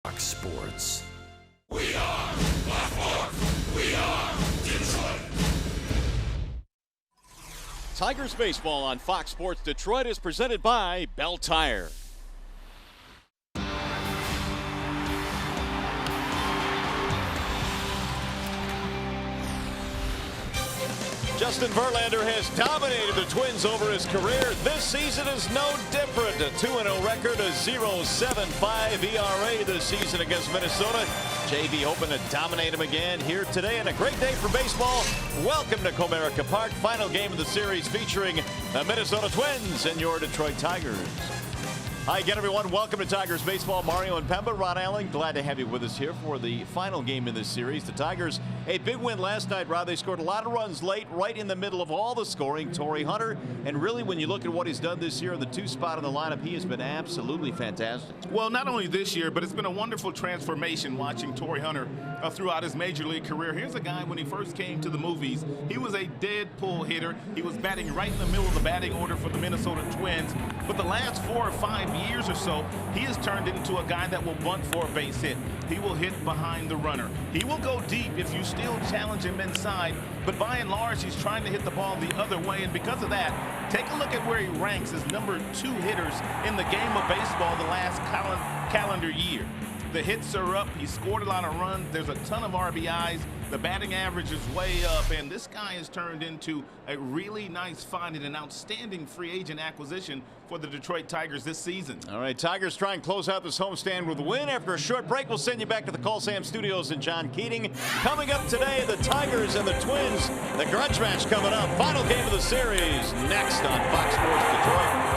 Fox Sports. We are Black Horse. We are Detroit. Tigers baseball on Fox Sports Detroit is presented by Bell Tire. Justin Verlander has dominated the Twins over his career. This season is no different. A 2-0 record, a 0.75 ERA this season against Minnesota. JV hoping to dominate him again here today, and a great day for baseball. Welcome to Comerica Park. Final game of the series featuring the Minnesota Twins and your Detroit Tigers. Hi again, everyone. Welcome to Tigers Baseball. Mario and Pemba, Ron Allen, glad to have you with us here for the final game in this series. The Tigers, a big win last night, Rod. They scored a lot of runs late, right in the middle of all the scoring. Torrey Hunter, and really when you look at what he's done this year in the 2 spot in the lineup, he has been absolutely fantastic. Well, not only this year, but it's been a wonderful transformation watching Torrey Hunter throughout his major league career. Here's a guy, when he first came to the movies, he was a dead pull hitter. He was batting right in the middle of the batting order for the Minnesota Twins. But the last 4 or 5 years or so, he has turned into a guy that will bunt for a base hit. He will hit behind the runner. He will go deep if you still challenge him inside, but by and large, he's trying to hit the ball the other way, and because of that, take a look at where he ranks as number 2 hitters in the game of baseball the last calendar year. The hits are up. He scored a lot of runs. There's a ton of RBIs. The batting average is way up, and this guy has turned into a really nice find and an outstanding free agent acquisition for the Detroit Tigers this season. All right, Tigers try and close out this homestand with a win. After a short break, we'll send you back to the Call Sam Studios and John Keating. Coming up today, the Tigers and the Twins. The grudge match coming up. Final game of the series next on Fox Sports Detroit.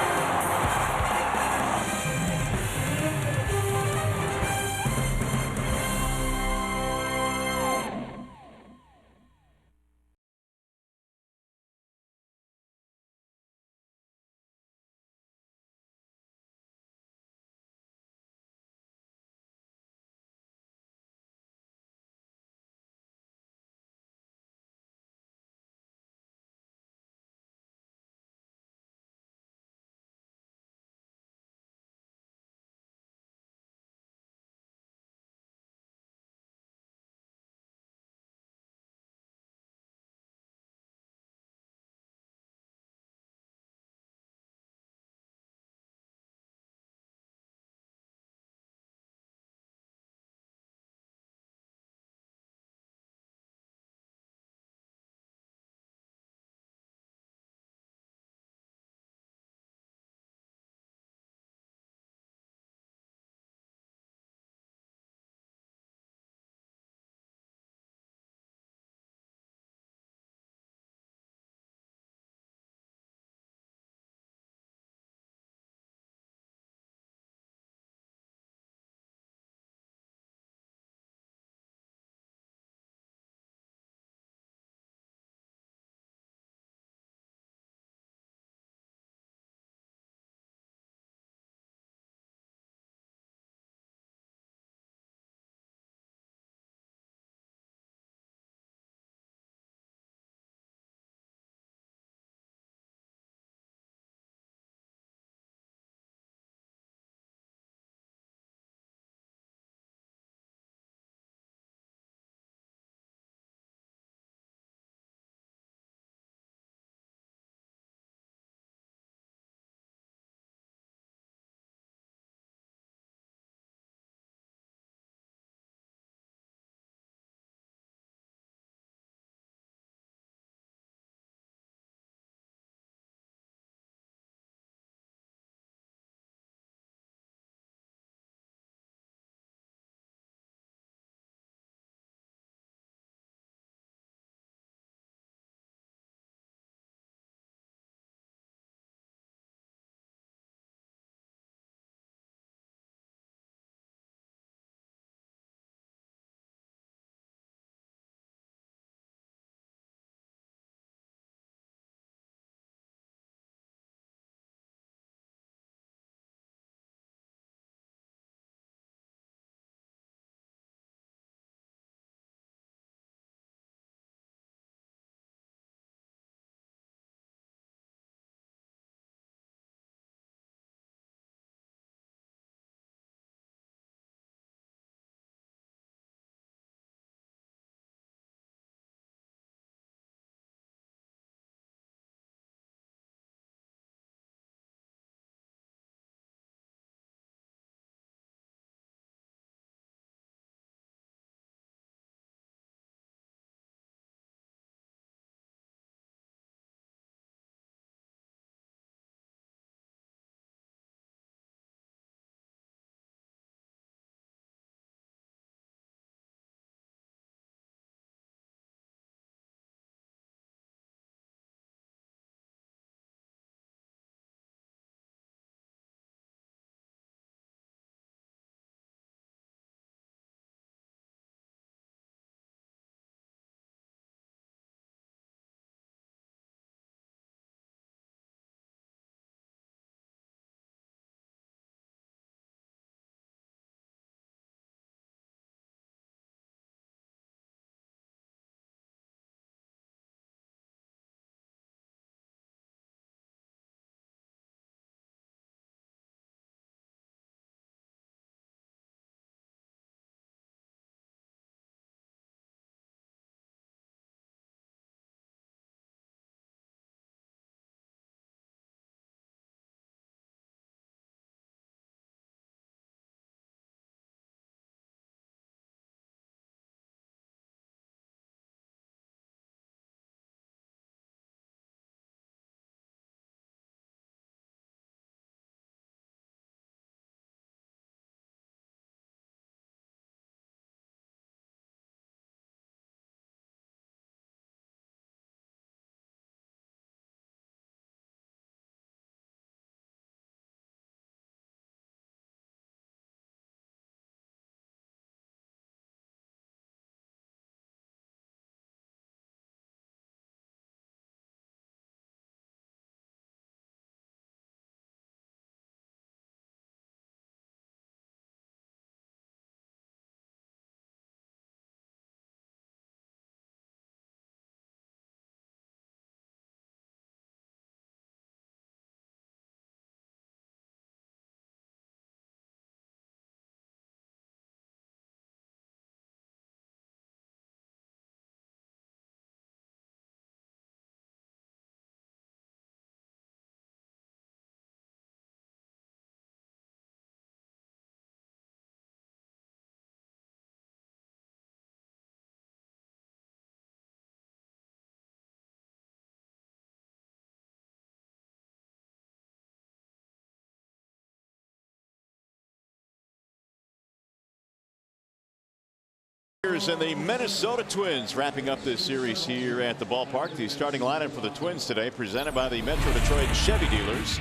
And the Minnesota Twins wrapping up this series here at the ballpark. The starting lineup for the Twins today presented by the Metro Detroit Chevy dealers.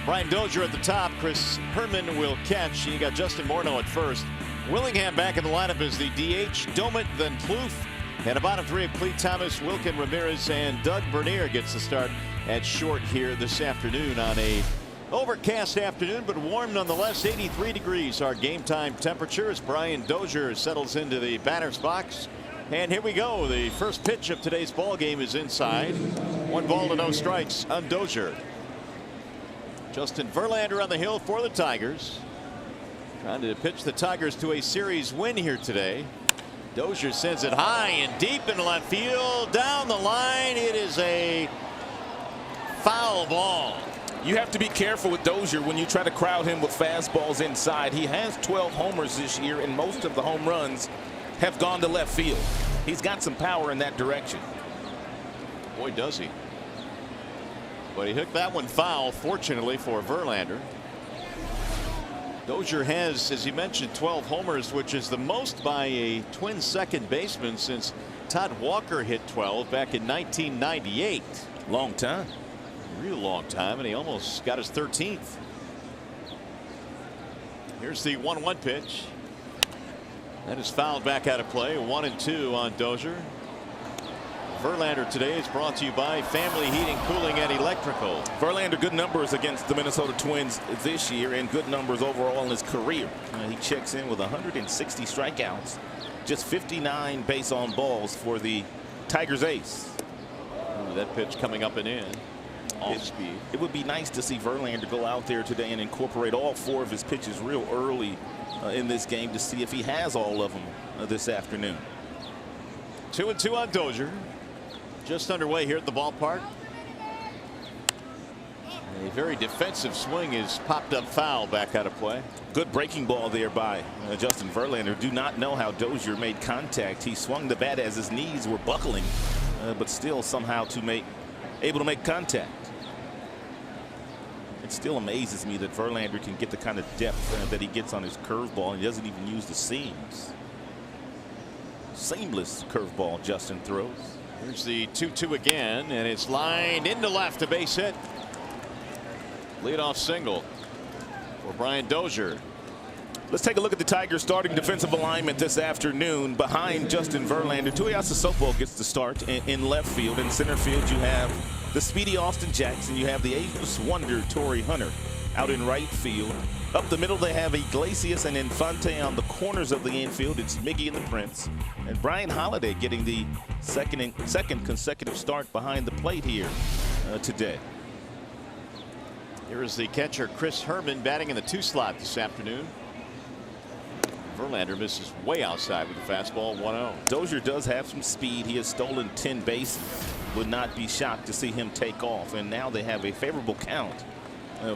Brian Dozier at the top. Chris Herman will catch. You got Justin Morneau at first. Willingham back in the lineup as the DH. Domit, then Plouffe. And a bottom three of Cleet Thomas, Wilkin Ramirez, and Doug Bernier gets the start at short here this afternoon on a overcast afternoon, but warm nonetheless. 83 degrees our game time temperature as Brian Dozier settles into the batter's box. And here we go. The first pitch of today's ball game is inside. 1 ball to no strikes on Dozier. Justin Verlander on the hill for the Tigers. Trying to pitch the Tigers to a series win here today. Dozier sends it high and deep in left field. Down the line. It is a foul ball. You have to be careful with Dozier when you try to crowd him with fastballs inside. He has 12 homers this year, and most of the home runs have gone to left field. He's got some power in that direction. Boy, does he. But he hooked that one foul, fortunately for Verlander. Dozier has, as he mentioned, 12 homers, which is the most by a Twins second baseman since Todd Walker hit 12 back in 1998. Long time. Real long time, and he almost got his 13th. Here's the 1-1 pitch. That is fouled back out of play. 1-2 on Dozier. Verlander today is brought to you by Family Heating, Cooling, and Electrical. Verlander, good numbers against the Minnesota Twins this year and good numbers overall in his career. He checks in with 160 strikeouts, just 59 base on balls for the Tigers ace. Ooh, that pitch coming up and in. Speed. It would be nice to see Verlander go out there today and incorporate all 4 of his pitches real early in this game to see if he has all of them this afternoon. 2-2 on Dozier. Just underway here at the ballpark. A very defensive swing is popped up foul back out of play. Good breaking ball there by Justin Verlander. Do not know how Dozier made contact. He swung the bat as his knees were buckling, but still somehow able to make contact. It still amazes me that Verlander can get the kind of depth that he gets on his curveball, and he doesn't even use the seams. Seamless curveball Justin throws. Here's the 2-2 again, and it's lined into left, a base hit. Leadoff single for Brian Dozier. Let's take a look at the Tigers starting defensive alignment this afternoon. Behind Justin Verlander, Tuiasa Sopo gets the start in left field. In center field, you have the speedy Austin Jackson. You have the ageless wonder Torrey Hunter out in right field. Up the middle, they have Iglesias and Infante on the corners of the infield. It's Miggy and the Prince. And Brian Holiday getting the second consecutive start behind the plate here today. Here is the catcher Chris Herman batting in the 2 slot this afternoon. Verlander misses way outside with the fastball. 1-0. Dozier does have some speed. He has stolen 10 bases. Would not be shocked to see him take off. And now they have a favorable count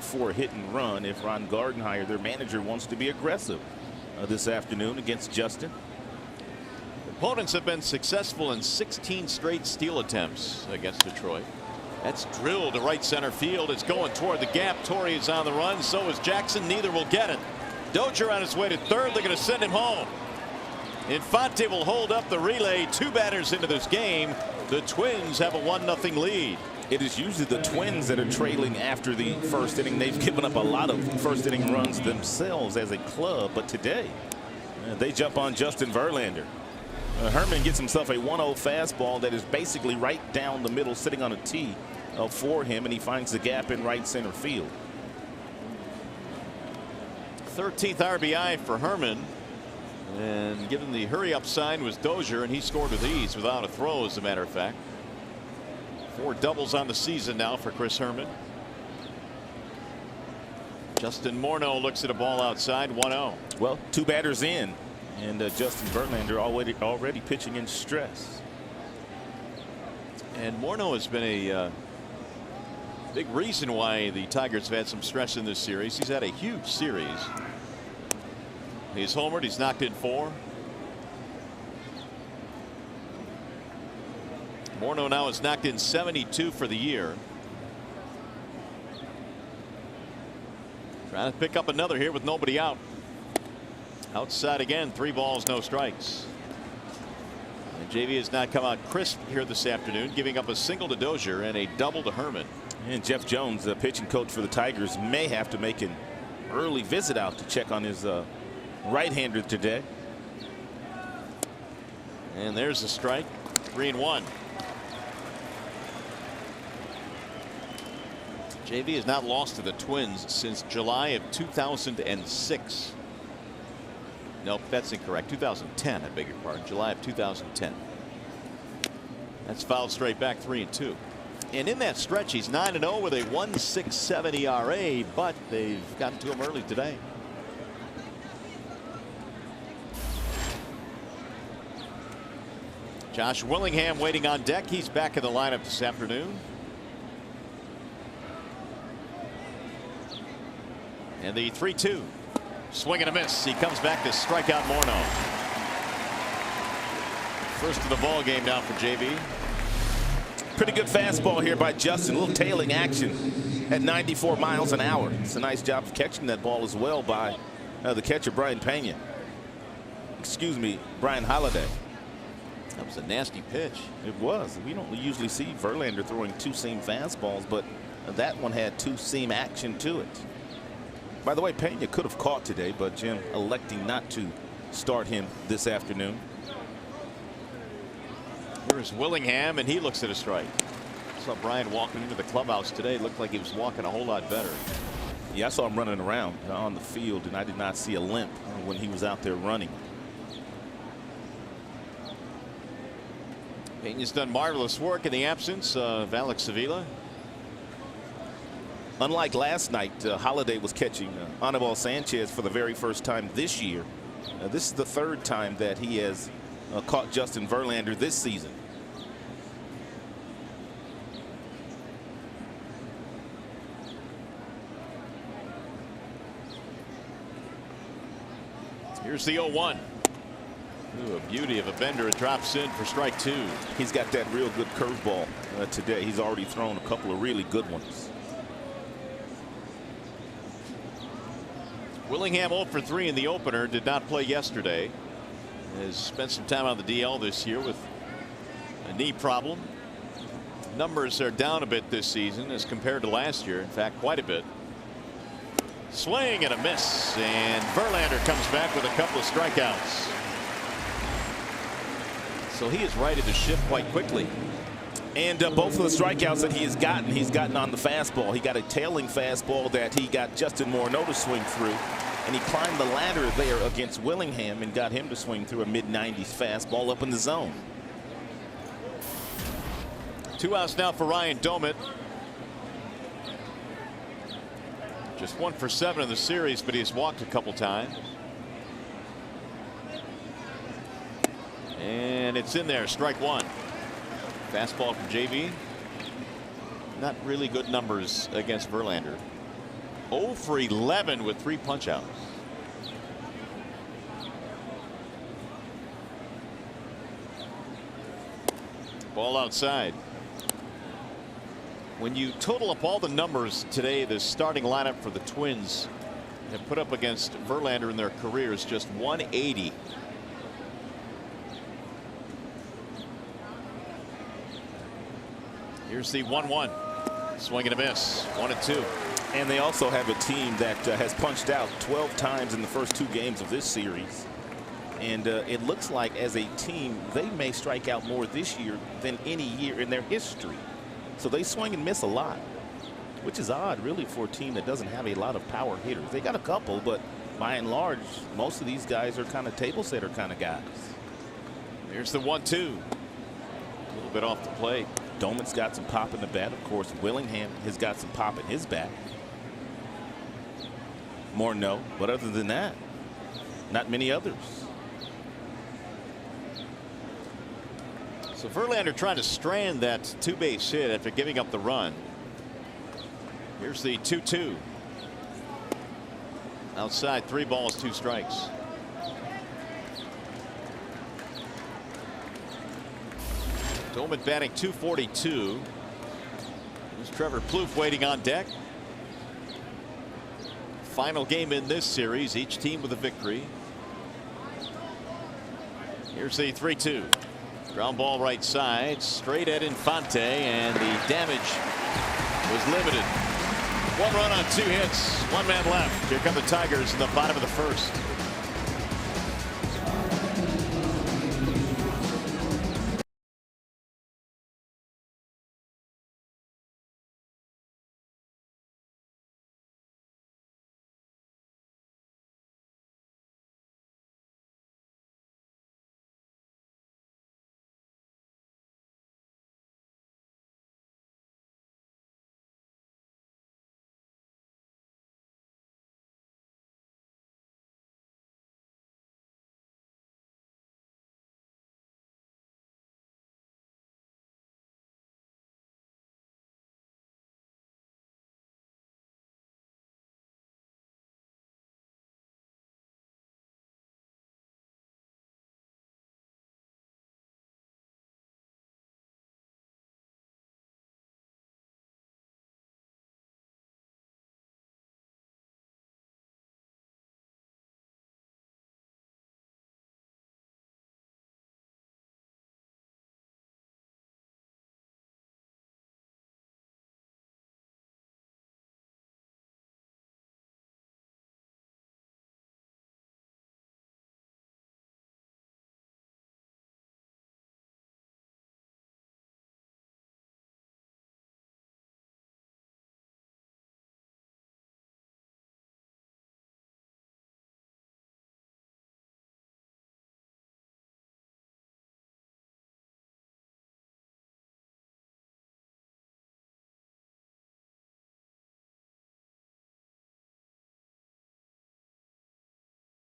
for a hit and run if Ron Gardenhire, their manager, wants to be aggressive this afternoon against Justin. Opponents have been successful in 16 straight steal attempts against Detroit. That's drilled to right center field. It's going toward the gap. Torrey is on the run. So is Jackson. Neither will get it. Dozier on his way to third. They're going to send him home. Infante will hold up the relay. 2 batters into this game. The Twins have a 1-0 lead. It is usually the Twins that are trailing after the first inning. They've given up a lot of first inning runs themselves as a club, but today they jump on Justin Verlander. Herman gets himself a 1-0 fastball that is basically right down the middle, sitting on a tee for him, and he finds the gap in right center field. 13th RBI for Herman, and given the hurry up sign was Dozier, and he scored with ease without a throw, as a matter of fact. 4 doubles on the season now for Chris Herman. Justin Morneau looks at a ball outside. 1-0. Well, 2 batters in, and Justin Verlander already pitching in stress. And Morneau has been a big reason why the Tigers have had some stress in this series. He's had a huge series. He's homered. He's knocked in 4. Morneau now has knocked in 72 for the year. Trying to pick up another here with nobody out. Outside again. 3 balls, no strikes. JV has not come out crisp here this afternoon, giving up a single to Dozier and a double to Herman. And Jeff Jones, the pitching coach for the Tigers, may have to make an early visit out to check on his right-hander today. And there's a strike. 3-1. JV has not lost to the Twins since July of 2006. Nope, that's incorrect. 2010, I beg your pardon. July of 2010. That's fouled straight back. 3-2. And in that stretch, he's 9-0 with a 1.67 ERA, but they've gotten to him early today. Josh Willingham waiting on deck. He's back in the lineup this afternoon. And the 3-2. Swing and a miss. He comes back to strike out Morneau. First of the ball game now for JV. Pretty good fastball here by Justin. A little tailing action at 94 miles an hour. It's a nice job of catching that ball as well by the catcher, Brian Pena. Excuse me, Brian Holiday. That was a nasty pitch. It was. We don't usually see Verlander throwing two-seam fastballs, but that one had two-seam action to it. By the way, Pena could have caught today, but Jim electing not to start him this afternoon. Here's Willingham, and he looks at a strike. Saw Brian walking into the clubhouse today. Looked like he was walking a whole lot better. Yeah, I saw him running around on the field, and I did not see a limp when he was out there running. Pena's done marvelous work in the absence of Alex Avila. Unlike last night, Holiday was catching Anibal Sanchez for the very first time this year. This is the third time that he has caught Justin Verlander this season. Here's the 0-1. Ooh, a beauty of a bender. It drops in for strike 2. He's got that real good curveball today. He's already thrown a couple of really good ones. Willingham 0 for 3 in the opener. Did not play yesterday. Has spent some time on the DL this year with a knee problem. Numbers are down a bit this season as compared to last year. In fact, quite a bit. Swing and a miss, and Verlander comes back with a couple of strikeouts. So he has righted the ship quite quickly. And both of the strikeouts that he's gotten on the fastball. He got a tailing fastball that he got Justin Morneau to swing through. And he climbed the ladder there against Willingham and got him to swing through a mid-90s fastball up in the zone. 2 outs now for Ryan Domit. Just 1 for 7 in the series, but he's walked a couple times. And it's in there. Strike 1. Fastball from JV. Not really good numbers against Verlander. 0 for 11 with 3 punch-outs. Ball outside. When you total up all the numbers today, the starting lineup for the Twins have put up against Verlander in their careers just 180. Here's the 1-1. Swing and a miss. 1-2. And they also have a team that has punched out 12 times in the first 2 games of this series. And it looks like as a team, they may strike out more this year than any year in their history. So they swing and miss a lot, which is odd, really, for a team that doesn't have a lot of power hitters. They got a couple, but by and large, most of these guys are kind of table setter kind of guys. Here's the 1-2. A little bit off the plate. Domit's got some pop in the bat. Of course, Willingham has got some pop in his bat. Morneau, but other than that, not many others. So Verlander trying to strand that 2-base hit after giving up the run. Here's the 2-2. Outside, 3 balls, 2 strikes. Doman batting .242. There's Trevor Plouffe waiting on deck. Final game in this series, each team with a victory. Here's the 3-2. Ground ball right side, straight at Infante, and the damage was limited. 1 run on 2 hits, 1 man left. Here come the Tigers in the bottom of the first.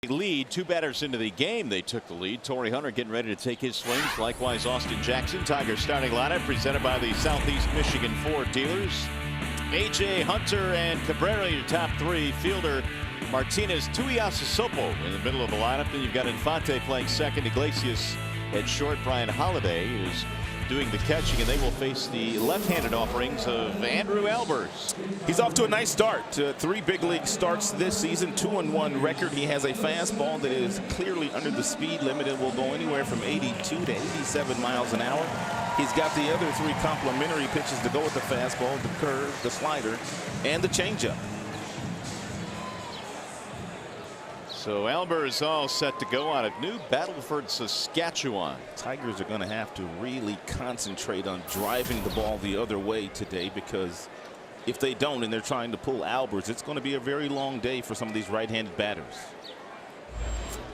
Lead, 2 batters into the game. They took the lead. Torrey Hunter getting ready to take his swings. Likewise, Austin Jackson. Tigers starting lineup presented by the Southeast Michigan Ford dealers. A.J. Hunter and Cabrera, your top 3. Fielder Martinez, Tuiasosopo in the middle of the lineup. Then you've got Infante playing second. Iglesias at short. Brian Holiday is doing the catching, and they will face the left-handed offerings of Andrew Albers. He's off to a nice start. 3 big league starts this season, 2-1 record. He has a fastball that is clearly under the speed limit. It will go anywhere from 82 to 87 miles an hour. He's got the other 3 complementary pitches to go with the fastball, the curve, the slider, and the changeup. So Albers all set to go out of New Battleford, Saskatchewan. Tigers are going to have to really concentrate on driving the ball the other way today, because if they don't and they're trying to pull Albers, it's going to be a very long day for some of these right-handed batters.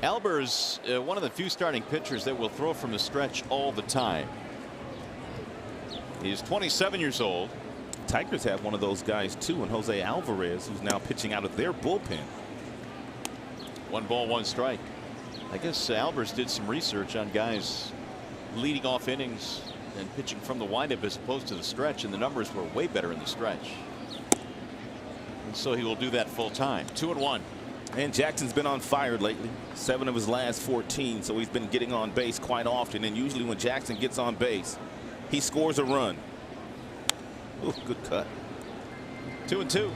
Albers, one of the few starting pitchers that will throw from the stretch all the time. He's 27 years old. Tigers have one of those guys too, and Jose Alvarez, who's now pitching out of their bullpen. 1 ball, 1 strike. I guess Albers did some research on guys leading off innings and pitching from the windup as opposed to the stretch, and the numbers were way better in the stretch. And so he will do that full time. 2-1. And Jackson's been on fire lately. 7 of his last 14, so he's been getting on base quite often. And usually when Jackson gets on base, he scores a run. Ooh, good cut. 2-2.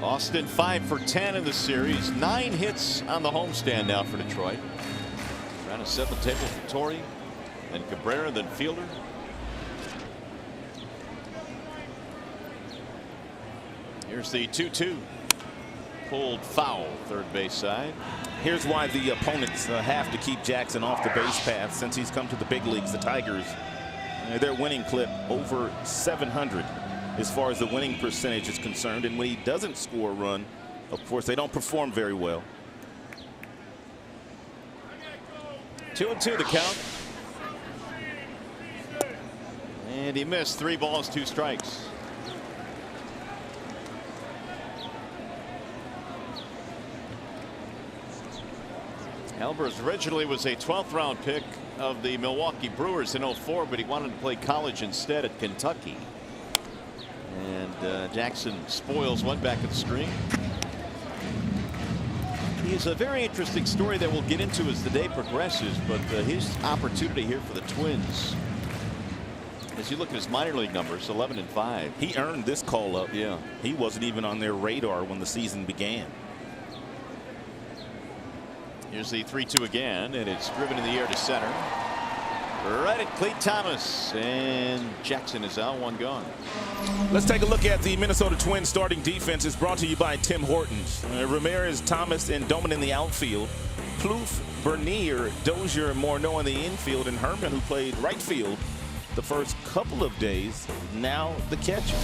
Austin 5 for 10 in the series. 9 hits on the homestand now for Detroit. Trying to set the table for Torrey, then Cabrera, then Fielder. Here's the 2-2. Pulled foul, third base side. Here's why the opponents have to keep Jackson off the base path since he's come to the big leagues. The Tigers, their winning clip over 700 as far as the winning percentage is concerned. And when he doesn't score a run, of course, they don't perform very well. 2-2 the count. And he missed. 3 balls, 2 strikes. Albers originally was a 12th round pick of the Milwaukee Brewers in '04, but he wanted to play college instead at Kentucky. And Jackson spoils one back upstream. He is a very interesting story that we'll get into as the day progresses, but his opportunity here for the Twins, as you look at his minor league numbers, 11-5. He earned this call up. Yeah. He wasn't even on their radar when the season began. Here's the 3-2 again, and it's driven in the air to center. Right at Cleat Thomas, and Jackson is out, one gone. Let's take a look at the Minnesota Twins starting defense. It's brought to you by Tim Hortons. Ramirez, Thomas, and Doman in the outfield. Plouffe, Bernier, Dozier, and Morneau in the infield, and Herman, who played right field the first couple of days, now the catcher.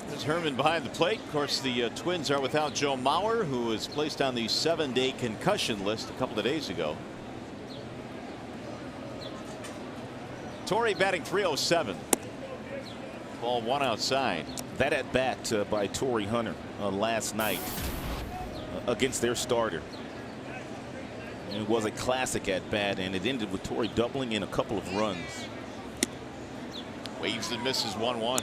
There's Herman behind the plate. Of course, the Twins are without Joe Mauer, who was placed on the 7-day concussion list a couple of days ago. Torrey batting .307. Ball one outside. That at bat by Torrey Hunter last night against their starter. And it was a classic at bat, and it ended with Torrey doubling in a couple of runs. Waves and misses 1-1.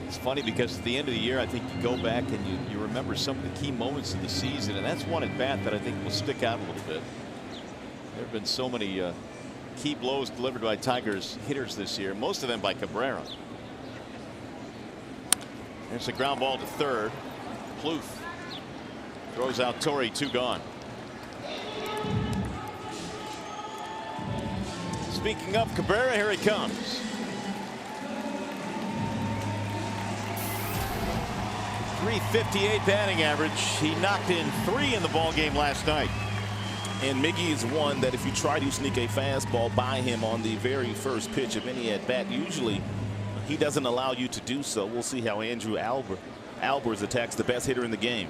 It's funny because at the end of the year, I think you go back and you remember some of the key moments of the season, and that's one at bat that I think will stick out a little bit. There have been so many key blows delivered by Tigers hitters this year, most of them by Cabrera. There's a ground ball to third. Plouffe throws out Torrey, 2 gone. Speaking of Cabrera, here he comes. .358 batting average. He knocked in 3 in the ball game last night. And Miggy is one that if you try to sneak a fastball by him on the very first pitch of any at bat, usually he doesn't allow you to do so. We'll see how Andrew Albers attacks the best hitter in the game.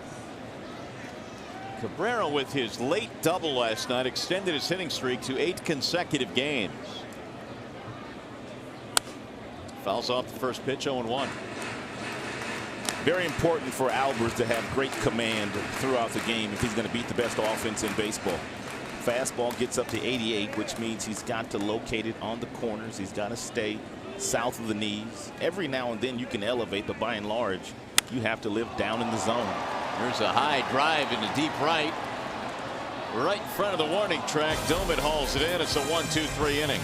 Cabrera, with his late double last night, extended his hitting streak to 8 consecutive games. Fouls off the first pitch, 0-1. Very important for Albers to have great command throughout the game if he's going to beat the best offense in baseball. Fastball gets up to 88, which means he's got to locate it on the corners. He's got to stay south of the knees. Every now and then you can elevate, but by and large, you have to live down in the zone. There's a high drive into deep right. Right in front of the warning track. Doman hauls it in. It's a 1-2-3 inning.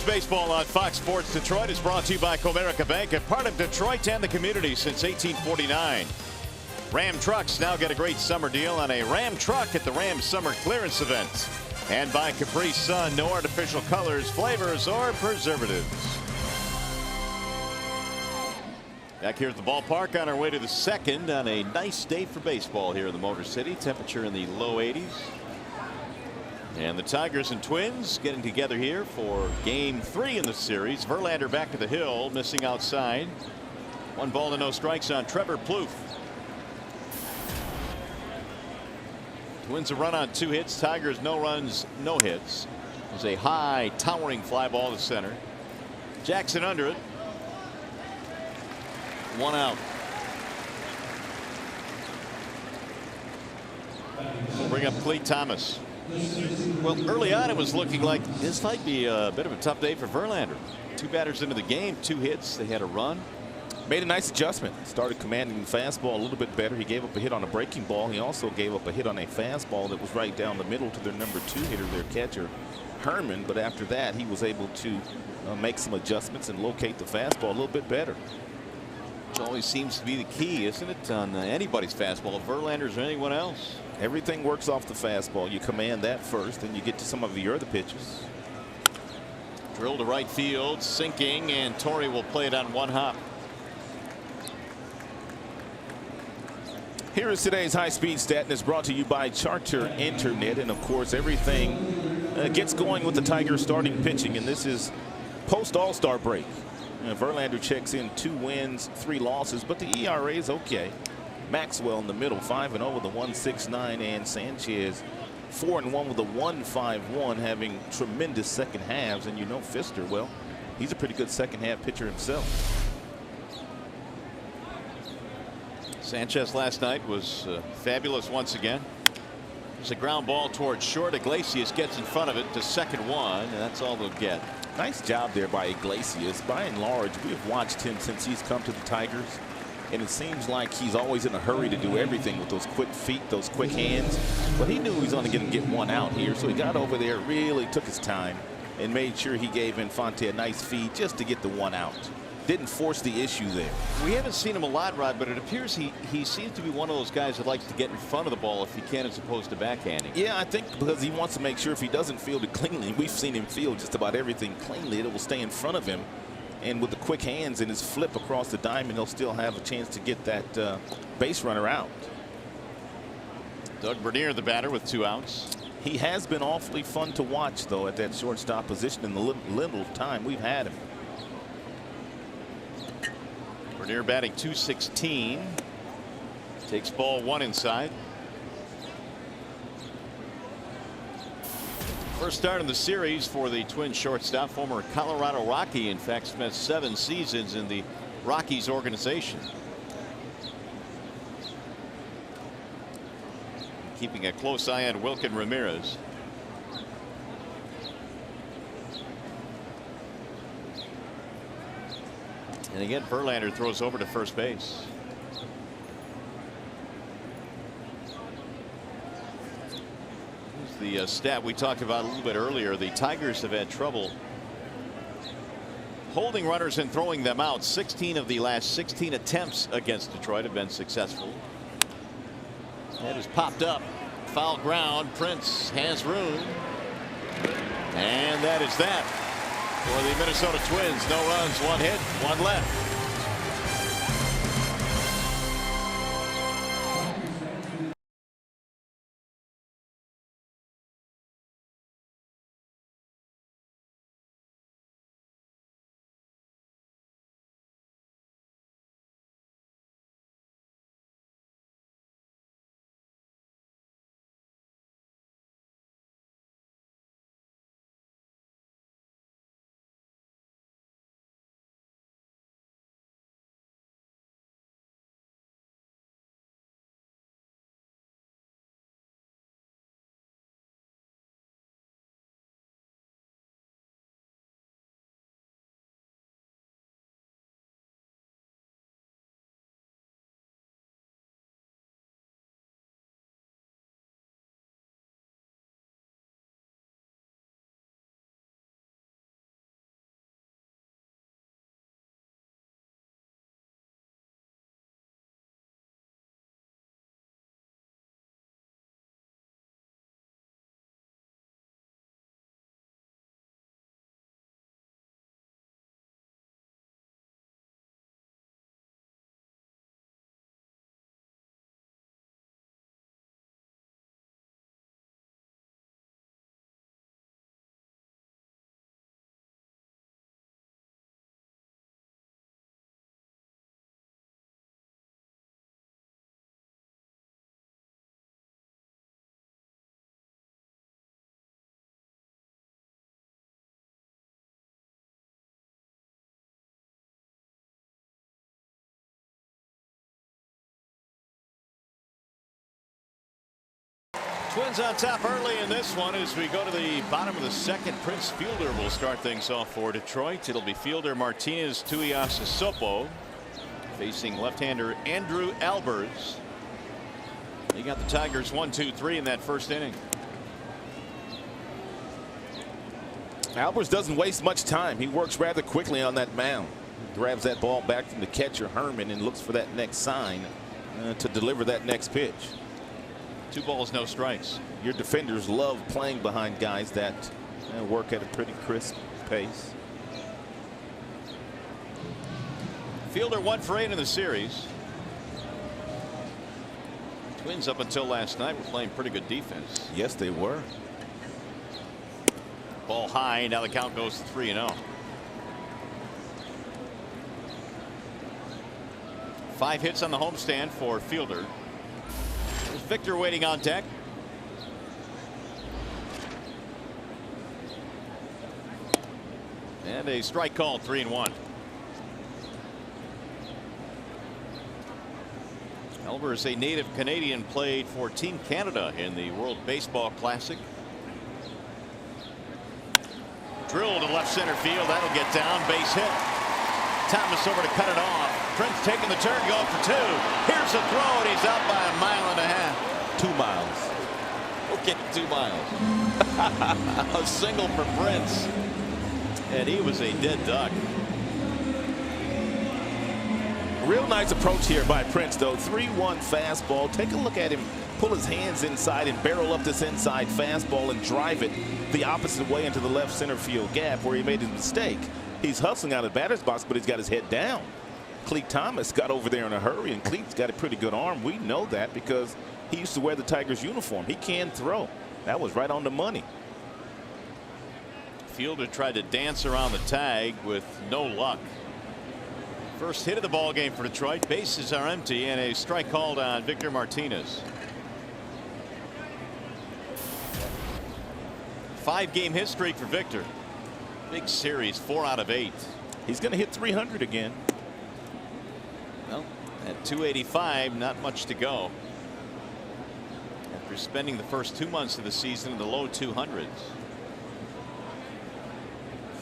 Baseball on Fox Sports Detroit is brought to you by Comerica Bank, a part of Detroit and the community since 1849. Ram Trucks now get a great summer deal on a Ram truck at the Ram Summer Clearance Event. And by Capri Sun, no artificial colors, flavors, or preservatives. Back here at the ballpark on our way to the second on a nice day for baseball here in the Motor City. Temperature in the low 80s. And the Tigers and Twins getting together here for game 3 in the series. Verlander back to the hill, missing outside. 1 ball and no strikes on Trevor Plouffe. Twins a run on 2 hits. Tigers no runs, no hits. There's a high, towering fly ball to center. Jackson under it. 1 out. We'll bring up Cleat Thomas. Well, early on, it was looking like this might be a bit of a tough day for Verlander. 2 batters into the game, 2 hits. They had a run. Made a nice adjustment. Started commanding the fastball a little bit better. He gave up a hit on a breaking ball. He also gave up a hit on a fastball that was right down the middle to their number 2 hitter, their catcher, Herman. But after that, he was able to make some adjustments and locate the fastball a little bit better. Which always seems to be the key, isn't it, on anybody's fastball, Verlander's or anyone else? Everything works off the fastball. You command that first, then you get to some of your other pitches. Drill to right field, sinking, and Torrey will play it on 1 hop. Here is today's high-speed stat, and it's brought to you by Charter Internet. And, of course, everything gets going with the Tigers starting pitching, and this is post-All-Star break. Verlander checks in 2 wins, 3 losses, but the ERA is okay. Maxwell in the middle, 5-0 with a 1.69, and Sanchez 4-1 with a 1.51, having tremendous second halves. And you know Fister, well, he's a pretty good second half pitcher himself. Sanchez last night was fabulous once again. There's a ground ball towards short. Iglesias gets in front of it to second one, and that's all they'll get. Nice job there by Iglesias. By and large, we have watched him since he's come to the Tigers, and it seems like he's always in a hurry to do everything with those quick feet, those quick hands. But he knew he was only going to get 1 out here, so he got over there, really took his time, and made sure he gave Infante a nice feed just to get the 1 out. Didn't force the issue there. We haven't seen him a lot, Rod, but it appears he seems to be one of those guys that likes to get in front of the ball if he can, as opposed to backhanding. Yeah, I think because he wants to make sure if he doesn't field it cleanly, we've seen him field just about everything cleanly, it will stay in front of him. And with the quick hands and his flip across the diamond, he'll still have a chance to get that base runner out. Doug Bernier, the batter, with 2 outs. He has been awfully fun to watch, though, at that shortstop position in the little time we've had him. Bernier batting .216. Takes ball 1 inside. First start in the series for the Twins shortstop, former Colorado Rocky. In fact, spent 7 seasons in the Rockies organization. Keeping a close eye on Wilkin Ramirez. And again, Verlander throws over to first base. Here's the stat we talked about a little bit earlier. The Tigers have had trouble holding runners and throwing them out. 16 of the last 16 attempts against Detroit have been successful. That has popped up. Foul ground. Prince has room. And that is that. For the Minnesota Twins, no runs, 1 hit, 1 left. Twins on top early in this one as we go to the bottom of the second. Prince Fielder will start things off for Detroit. It'll be Fielder, Martinez, Tuiasosopo facing left-hander Andrew Albers. He got the Tigers 1-2-3 in that first inning. Albers doesn't waste much time. He works rather quickly on that mound. Grabs that ball back from the catcher Herman and looks for that next sign to deliver that next pitch. 2 balls, no strikes. Your defenders love playing behind guys that work at a pretty crisp pace. Fielder 1 for 8 in the series. Twins up until last night were playing pretty good defense. Yes, they were. Ball high. Now the count goes to 3-0. 5 hits on the homestand for Fielder. There's Victor waiting on deck. And a strike called, 3-1. Albers, a native Canadian, played for Team Canada in the World Baseball Classic. Drilled to left center field. That'll get down. Base hit. Thomas over to cut it off. Prince taking the turn, going for 2. Here's the throw, and he's out by 1.5 miles. 2 miles. Okay, 2 miles. A single for Prince. And he was a dead duck. Real nice approach here by Prince, though. 3-1 fastball. Take a look at him pull his hands inside and barrel up this inside fastball and drive it the opposite way into the left center field gap where he made his mistake. He's hustling out of the batter's box, but he's got his head down. Cleet Thomas got over there in a hurry, and Cleet's got a pretty good arm. We know that because he used to wear the Tigers uniform. He can throw. That was right on the money. Fielder tried to dance around the tag with no luck. First hit of the ball game for Detroit. Bases are empty and a strike called on Victor Martinez. 5-game hit streak for Victor. Big series, 4 out of 8. He's going to hit 300 again. Well, at 285, not much to go. After spending the first 2 months of the season in the low 200s.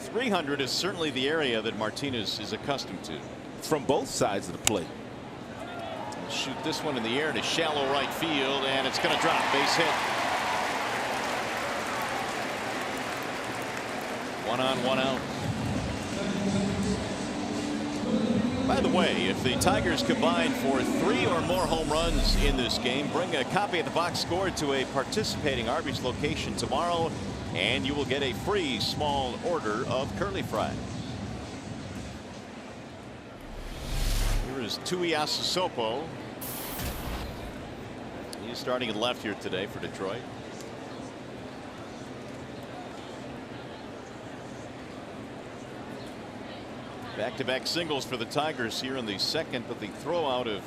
300 is certainly the area that Martinez is accustomed to. From both sides of the plate. Shoot this one in the air to shallow right field, and it's going to drop. Base hit. 1 on, 1 out. By the way, if the Tigers combine for 3 or more home runs in this game, bring a copy of the box score to a participating Arby's location tomorrow, and you will get a free small order of curly fry. Here is Tuiasosopo. He's starting at left here today for Detroit. Back-to-back singles for the Tigers here in the second, but the throw out of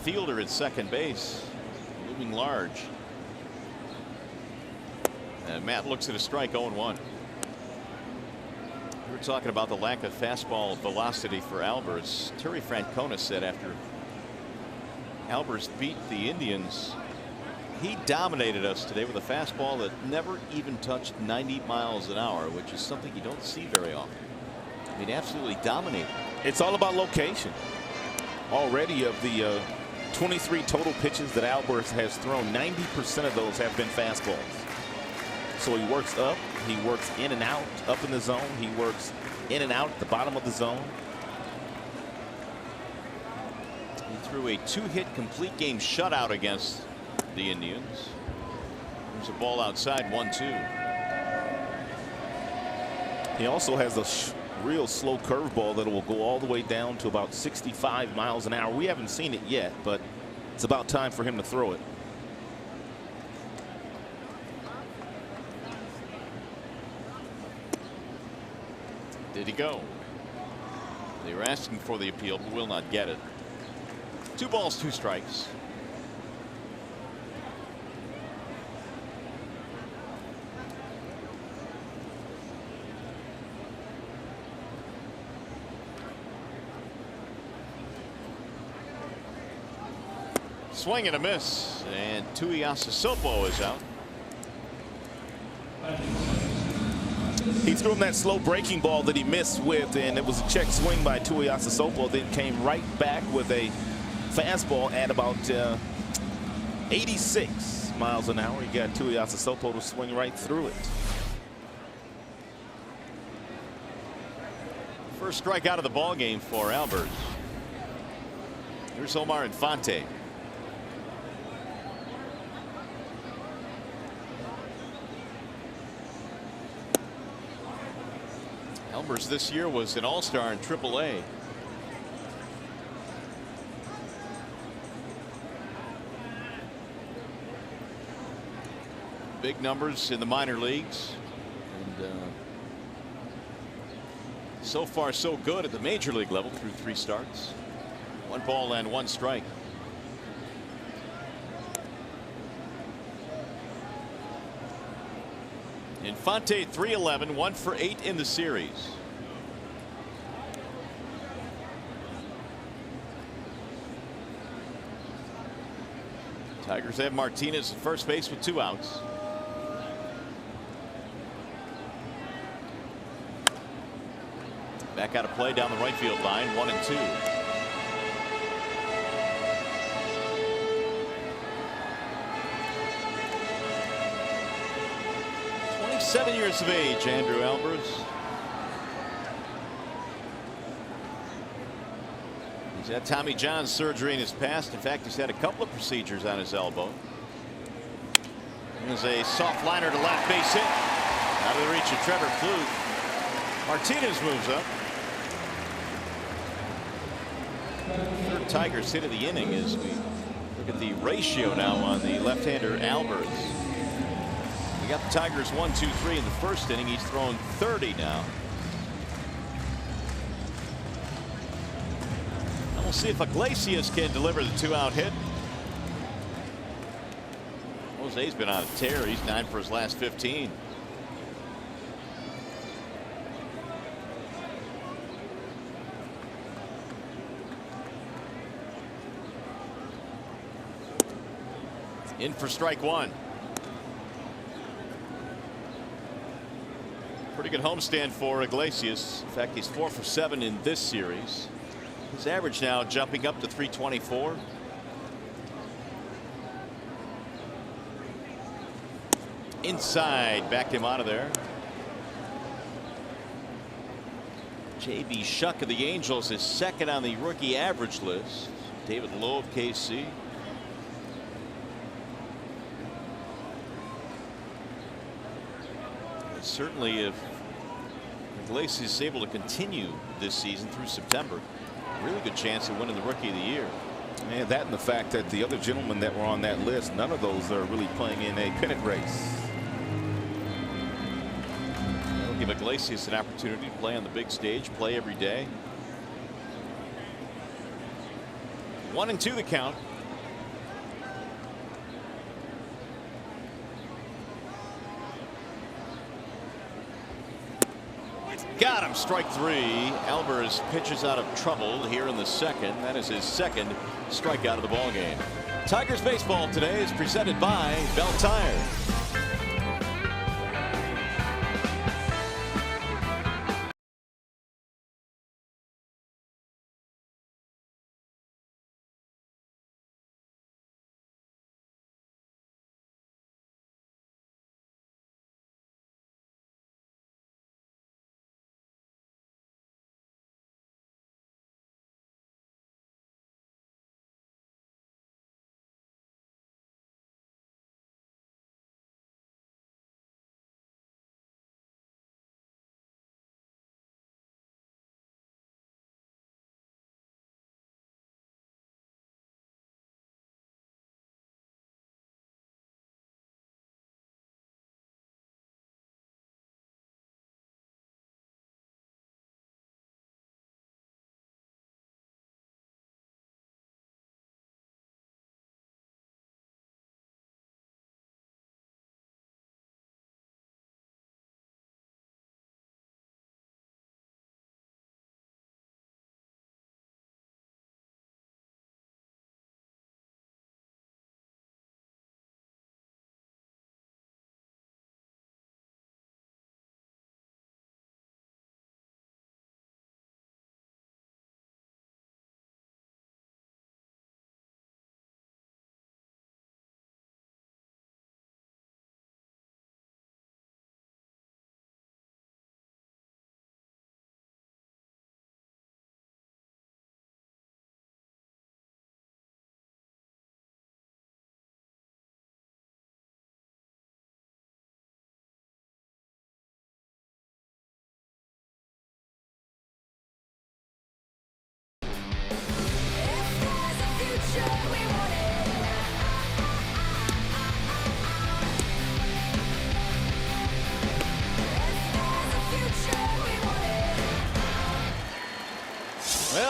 Fielder at second base looming large. And Matt looks at a strike, 0-1. We were talking about the lack of fastball velocity for Albers. Terry Francona said after Albers beat the Indians, he dominated us today with a fastball that never even touched 90 miles an hour, which is something you don't see very often. I mean, absolutely dominated. It's all about location. Already of the 23 total pitches that Albers has thrown, 90% of those have been fastballs. So he works up, he works in and out, up in the zone, he works in and out at the bottom of the zone. He threw a 2-hit complete game shutout against the Indians. There's a ball outside, 1-2. He also has a real slow curveball that will go all the way down to about 65 miles an hour. We haven't seen it yet, but it's about time for him to throw it. Did he go? They were asking for the appeal, but will not get it. 2 balls, 2 strikes. Swing and a miss, and Tuiasosopo is out. He threw him that slow breaking ball that he missed with, and it was a check swing by Tuiasa Sopo. Then came right back with a fastball at about 86 miles an hour. He got Tuiasa Sopo to swing right through it. First strikeout of the ball game for Albers. Here's Omar Infante. Albers this year was an all-star in AAA. Big numbers in the minor leagues. And so far so good at the major league level through 3 starts. 1 ball and 1 strike. Infante 311, 1 for 8 in the series. Tigers have Martinez at first base with 2 outs. Back out of play down the right field line, 1-2. Seven years of age, Andrew Albers. He's had Tommy John surgery in his past. In fact, he's had a couple of procedures on his elbow. There's a soft liner to left, base hit. Out of the reach of Trevor Plouffe. Martinez moves up. Third Tigers hit of the inning as we look at the ratio now on the left-hander Albers. We got the Tigers 1-2-3 in the first inning. He's thrown 30 now. And we'll see if Iglesias can deliver the 2-out hit. Jose's been on a tear. He's 9 for his last 15. In for strike 1. Pretty good homestand for Iglesias. In fact, he's 4 for 7 in this series. His average now jumping up to 324. Inside, backed him out of there. J.B. Shuck of the Angels is second on the rookie average list. David Lowe of KC. Certainly, if Iglesias is able to continue this season through September, really good chance of winning the Rookie of the Year. And that and the fact that the other gentlemen that were on that list, none of those are really playing in a pennant race. That'll give Iglesias an opportunity to play on the big stage, play every day. 1-2 the count. Got him, strike 3. Albers pitches out of trouble here in the second. That is his second strikeout of the ball game. Tigers baseball today is presented by Bell Tire.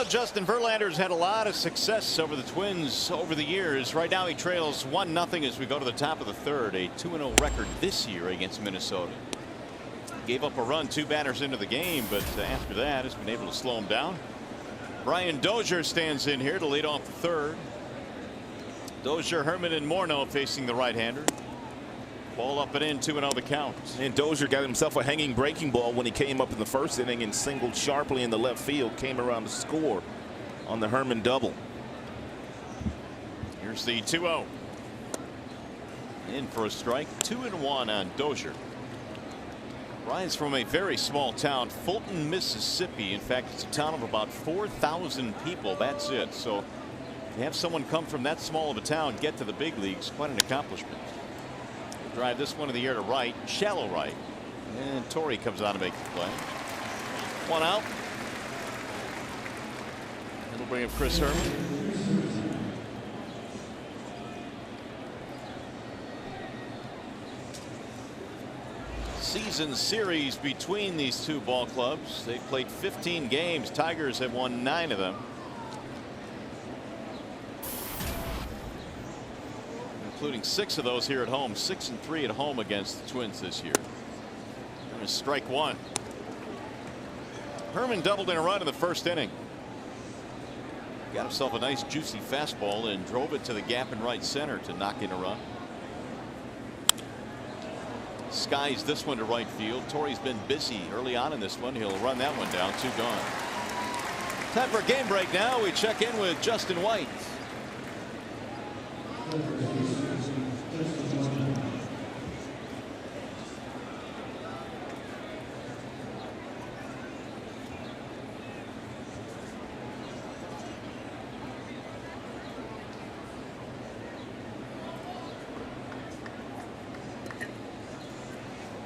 Justin Verlander's had a lot of success over the Twins over the years. Right now he trails 1-0 as we go to the top of the third. A 2-0 record this year against Minnesota. Gave up a run 2 batters into the game, but after that has been able to slow him down. Brian Dozier stands in here to lead off the third. Dozier, Herman, and Morneau facing the right-hander. Ball up and in, 2-0 the count. And Dozier got himself a hanging breaking ball when he came up in the first inning and singled sharply in the left field. Came around to score on the Herman double. Here's the 2-0. In for a strike. 2-1 on Dozier. Brian's from a very small town, Fulton, Mississippi. In fact, it's a town of about 4,000 people. That's it. So to have someone come from that small of a town get to the big leagues, quite an accomplishment. Drive this one in the air to right, shallow right, and Torrey comes on to make the play. 1 out. It'll bring up Chris Herman. Season series between these two ball clubs. They played 15 games. Tigers have won 9 of them. Including 6 of those here at home. 6-3 at home against the Twins this year. There's strike 1. Herman doubled in a run in the first inning. Got himself a nice juicy fastball and drove it to the gap in right center to knock in a run. Skies this one to right field. Torrey's been busy early on in this one. He'll run that one down. 2 gone. Time for a game break now. We check in with Justin White.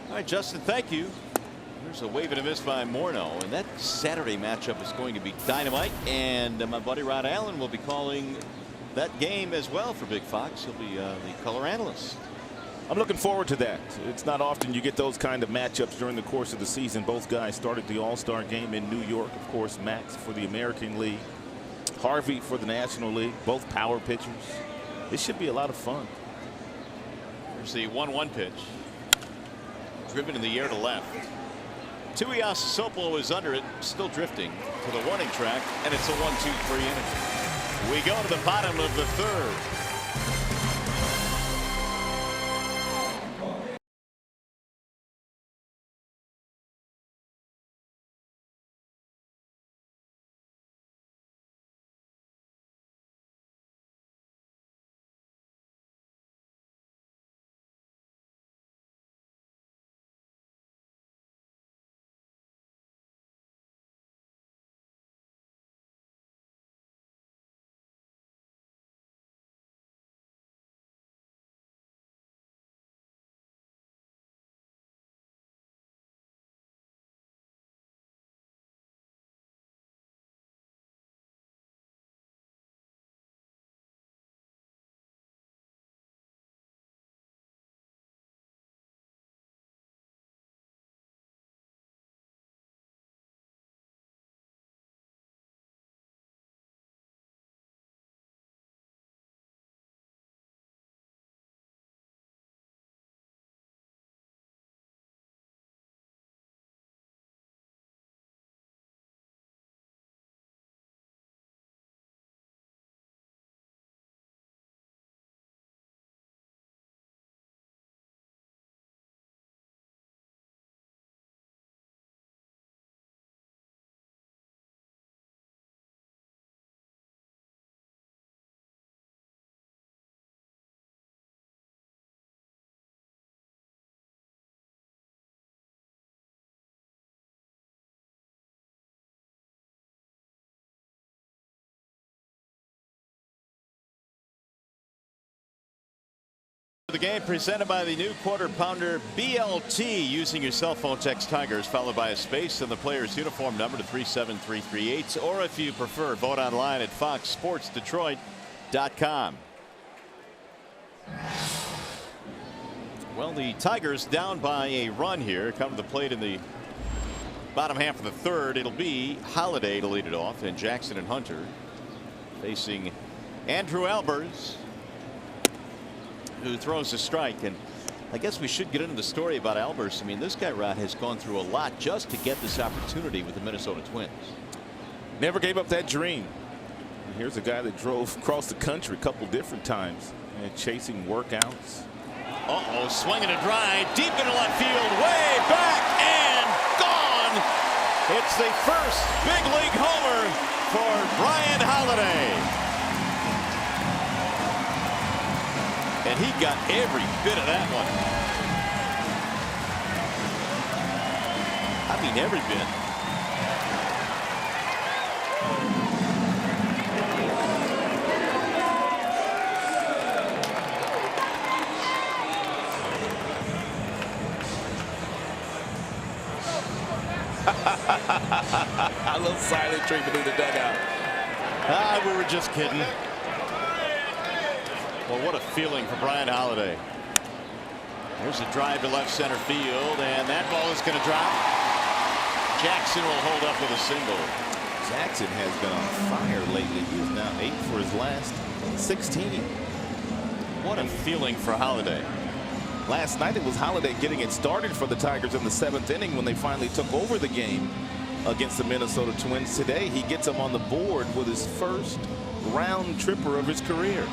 All right, Justin, thank you. There's a wave and a miss by Morneau, and that Saturday matchup is going to be dynamite. And my buddy Rod Allen will be calling that game as well for Big Fox. He'll be the color analyst. I'm looking forward to that. It's not often you get those kind of matchups during the course of the season. Both guys started the All-Star game in New York. Of course, Max for the American League, Harvey for the National League. Both power pitchers. This should be a lot of fun. There's the 1-1 pitch. Driven in the air to left. Tuiasa Sopolo is under it, still drifting to the warning track, and it's a 1-2-3 inning. We go to the bottom of the third. The game presented by the new quarter pounder BLT. Using your cell phone, text Tigers followed by a space and the player's uniform number to 37338, or if you prefer, vote online at foxsportsdetroit.com. Well, the Tigers down by a run here. Come to the plate in the Bottom half of the third, it'll be Holiday to lead it off, and Jackson and Hunter facing Andrew Albers, who throws a strike. And I guess we should get into the story about Albers. I mean, this guy, Rod, has gone through a lot just to get this opportunity with the Minnesota Twins. Never gave up that dream. And here's a guy that drove across the country a couple different times and chasing workouts. Uh-oh, swinging a drive deep into left field, way back and gone. It's the first big league homer for Brian Holiday. And he got every bit of that one. I mean, every bit. A little silent treatment in the dugout. We were just kidding. Well, what a feeling for Brian Holiday. There's a drive to left center field, and that ball is going to drop. Jackson will hold up with a single. Jackson has been on fire lately. He is now 8 for his last 16. What a feeling for Holiday. Last night it was Holiday getting it started for the Tigers in the 7th inning when they finally took over the game against the Minnesota Twins. Today he gets them on the board with his first round tripper of his career.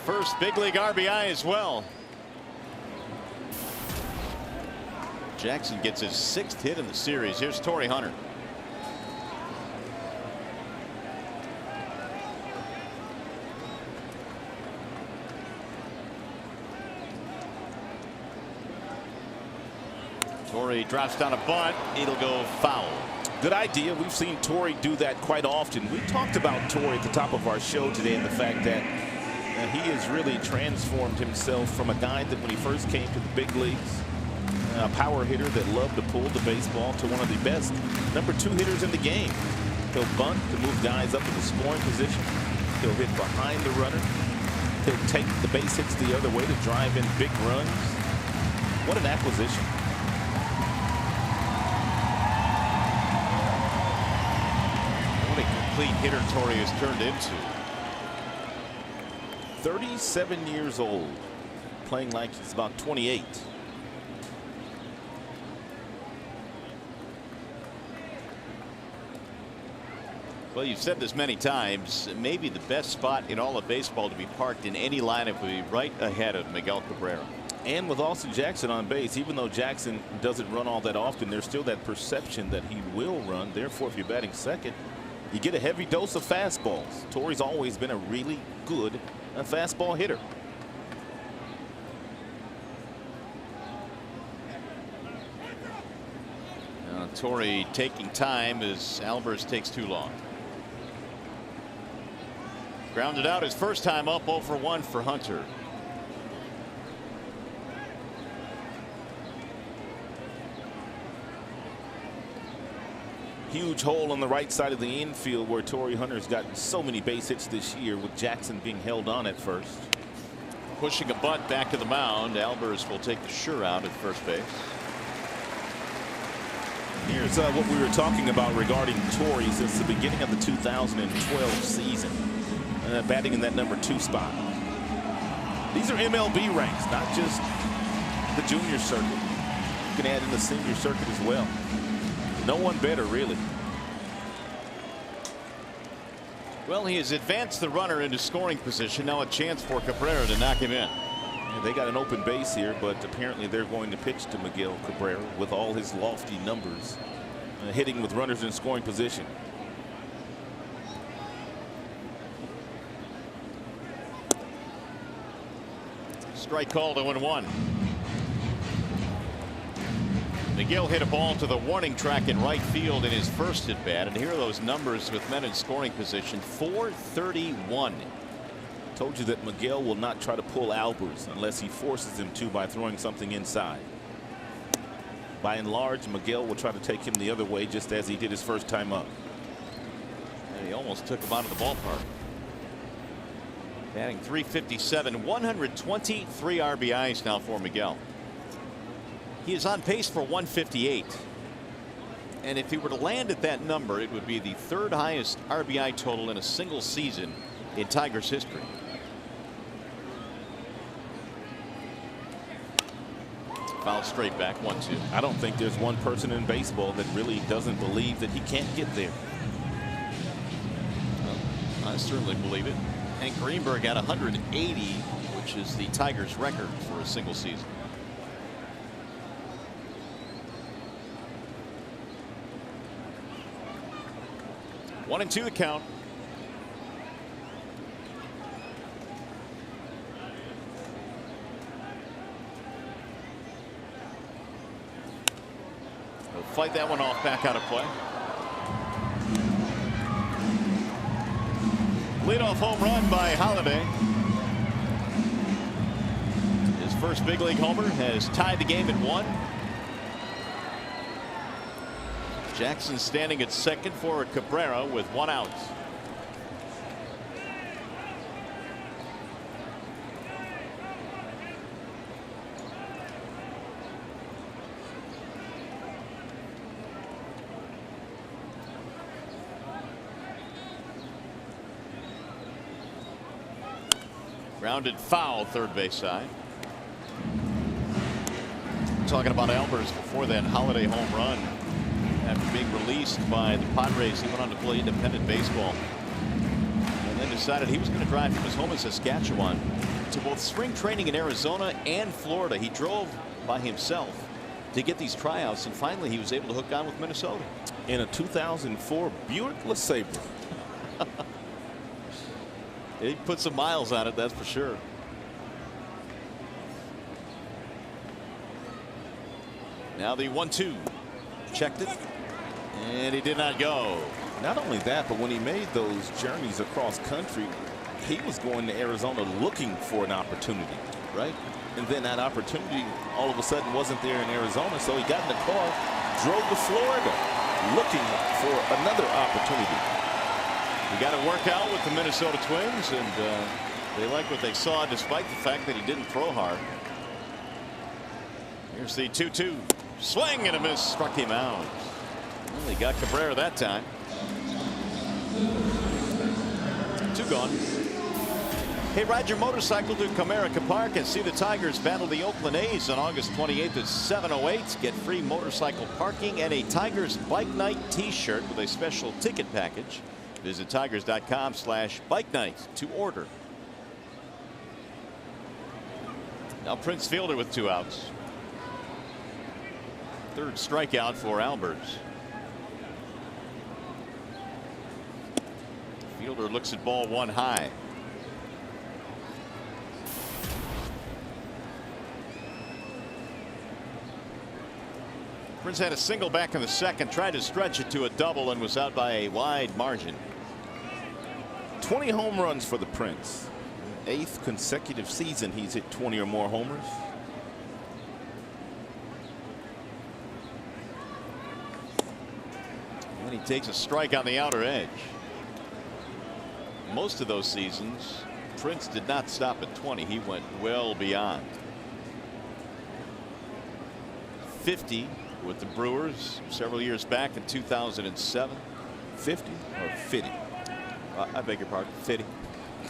First big league RBI as well. Jackson gets his 6th hit in the series. Here's Torrey Hunter. Torrey drops down a bunt. It'll go foul. Good idea. We've seen Torrey do that quite often. We talked about Torrey at the top of our show today and the fact that he has really transformed himself from a guy that when he first came to the big leagues, a power hitter that loved to pull the baseball, to one of the best #2 hitters in the game. He'll bunt to move guys up to the scoring position. He'll hit behind the runner. He'll take the base hits the other way to drive in big runs. What an acquisition. What a complete hitter Torrey has turned into. 37 years old, playing like he's about 28. Well, you've said this many times. Maybe the best spot in all of baseball to be parked in any lineup would be right ahead of Miguel Cabrera. And with Austin Jackson on base, even though Jackson doesn't run all that often, there's still that perception that he will run. Therefore, if you're batting second, you get a heavy dose of fastballs. Torrey's always been a really good fastball hitter. Torrey taking time as Albers takes too long. Grounded out his first time up, 0 for 1 for Hunter. Huge hole on the right side of the infield where Torrey Hunter's gotten so many base hits this year, with Jackson being held on at first. Pushing a bunt back to the mound. Albers will take the sure out at first base. Here's what we were talking about regarding Torrey since the beginning of the 2012 season. Batting in that #2 spot. These are MLB ranks, not just the junior circuit. You can add in the senior circuit as well. No one better, really. Well, he has advanced the runner into scoring position. Now a chance for Cabrera to knock him in. Yeah, they got an open base here, but apparently they're going to pitch to Miguel Cabrera with all his lofty numbers, hitting with runners in scoring position. Strike call to 1-1. Miguel hit a ball to the warning track in right field in his first at bat, and here are those numbers with men in scoring position. 431. Told you that Miguel will not try to pull Albers unless he forces him to by throwing something inside. By and large, Miguel will try to take him the other way, just as he did his first time up. And he almost took him out of the ballpark. Batting .357, 123 RBIs now for Miguel. He is on pace for 158. And if he were to land at that number, it would be the third highest RBI total in a single season in Tigers history. Foul straight back, 1-2. I don't think there's one person in baseball that really doesn't believe that he can't get there. I certainly believe it. Hank Greenberg at 180, which is the Tigers record for a single season. One and two the count. He'll fight that one off, back out of play. Leadoff home run by Holliday. His first big league homer has tied the game at 1. Jackson standing at second for Cabrera with 1 out. Grounded foul, third base side. Talking about Albers before that Holiday home run. After being released by the Padres, he went on to play independent baseball. And then decided he was going to drive from his home in Saskatchewan to both spring training in Arizona and Florida. He drove by himself to get these tryouts, and finally he was able to hook on with Minnesota. In a 2004 Buick LeSabre. He put some miles on it, that's for sure. Now the 1-2. Checked it, and he did not go. Not only that, but when he made those journeys across country, he was going to Arizona looking for an opportunity, right? And then that opportunity all of a sudden wasn't there in Arizona, so he got in the car, drove to Florida looking for another opportunity. He got to work out with the Minnesota Twins, and they like what they saw despite the fact that he didn't throw hard. Here's the 2-2. Swing and a miss, struck him out. Well, he got Cabrera that time. 2 gone. Hey, ride your motorcycle to Comerica Park and see the Tigers battle the Oakland A's on August 28th at 7:08. Get free motorcycle parking and a Tigers Bike Night t-shirt with a special ticket package. Visit tigers.com/bike night to order. Now Prince Fielder with 2 outs. Third strikeout for Albers. Fielder looks at ball 1 high. Prince had a single back in the second, tried to stretch it to a double, and was out by a wide margin. 20 home runs for the Prince. 8th consecutive season he's hit 20 or more homers. And he takes a strike on the outer edge. Most of those seasons, Prince did not stop at 20. He went well beyond. 50 with the Brewers several years back in 2007. 50 or 50? I beg your pardon, 50.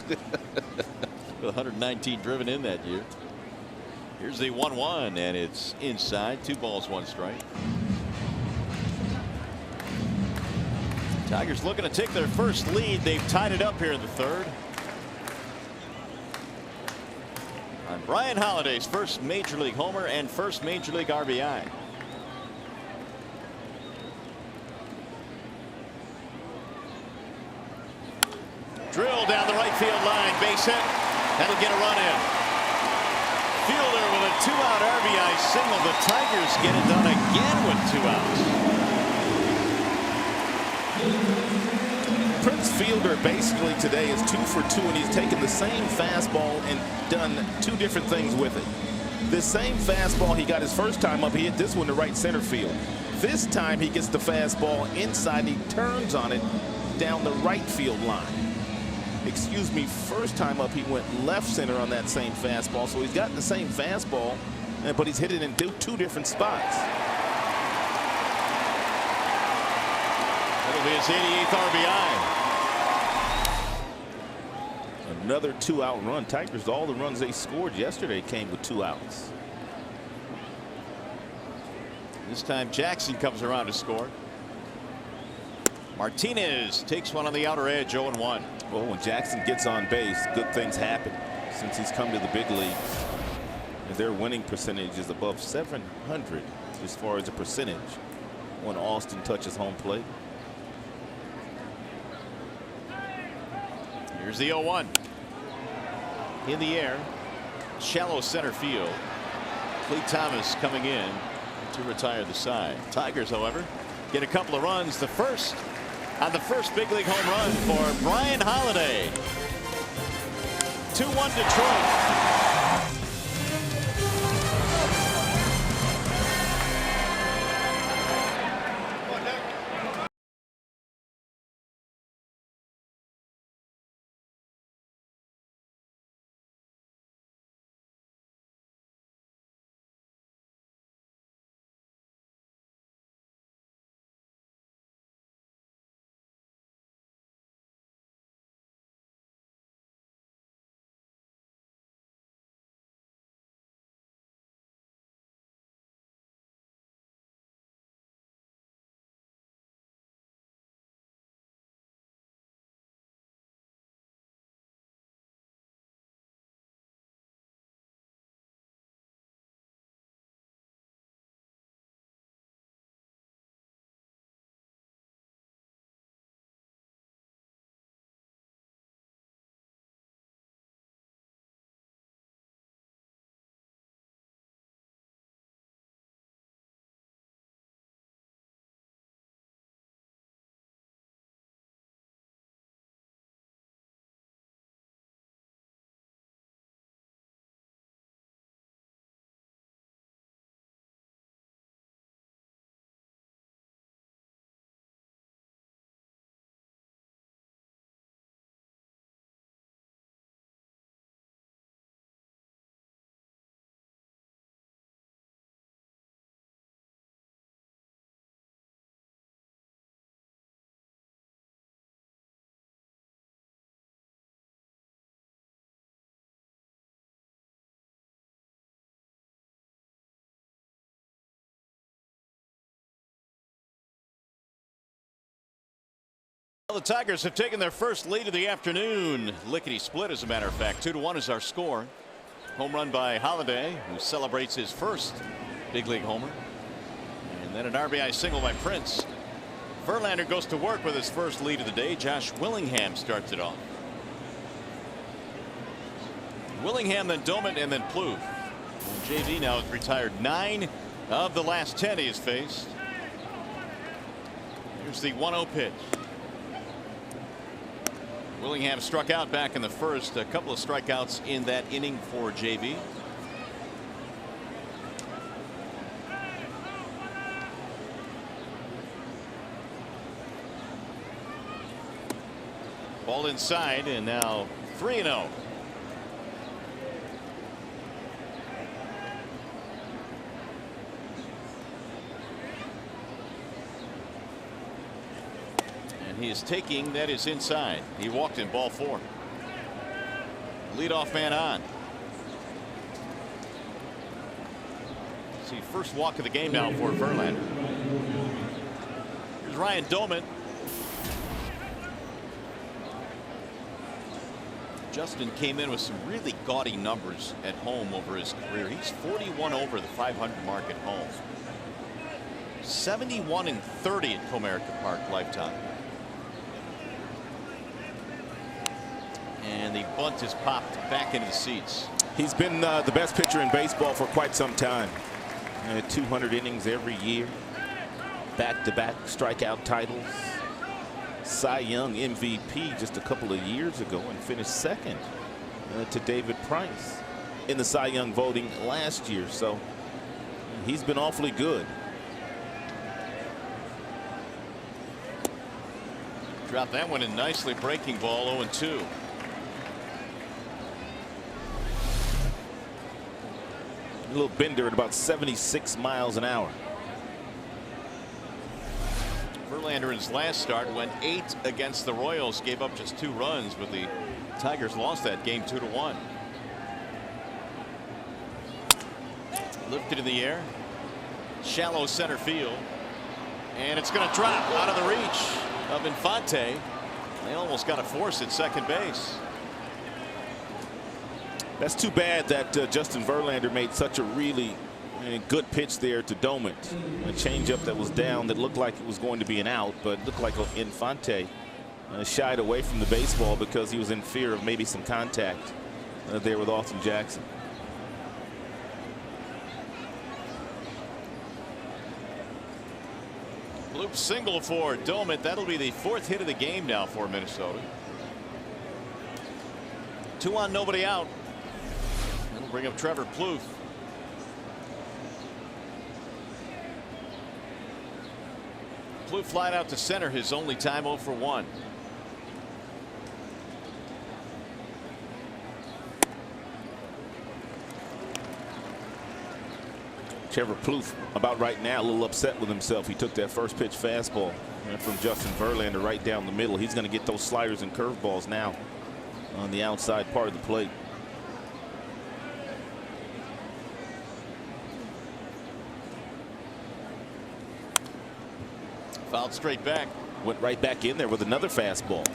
With 119 driven in that year. Here's the 1-1, and it's inside. 2 balls, 1 strike. Tigers looking to take their first lead. They've tied it up here in the third. On Brian Holliday's first major league homer and first major league RBI. Drill down the right field line, base hit. That'll get a run in. Fielder with a 2-out RBI single. The Tigers get it done again with 2 outs. Prince Fielder basically today is 2 for 2, and he's taken the same fastball and done 2 different things with it. This same fastball he got his first time up, he hit this one to right center field. This time he gets the fastball inside, he turns on it down the right field line. excuse me, first time up he went left center on that same fastball. So he's got the same fastball, but he's hit it in two different spots. That'll be his 88th RBI. Another 2-out run. Tigers, all the runs they scored yesterday came with 2 outs. This time Jackson comes around to score. Martinez takes one on the outer edge, 0-1. Well, when Jackson gets on base, good things happen since he's come to the big leagues. And their winning percentage is above 700 as far as the percentage when Austin touches home plate. Here's the 0-1. In the air, shallow center field. Clee Thomas coming in to retire the side. Tigers, however, get a couple of runs. The first on the first big league home run for Brian Holiday. 2-1 Detroit. The Tigers have taken their first lead of the afternoon. Lickety split, as a matter of fact. 2-1 is our score. Home run by Holiday, who celebrates his first big league homer. And then an RBI single by Prince. Verlander goes to work with his first lead of the day. Josh Willingham starts it off. Willingham, then Doman, and then Plouffe. And JD now has retired 9 of the last 10 he has faced. Here's the 1-0 pitch. Willingham struck out back in the first. A couple of strikeouts in that inning for JV. Ball inside, and now 3-0. He is taking, that is inside. He walked in, ball 4. Leadoff man on. See, first walk of the game now for Verlander. Here's Ryan Doman. Justin came in with some really gaudy numbers at home over his career. He's 41 over the 500 mark at home. 71-30 at Comerica Park lifetime. And the bunt is popped back into the seats. He's been the best pitcher in baseball for quite some time. 200 innings every year. Back-to-back strikeout titles. Cy Young MVP just a couple of years ago and finished second to David Price in the Cy Young voting last year. So he's been awfully good. Dropped that one in nicely. Breaking ball, 0-2. A little bender at about 76 miles an hour. Verlander in his last start went 8 against the Royals, gave up just 2 runs, but the Tigers lost that game 2-1. Lifted in the air, shallow center field, and it's going to drop out of the reach of Infante. They almost got a force at second base. That's too bad that Justin Verlander made such a really good pitch there to Dozier. A changeup that was down that looked like it was going to be an out, but looked like Infante shied away from the baseball because he was in fear of maybe some contact there with Austin Jackson. Loop single for Dozier. That'll be the 4th hit of the game now for Minnesota. 2 on, nobody out. That'll bring up Trevor Plouffe. Plouffe flied out to center, his only time 0 for 1. Trevor Plouffe about right now a little upset with himself. He took that first pitch fastball from Justin Verlander right down the middle. He's going to get those sliders and curveballs now on the outside part of the plate. Fouled straight back. Went right back in there with another fastball.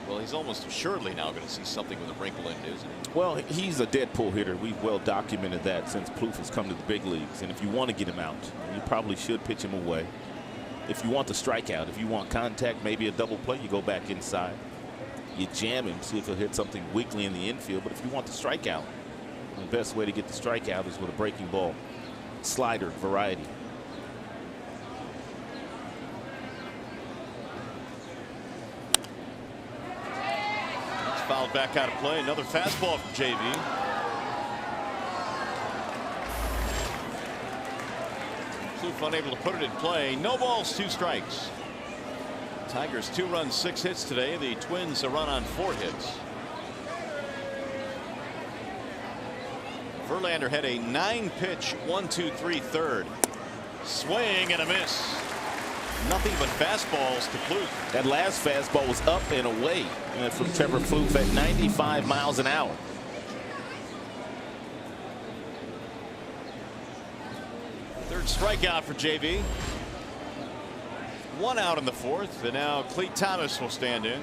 Well, he's almost assuredly now going to see something with a wrinkle in it, isn't he? Well, he's a dead pull hitter. We've well documented that since Plouffe has come to the big leagues. And if you want to get him out, you probably should pitch him away. If you want the strikeout, if you want contact, maybe a double play, you go back inside. You jam him, see if he'll hit something weakly in the infield. But if you want the strikeout, the best way to get the strikeout is with a breaking ball, slider variety. Fouled back out of play. Another fastball from JV. Plouffe unable to put it in play. No balls, 2 strikes. Tigers 2 runs, 6 hits today. The Twins a run on 4 hits. Verlander had a 9-pitch 1-2-3 third. Swing and a miss. Nothing but fastballs to Plouffe. That last fastball was up and away from Trevor Plouffe at 95 miles an hour. Third strikeout for JV. 1 out in the 4th, and now Cleat Thomas will stand in.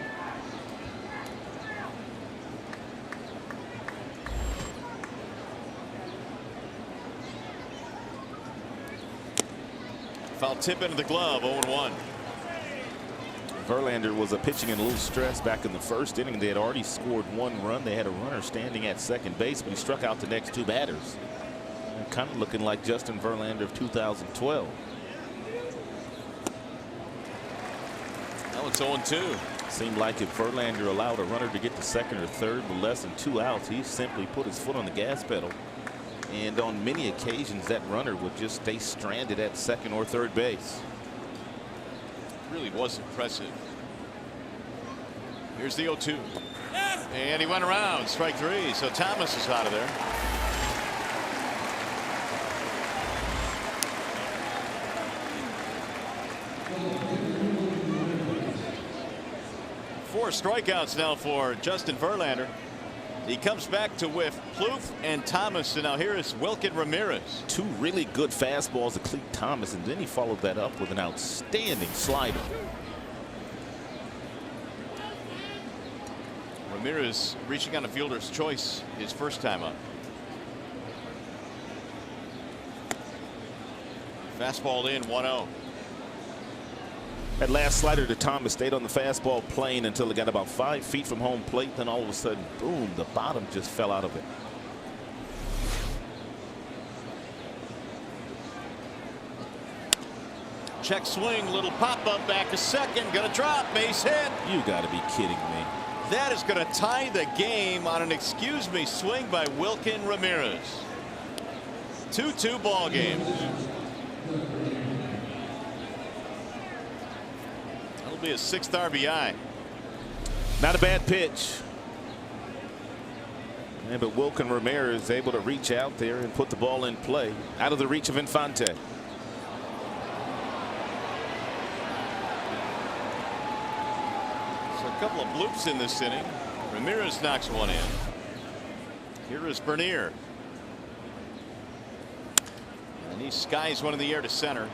Foul tip into the glove, 0-1. Verlander was pitching in a little stress back in the first inning. They had already scored 1 run. They had a runner standing at second base, but he struck out the next 2 batters. Kind of looking like Justin Verlander of 2012. Now it's 0-2. Seemed like if Verlander allowed a runner to get to second or third with less than 2 outs, he simply put his foot on the gas pedal. And on many occasions, that runner would just stay stranded at second or third base. Really was impressive. Here's the 0-2. And he went around, strike 3. So Thomas is out of there. Four strikeouts now for Justin Verlander. He comes back to whiff Plouffe and Thomas, and now here is Wilkin Ramirez. 2 really good fastballs to Cleat Thomas, and then he followed that up with an outstanding slider. Ramirez reaching on a fielder's choice his first time up. Fastball in, 1-0. That last slider to Thomas stayed on the fastball plane until it got about 5 feet from home plate. Then all of a sudden, boom, the bottom just fell out of it. Check swing, little pop up back to second, gonna drop, base hit. You got to be kidding me. That is gonna tie the game on an excuse me swing by Wilkin Ramirez. 2-2 ball game. That'll be a 6th RBI. Not a bad pitch. But Wilkin Ramirez is able to reach out there and put the ball in play out of the reach of Infante. So a couple of bloops in this inning. Ramirez knocks one in. Here is Bernier. And he skies one in the air to center.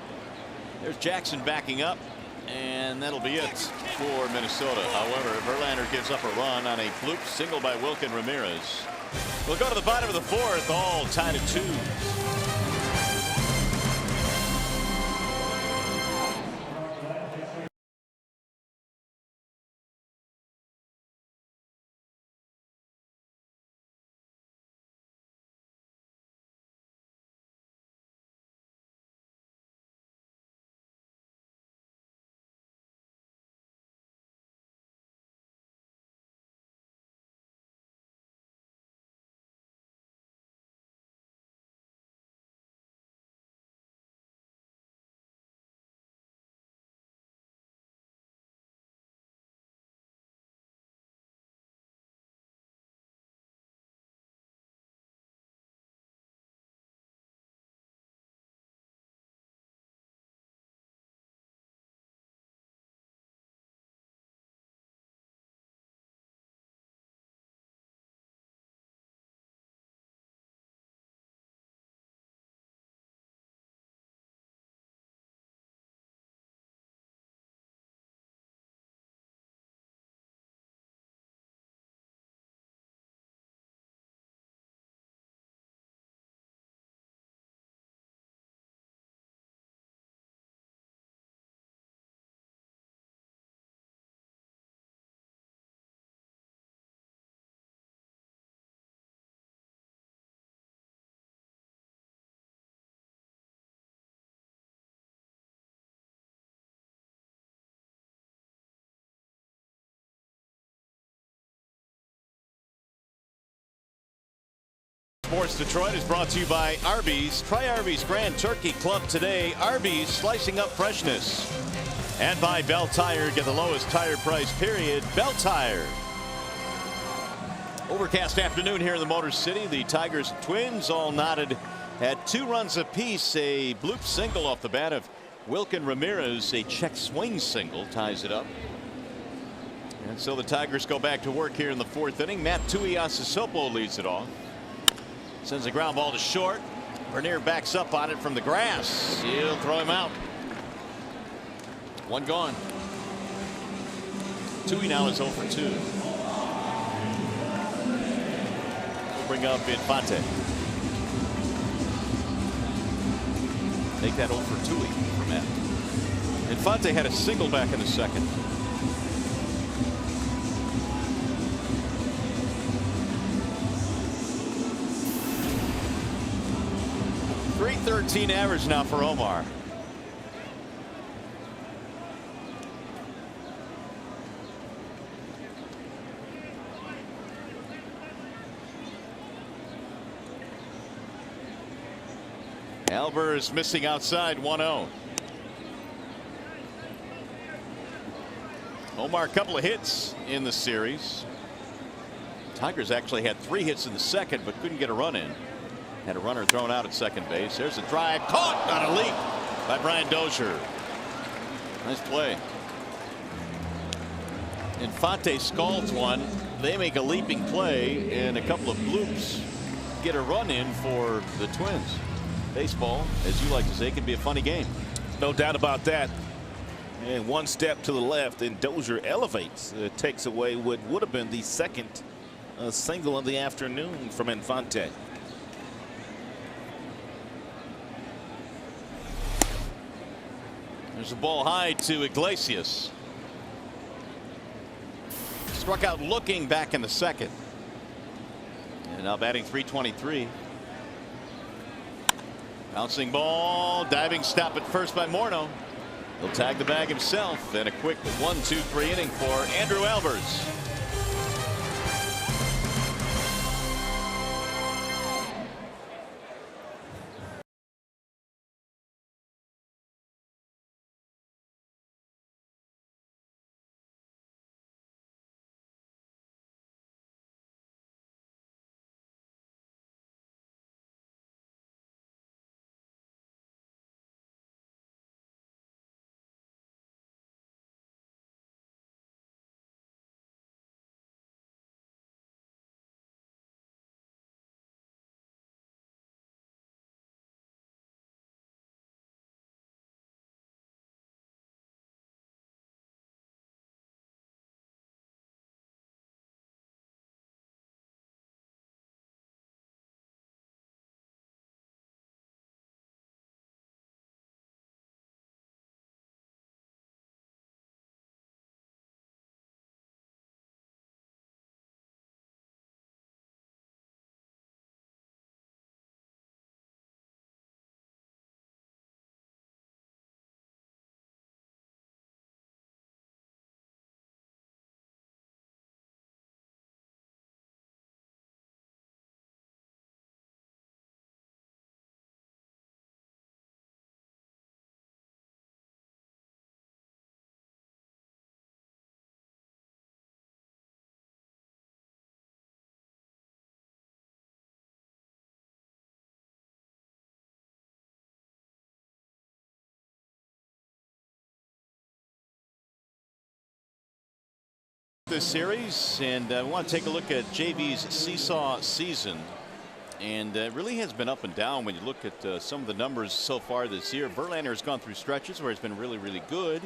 There's Jackson backing up. And that'll be it for Minnesota. However, Verlander gives up a run on a bloop single by Wilkin Ramirez. We'll go to the bottom of the fourth, all tied at 2. Sports Detroit is brought to you by Arby's. Try Arby's Grand Turkey Club today. Arby's, slicing up freshness. And by Bell Tire. Get the lowest tire price, period. Bell Tire. Overcast afternoon here in the Motor City. The Tigers and Twins all knotted at 2 runs apiece. A bloop single off the bat of Wilkin Ramirez. A check swing single ties it up. And so the Tigers go back to work here in the 4th inning. Matt Tuiasosopo leads it off. Sends a ground ball to short. Bernier backs up on it from the grass. He'll throw him out. 1 gone. Tui now is 0 for 2. We'll bring up Infante. Make that 0 for Tui for Matt. Infante had a single back in the 2nd. .313 average now for Omar. Albers missing outside 1-0. Omar, a couple of hits in the series. Tigers actually had 3 hits in the 2nd, but couldn't get a run in. Had a runner thrown out at second base. There's a drive caught on a leap by Brian Dozier. Nice play. Infante scalds one. They make a leaping play, and a couple of bloops get a run in for the Twins. Baseball, as you like to say, can be a funny game. No doubt about that. And 1 step to the left, and Dozier elevates. Takes away what would have been the 2nd single of the afternoon from Infante. There's a ball high to Iglesias. Struck out looking back in the 2nd. And now batting .323. Bouncing ball, diving stop at first by Morneau. He'll tag the bag himself, and a quick 1-2-3 inning for Andrew Albers. This series, and we want to take a look at JV's seesaw season, and it really has been up and down when you look at some of the numbers so far this year. Verlander has gone through stretches where it's been really good,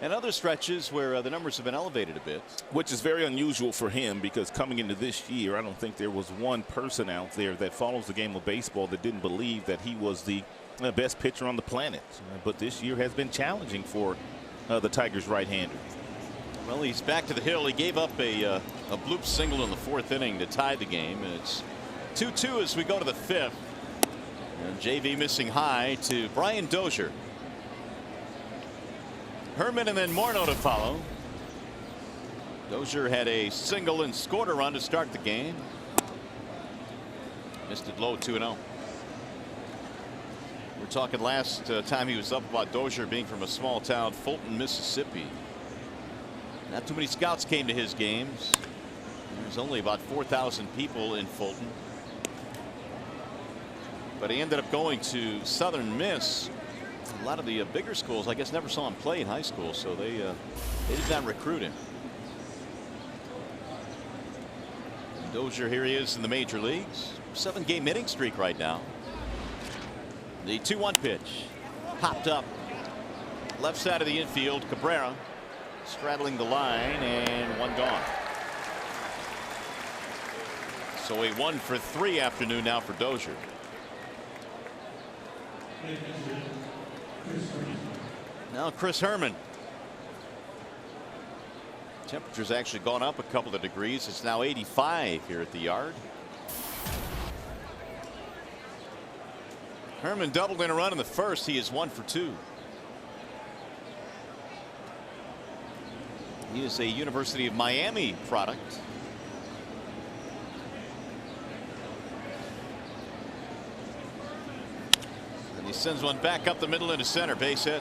and other stretches where the numbers have been elevated a bit, which is very unusual for him, because coming into this year, I don't think there was one person out there that follows the game of baseball that didn't believe that he was the best pitcher on the planet. But this year has been challenging for the Tigers right-hander. Well, he's back to the hill. He gave up a bloop single in the 4th inning to tie the game, and it's 2-2 as we go to the 5th. And JV missing high to Brian Dozier. Herman and then Morneau to follow. Dozier had a single and scored a run to start the game. Missed it low, 2-0. We're talking last time he was up about Dozier being from a small town, Fulton, Mississippi. Not too many scouts came to his games. There's only about 4,000 people in Fulton. But he ended up going to Southern Miss. A lot of the bigger schools, I guess, never saw him play in high school, so they did not recruit him. Dozier, here he is in the major leagues. 7-game hitting streak right now. The 2-1 pitch popped up left side of the infield. Cabrera straddling the line, and one gone. So a 1-for-3 afternoon now for Dozier. Now Chris Herman. Temperature's actually gone up a couple of degrees. It's now 85 here at the yard. Herman doubled in a run in the first. He is 1-for-2. He is a University of Miami product. And he sends one back up the middle into center. Base hit.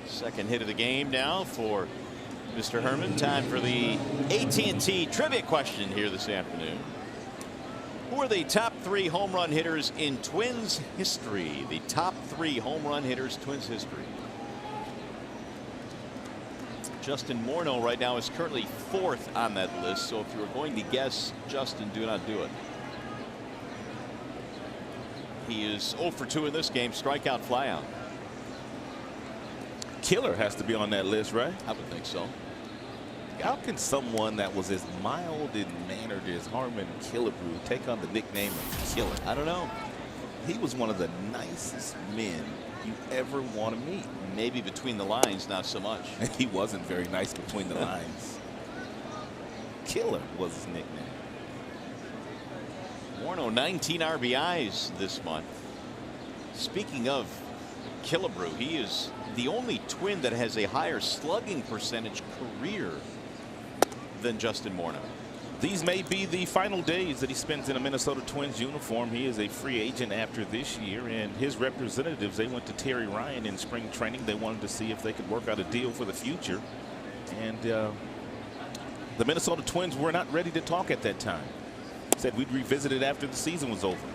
Second hit of the game now for Mr. Herman. Time for the AT&T trivia question here this afternoon. Who are the top 3 home run hitters in Twins history? The top 3 home run hitters Twins history. Justin Morneau right now is currently 4th on that list. So if you were going to guess Justin, do not do it. He is 0-for-2 in this game. Strikeout, flyout. Killer has to be on that list, right? I would think so. How can someone that was as mild and mannered as Harmon Killebrew take on the nickname of Killer? I don't know. He was one of the nicest men you ever want to meet. Maybe between the lines, not so much. He wasn't very nice between the lines. Killer was his nickname. Morneau 19 RBIs this month. Speaking of Killebrew, he is the only Twin that has a higher slugging percentage career than Justin Morneau. These may be the final days that he spends in a Minnesota Twins uniform. He is a free agent after this year, and his representatives, they went to Terry Ryan in spring training. They wanted to see if they could work out a deal for the future, and the Minnesota Twins were not ready to talk at that time. Said we'd revisit it after the season was over.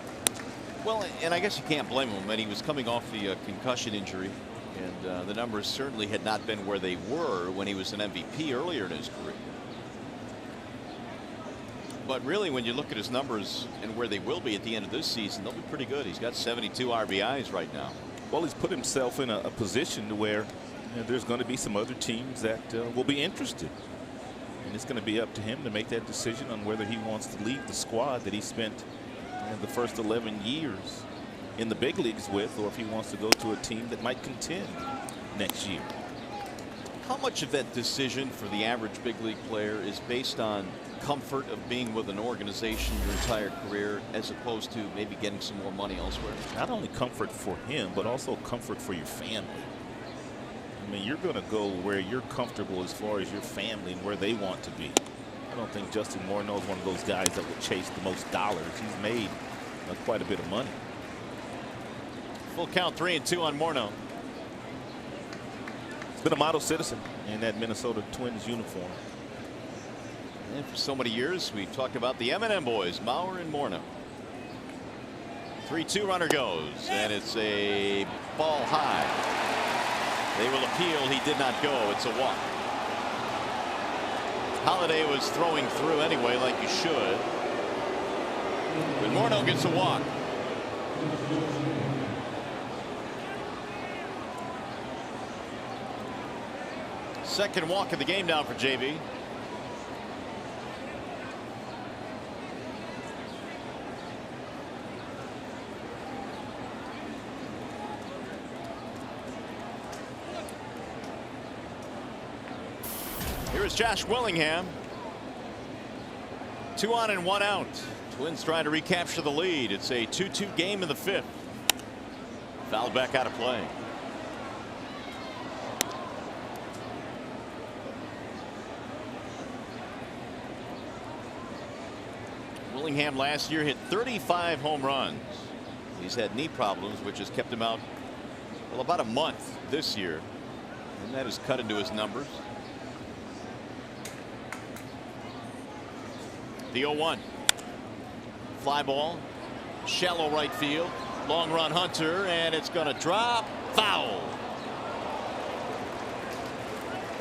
Well, and I guess you can't blame him. And he was coming off the concussion injury, and the numbers certainly had not been where they were when he was an MVP earlier in his career. But really, when you look at his numbers and where they will be at the end of this season, they'll be pretty good. He's got 72 RBIs right now. Well, he's put himself in a position to where there's going to be some other teams that will be interested. And it's going to be up to him to make that decision on whether he wants to leave the squad that he spent the first 11 years in the big leagues with, or if he wants to go to a team that might contend next year. How much of that decision for the average big league player is based on comfort of being with an organization your entire career, as opposed to maybe getting some more money elsewhere? Not only comfort for him, but also comfort for your family. I mean, you're going to go where you're comfortable as far as your family and where they want to be. I don't think Justin Morneau is one of those guys that will chase the most dollars. He's made quite a bit of money. Full count, 3-2 on Morneau. He's been a model citizen in that Minnesota Twins uniform. And for so many years, we've talked about the M&M boys, Mauer and Morneau. 3-2 runner goes, and it's a ball high. They will appeal. He did not go. It's a walk. Holiday was throwing through anyway, like you should. But Morneau gets a walk. Second walk of the game now for JV. Here's Josh Willingham. 2 on and 1 out. Twins trying to recapture the lead. It's a 2-2 game in the 5th. Fouled back out of play. Willingham last year hit 35 home runs. He's had knee problems, which has kept him out, well, about a month this year, and that has cut into his numbers. The 0-1. Fly ball. Shallow right field. Long run Hunter, and it's going to drop. Foul.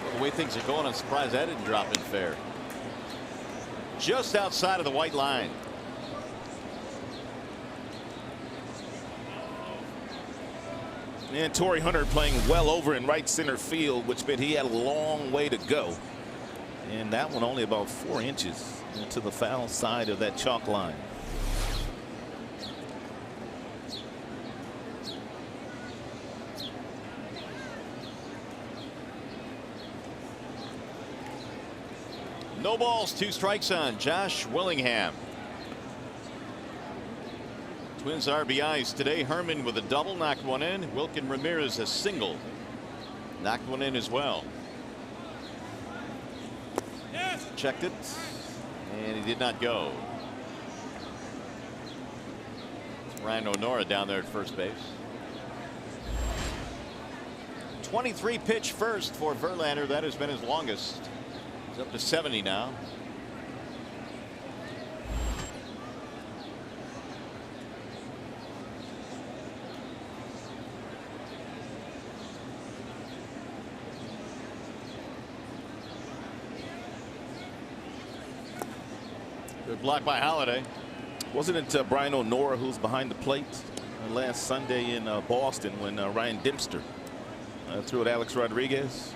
Well, the way things are going, I'm surprised that didn't drop in fair. Just outside of the white line. And Torrey Hunter playing well over in right center field, which meant he had a long way to go. And that one only about 4 inches to the foul side of that chalk line. No balls, 2 strikes on Josh Willingham. Twins RBIs today. Herman with a double, knocked one in. Wilkin Ramirez a single, knocked one in as well. Checked it, and he did not go. It's Ryan O'Nora down there at first base. 23 pitch first for Verlander. That has been his longest. He's up to 70 now. Good block by Holiday. Wasn't it Brian O'Nora who's behind the plate last Sunday in Boston when Ryan Dempster threw at Alex Rodriguez?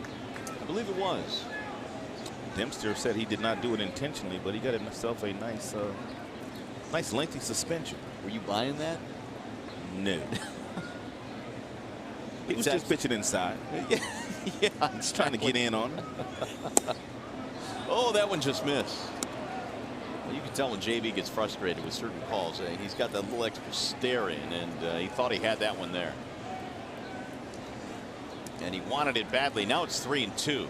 I believe it was. Dempster said he did not do it intentionally, but he got himself a nice lengthy suspension. Were you buying that? No. He was just pitching inside. Yeah, He's trying to get in on it. Oh, that one just missed. You can tell when JB gets frustrated with certain calls. He's got that little extra stare in, and he thought he had that one there. And he wanted it badly. Now it's 3-2.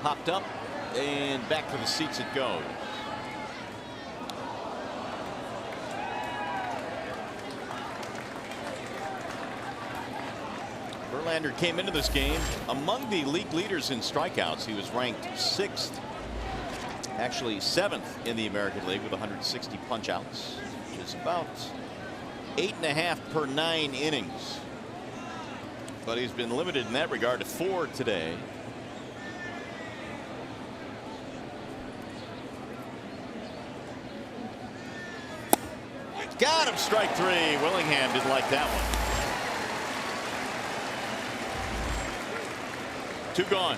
Popped up and back to the seats it goes. Verlander came into this game among the league leaders in strikeouts. He was ranked 6th, actually 7th in the American League with 160 punch-outs, which is about 8.5 per 9 innings. But he's been limited in that regard to 4 today. Got him, strike 3. Willingham didn't like that one. 2 gone.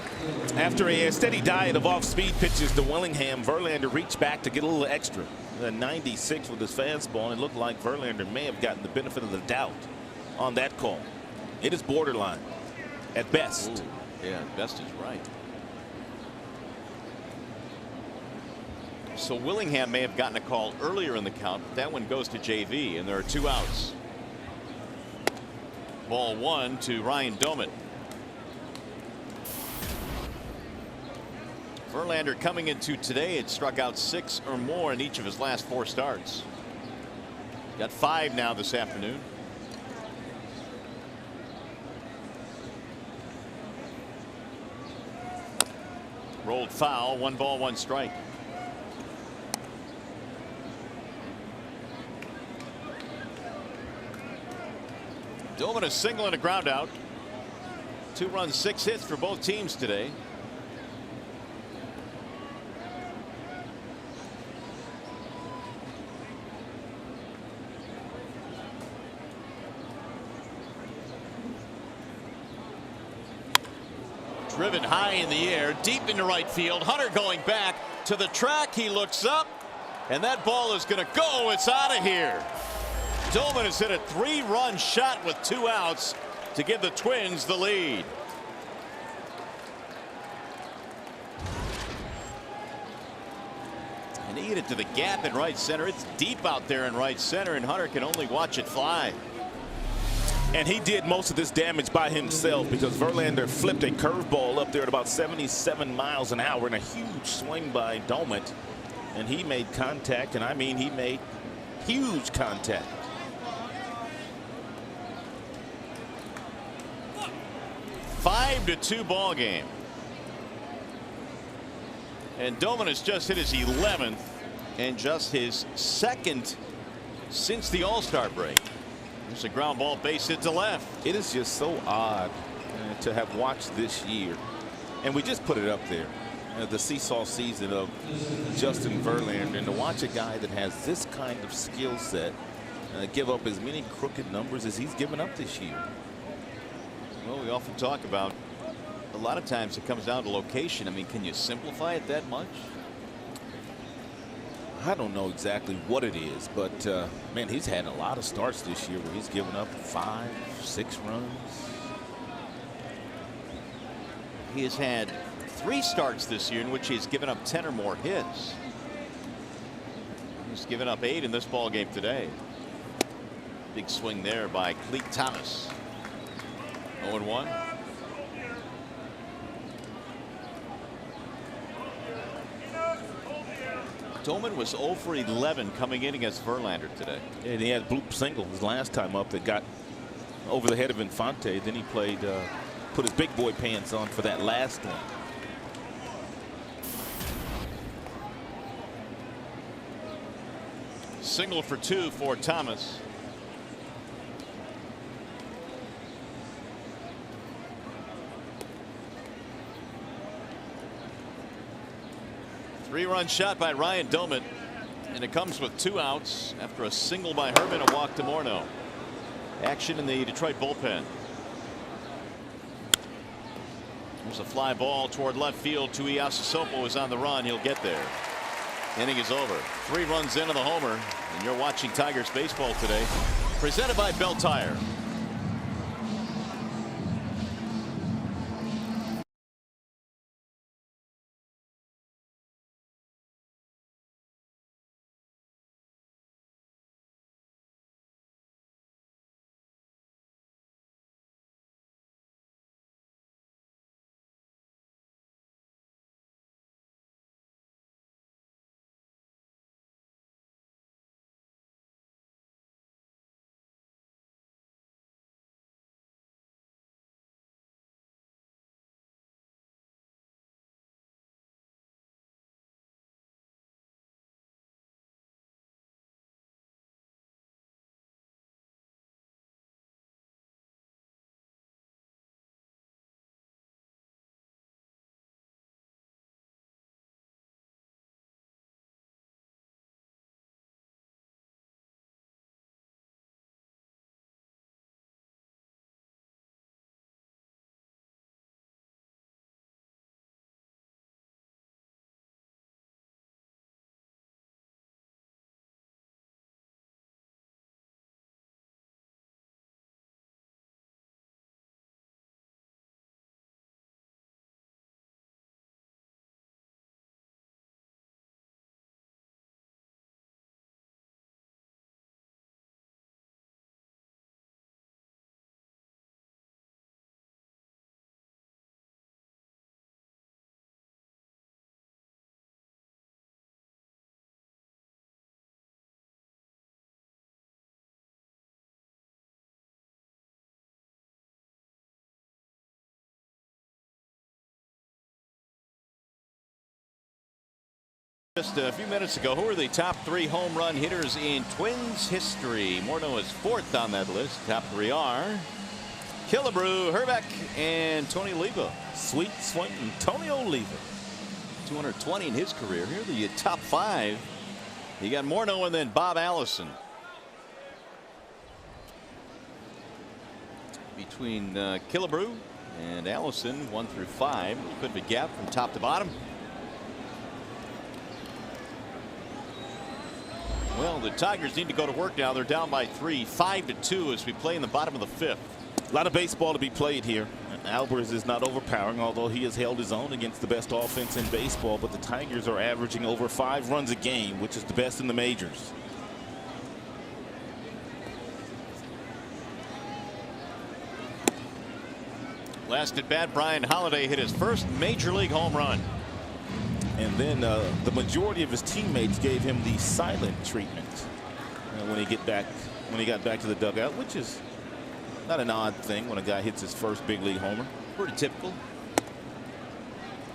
After a steady diet of off-speed pitches to Willingham, Verlander reached back to get a little extra. 96 with his fastball, and it looked like Verlander may have gotten the benefit of the doubt on that call. It is borderline at best. Ooh, yeah, best is right. So Willingham may have gotten a call earlier in the count, but that one goes to JV, and there are 2 outs. Ball 1 to Ryan Doman. Verlander coming into today had struck out 6 or more in each of his last 4 starts. Got 5 now this afternoon. Rolled foul. 1 ball, 1 strike. Doman a single and a ground out. 2 runs, 6 hits for both teams today. Driven high in the air, deep into right field. Hunter going back to the track. He looks up, and that ball is going to go. It's out of here. Doman has hit a 3-run shot with 2 outs to give the Twins the lead. And he hit it to the gap in right center. It's deep out there in right center, and Hunter can only watch it fly. And he did most of this damage by himself because Verlander flipped a curveball up there at about 77 miles an hour in a huge swing by Doman. And he made contact, and I mean he made huge contact. Five to 2 ball game. And Doman has just hit his 11th and just his 2nd since the All-Star break. There's a ground ball, base hit to left. It is just so odd to have watched this year, and we just put it up there, the seesaw season of Justin Verlander, and to watch a guy that has this kind of skill set give up as many crooked numbers as he's given up this year. Well, we often talk about a lot of times it comes down to location. I mean, can you simplify it that much? I don't know exactly what it is, but man, he's had a lot of starts this year where he's given up 5, 6 runs. He has had 3 starts this year in which he's given up 10 or more hits. He's given up 8 in this ball game today. Big swing there by Cleet Thomas. 0-1. Doman was 0 for 11 coming in against Verlander today. And he had bloop single his last time up that got over the head of Infante. Then he played, put his big boy pants on for that last one. Single for 2 for Thomas. Three-run shot by Ryan Doman, and it comes with 2 outs after a single by Herman, a walk to Morneau. Action in the Detroit bullpen. There's a fly ball toward left field. Tuiasosopo is on the run. He'll get there. Inning is over. 3 runs into the homer, and you're watching Tigers baseball today, presented by Bell Tire. Just a few minutes ago, who are the top 3 home run hitters in Twins history? Morneau is 4th on that list. Top 3 are Killebrew, Herbeck, and Tony Oliva. Sweet swing, Tony Oliva. 220 in his career. Here are the top 5. You got Morneau and then Bob Allison. Between Killebrew and Allison, 1 through 5. A bit of a gap from top to bottom. Well, the Tigers need to go to work now. They're down by 3, 5-2 as we play in the bottom of the 5th. A lot of baseball to be played here. Albers is not overpowering, although he has held his own against the best offense in baseball. But the Tigers are averaging over 5 runs a game, which is the best in the majors. Last at bat, Brian Holiday hit his first major league home run. And then the majority of his teammates gave him the silent treatment when he got back to the dugout, which is not an odd thing when a guy hits his first big league homer. Pretty typical.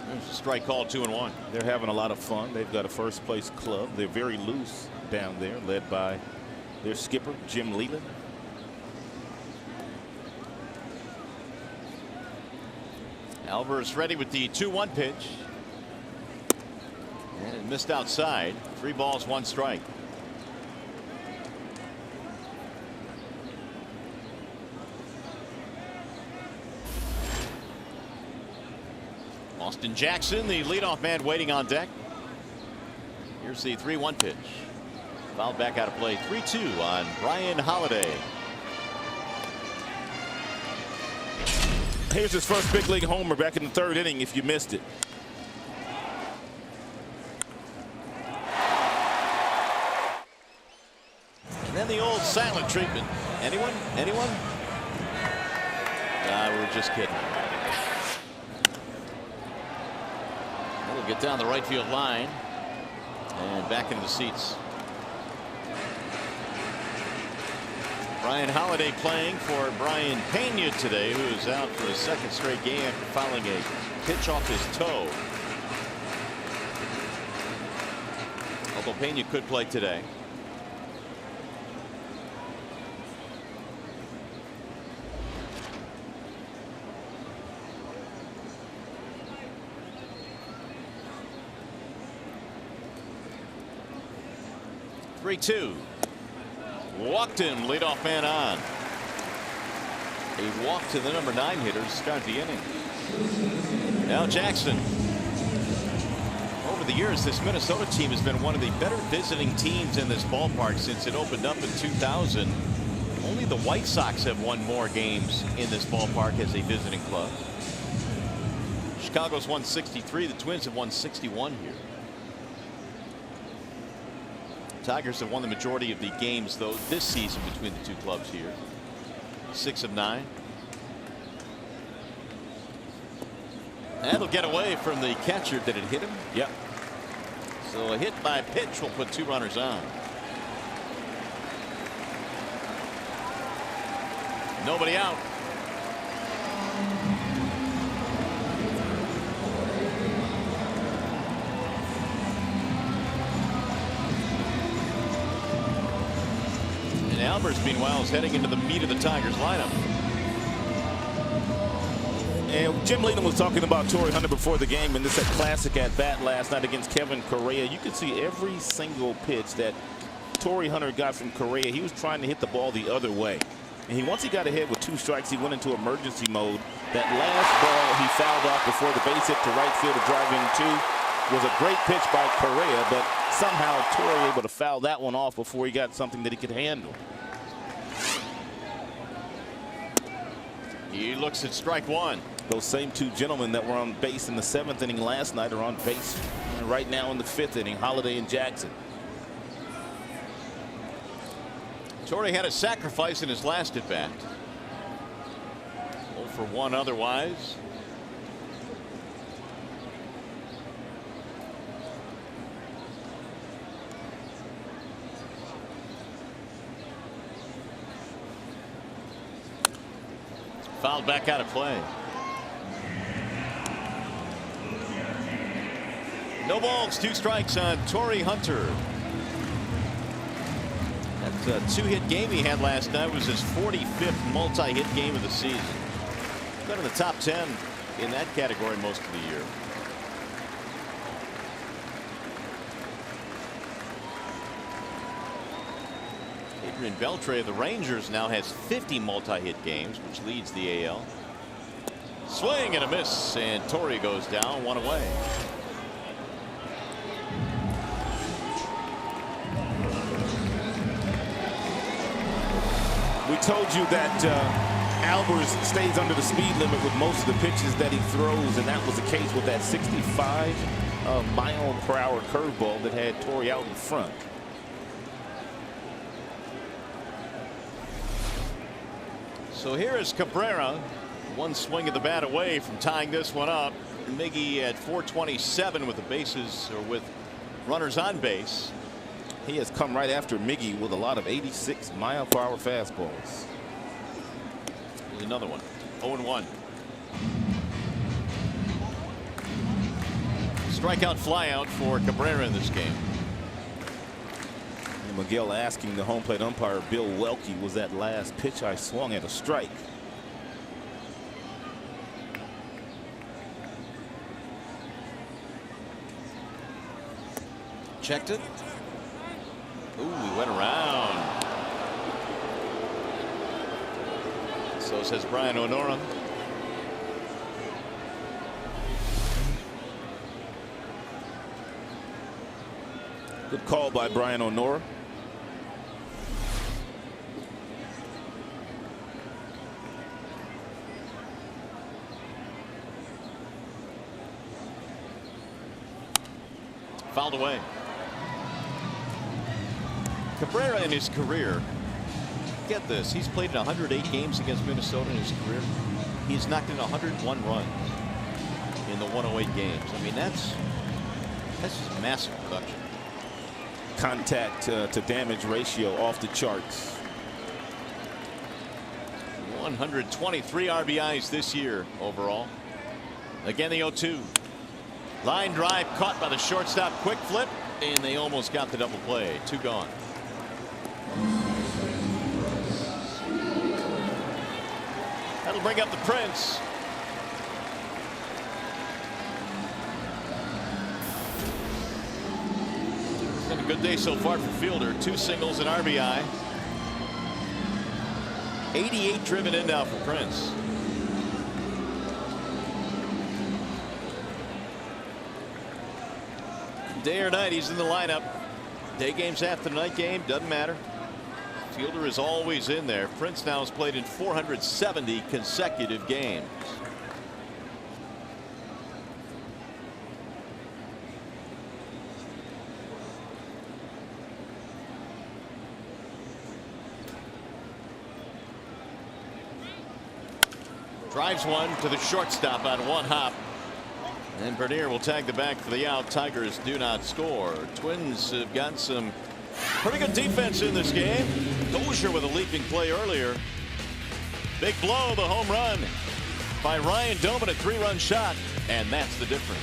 There's a strike call, 2-1. They're having a lot of fun. They've got a first place club. They're very loose down there, led by their skipper, Jim Leland. Albers ready with the 2-1 pitch. And it missed outside. 3 balls, 1 strike. Austin Jackson, the leadoff man, waiting on deck. Here's the 3-1 pitch. Fouled back out of play. 3-2 on Brian Holiday. Here's his first big league homer back in the 3rd inning if you missed it. And then the old silent treatment. Anyone? Anyone? Nah, we're just kidding. That'll get down the right field line and back into the seats. Brian Holiday playing for Brian Pena today, who is out for his 2nd straight game after fouling a pitch off his toe. Although Pena could play today. Three-two. Walked him, leadoff man on. A walk to the number 9 hitter to start the inning. Now Jackson. Over the years, this Minnesota team has been one of the better visiting teams in this ballpark since it opened up in 2000. Only the White Sox have won more games in this ballpark as a visiting club. Chicago's won 63. The Twins have won 61 here. Tigers have won the majority of the games, though, this season between the 2 clubs here. 6 of 9. That'll get away from the catcher that had hit him. Yep. So a hit by pitch will put 2 runners on. Nobody out. Albers, meanwhile, is heading into the meat of the Tigers lineup. And Jim Leland was talking about Torrey Hunter before the game, and this is a classic at bat last night against Kevin Correa. You could see every single pitch that Torrey Hunter got from Correa. He was trying to hit the ball the other way. And once he got ahead with 2 strikes, he went into emergency mode. That last ball he fouled off before the base hit to right field to drive in 2 was a great pitch by Correa, but somehow Torrey able to foul that one off before he got something that he could handle. He looks at strike 1. Those same 2 gentlemen that were on base in the 7th inning last night are on base right now in the 5th inning, Holiday and Jackson. Torrey had a sacrifice in his last at bat. 0 for 1 otherwise. Fouled back out of play. No balls, 2 strikes on Torrey Hunter. That 2-hit game he had last night was his 45th multi-hit game of the season. Been in the top 10 in that category most of the year. Adrian Beltre of the Rangers now has 50 multi-hit games, which leads the AL. Swing and a miss, and Torrey goes down, 1 away. We told you that Albers stays under the speed limit with most of the pitches that he throws, and that was the case with that 65-mile-per-hour curveball that had Torrey out in front. So here is Cabrera, 1 swing of the bat away from tying this one up. Miggy at 427 with the bases, or with runners on base. He has come right after Miggy with a lot of 86-mile-per-hour fastballs. Here's another one. 0-1. Strikeout flyout for Cabrera in this game. And Miguel asking the home plate umpire Bill Welke, was that last pitch I swung at a strike? Checked it. Ooh, he went around. So says Brian O'Nora. Good call by Brian O'Nora. Fouled away. Cabrera in his career, get this, he's played in 108 games against Minnesota in his career. He's knocked in 101 runs in the 108 games. I mean, that's just massive production. Contact to damage ratio off the charts. 123 RBIs this year overall. Again, the 0-2. Line drive caught by the shortstop. Quick flip, and they almost got the double play. 2 gone. That'll bring up the Prince. It's been a good day so far for Fielder. 2 singles and RBI. 88 driven in now for Prince. Day or night, he's in the lineup. Day games after the night game, doesn't matter. Fielder is always in there. Prince now has played in 470 consecutive games. Drives one to the shortstop on 1 hop. And Bernier will tag the bag for the out. Tigers do not score. Twins have got some pretty good defense in this game. Dozier with a leaping play earlier. Big blow, the home run by Ryan Doman, a 3-run shot, and that's the difference.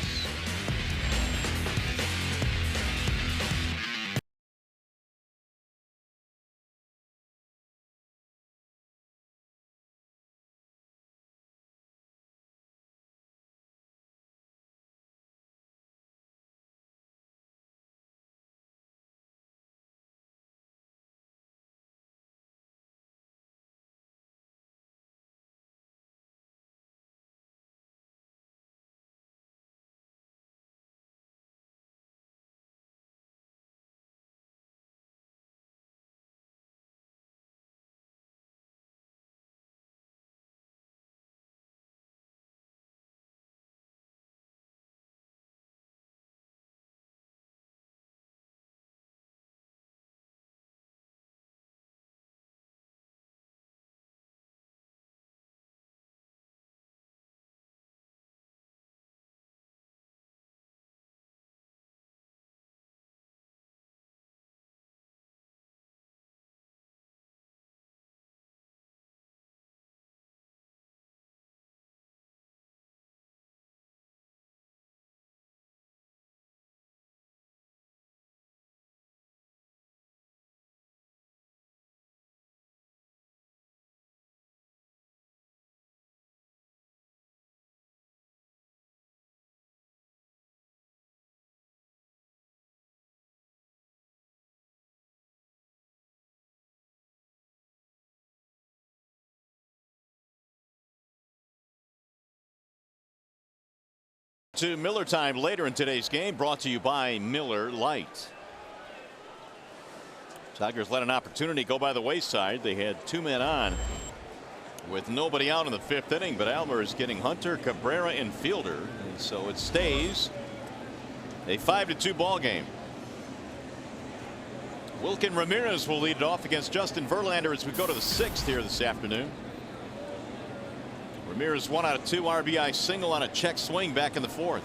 to Miller time later in today's game, brought to you by Miller Lite. Tigers let an opportunity go by the wayside. They had 2 men on with nobody out in the 5th inning, but Almer is getting Hunter, Cabrera, and Fielder, and so it stays a 5-2 ball game. Wilkin Ramirez will lead it off against Justin Verlander as we go to the 6th here this afternoon. Ramirez 1 out of 2 RBI single on a check swing back in the 4th.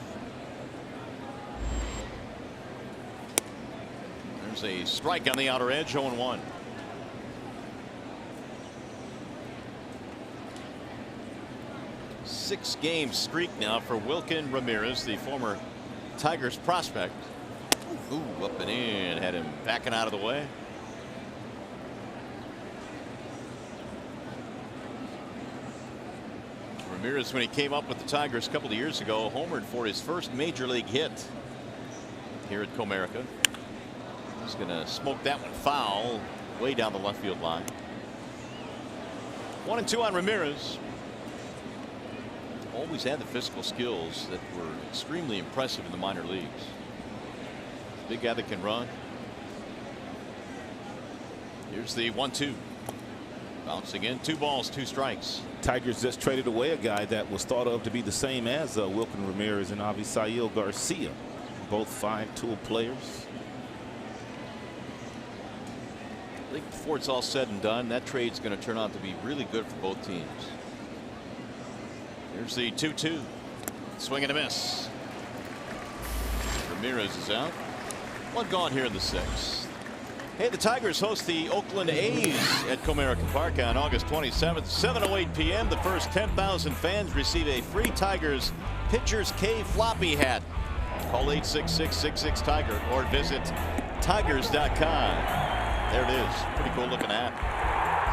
There's a strike on the outer edge, 0-1. Six-game streak now for Wilkin Ramirez, the former Tigers prospect. Ooh, up and in, had him backing out of the way. Ramirez, when he came up with the Tigers a couple of years ago, homered for his first major league hit here at Comerica. He's going to smoke that one foul way down the left field line. 1-2 on Ramirez. Always had the physical skills that were extremely impressive in the minor leagues. Big guy that can run. Here's the 1-2. Bouncing in, 2 balls, 2 strikes. Tigers just traded away a guy that was thought of to be the same as Wilkin Ramirez and Avisail Garcia. Both 5-tool players. I think before it's all said and done, that trade's going to turn out to be really good for both teams. Here's the 2-2. Swing and a miss. Ramirez is out. 1 gone here in the 6th. Hey, the Tigers host the Oakland A's at Comerica Park on August 27th, 7:08 p.m. The first 10,000 fans receive a free Tigers Pitcher's Cave floppy hat. Call 866-66-TIGER or visit tigers.com. There it is. Pretty cool looking hat.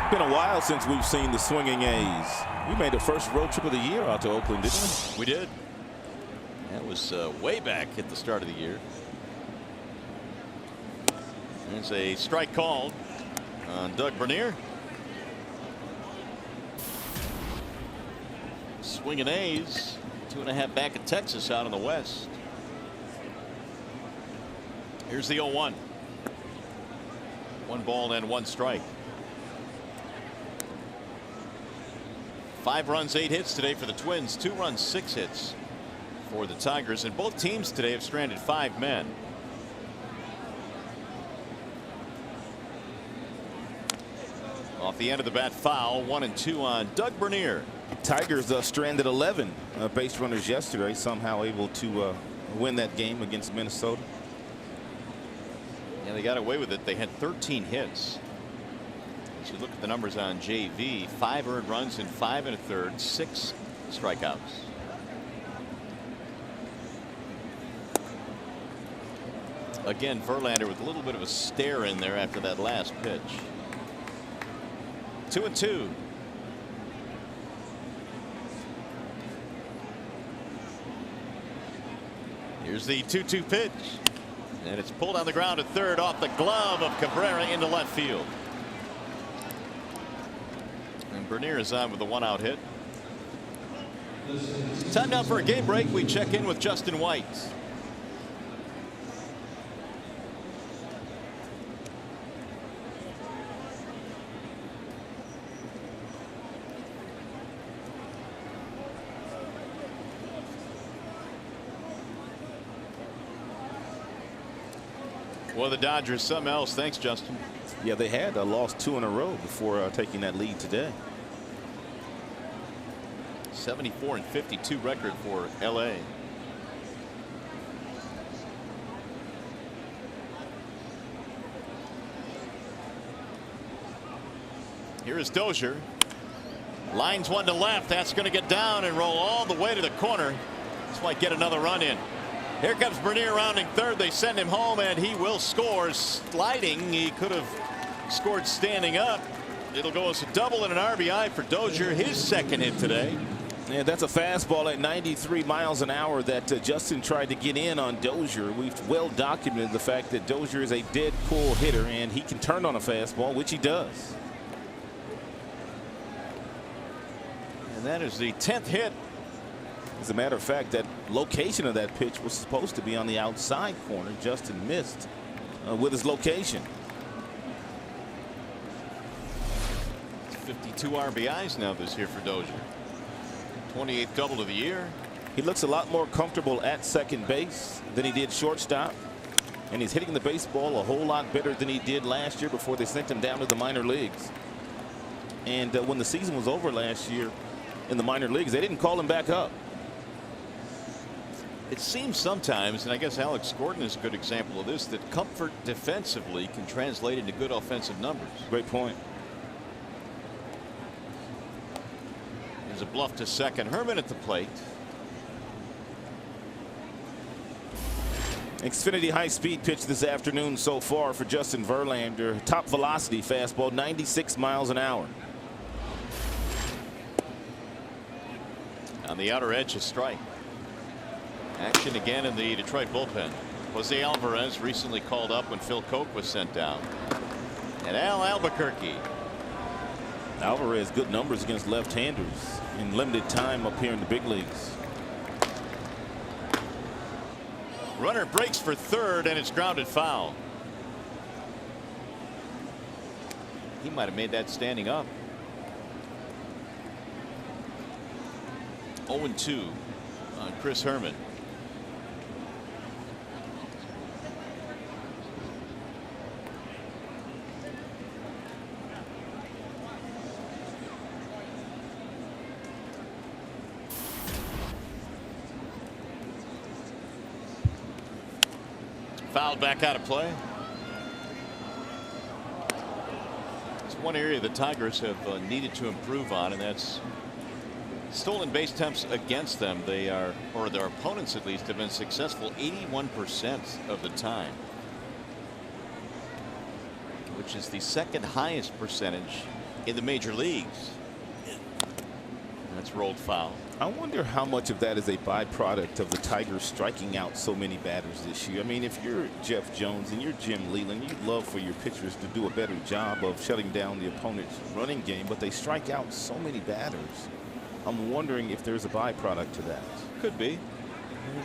It's been a while since we've seen the swinging A's. We made the first road trip of the year out to Oakland, didn't we? We did. That was way back at the start of the year. There's a strike called on Doug Bernier. Swinging A's. 2.5 back at Texas out in the West. Here's the 0-1. 1 ball and 1 strike. 5 runs, 8 hits today for the Twins. 2 runs, 6 hits for the Tigers. And both teams today have stranded 5 men. Off the end of the bat foul. 1-2 on Doug Bernier. Tigers stranded 11 base runners yesterday, somehow able to win that game against Minnesota. Yeah, they got away with it. They had 13 hits. As you look at the numbers on JV, 5 earned runs in 5 1/3, 6 strikeouts. Again, Verlander with a little bit of a stare in there after that last pitch. 2-2. Here's the 2-2 pitch. And it's pulled on the ground at third off the glove of Cabrera into left field. And Bernier is on with the 1-out hit. Time now for a game break. We check in with Justin White. Well, the Dodgers, something else. Thanks, Justin. Yeah, they had lost 2 in a row before taking that lead today. 74-52 record for LA. Here is Dozier. Lines 1 to left. That's going to get down and roll all the way to the corner. This might get another run in. Here comes Bernier rounding third. They send him home, and he will score. Sliding, he could have scored standing up. It'll go as a double and an RBI for Dozier, his 2nd hit today. Yeah, that's a fastball at 93 miles an hour that Justin tried to get in on Dozier. We've well documented the fact that Dozier is a dead pull hitter, and he can turn on a fastball, which he does. And that is the 10th hit As a matter of fact, that location of that pitch was supposed to be on the outside corner. Justin missed with his location. 52 RBIs now this year for Dozier. 28th double of the year. He looks a lot more comfortable at second base than he did shortstop. And he's hitting the baseball a whole lot better than he did last year before they sent him down to the minor leagues. And when the season was over last year in the minor leagues, they didn't call him back up. It seems sometimes, and I guess Alex Gordon is a good example of this, that comfort defensively can translate into good offensive numbers. Great point. There's a bluff to second. Herman at the plate. Xfinity high-speed pitch this afternoon so far for Justin Verlander. Top velocity fastball, 96 miles an hour. On the outer edge, a strike. Action again in the Detroit bullpen. Jose Alvarez recently called up when Phil Koch was sent down. And Al Albuquerque. Alvarez, good numbers against left-handers in limited time up here in the big leagues. Runner breaks for third, and it's grounded foul. He might have made that standing up. 0-2 on Chris Herman. Fouled back out of play. It's one area the Tigers have needed to improve on, and that's stolen base attempts against them. They are, or their opponents at least, have been successful 81% of the time, which is the second highest percentage in the major leagues. That's rolled foul. I wonder how much of that is a byproduct of the Tigers striking out so many batters this year. I mean, if you're Jeff Jones and you're Jim Leland, you'd love for your pitchers to do a better job of shutting down the opponent's running game, but they strike out so many batters. I'm wondering if there's a byproduct to that. Could be.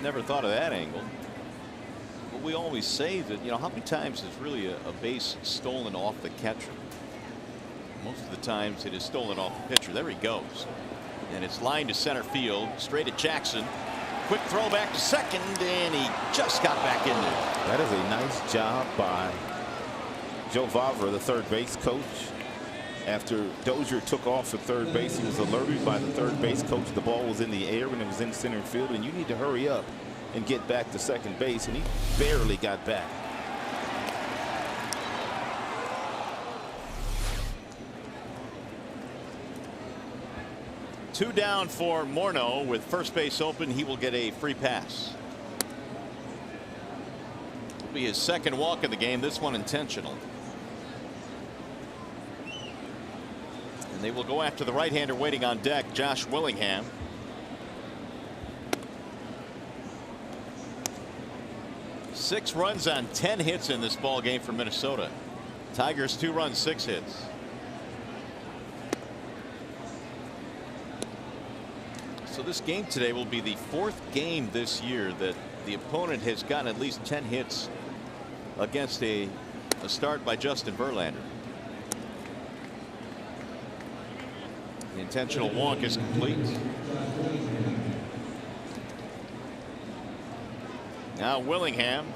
Never thought of that angle. But we always say that, you know, how many times is really a base stolen off the catcher? Most of the times it is stolen off the pitcher. There he goes. And it's lined to center field, straight at Jackson. Quick throw back to second, and he just got back in there. That is a nice job by Joe Vavra, the third base coach. After Dozier took off at third base, he was alerted by the third base coach. The ball was in the air and it was in center field, and you need to hurry up and get back to second base, and he barely got back. Two down for Morneau. With first base open, he will get a free pass. It'll be his second walk of the game, this one intentional. And they will go after the right-hander waiting on deck, Josh Willingham. Six runs on 10 hits in this ball game for Minnesota. Tigers 2 runs, 6 hits. So this game today will be the 4th game this year that the opponent has gotten at least 10 hits against a start by Justin Verlander. The intentional walk is complete. Now Willingham.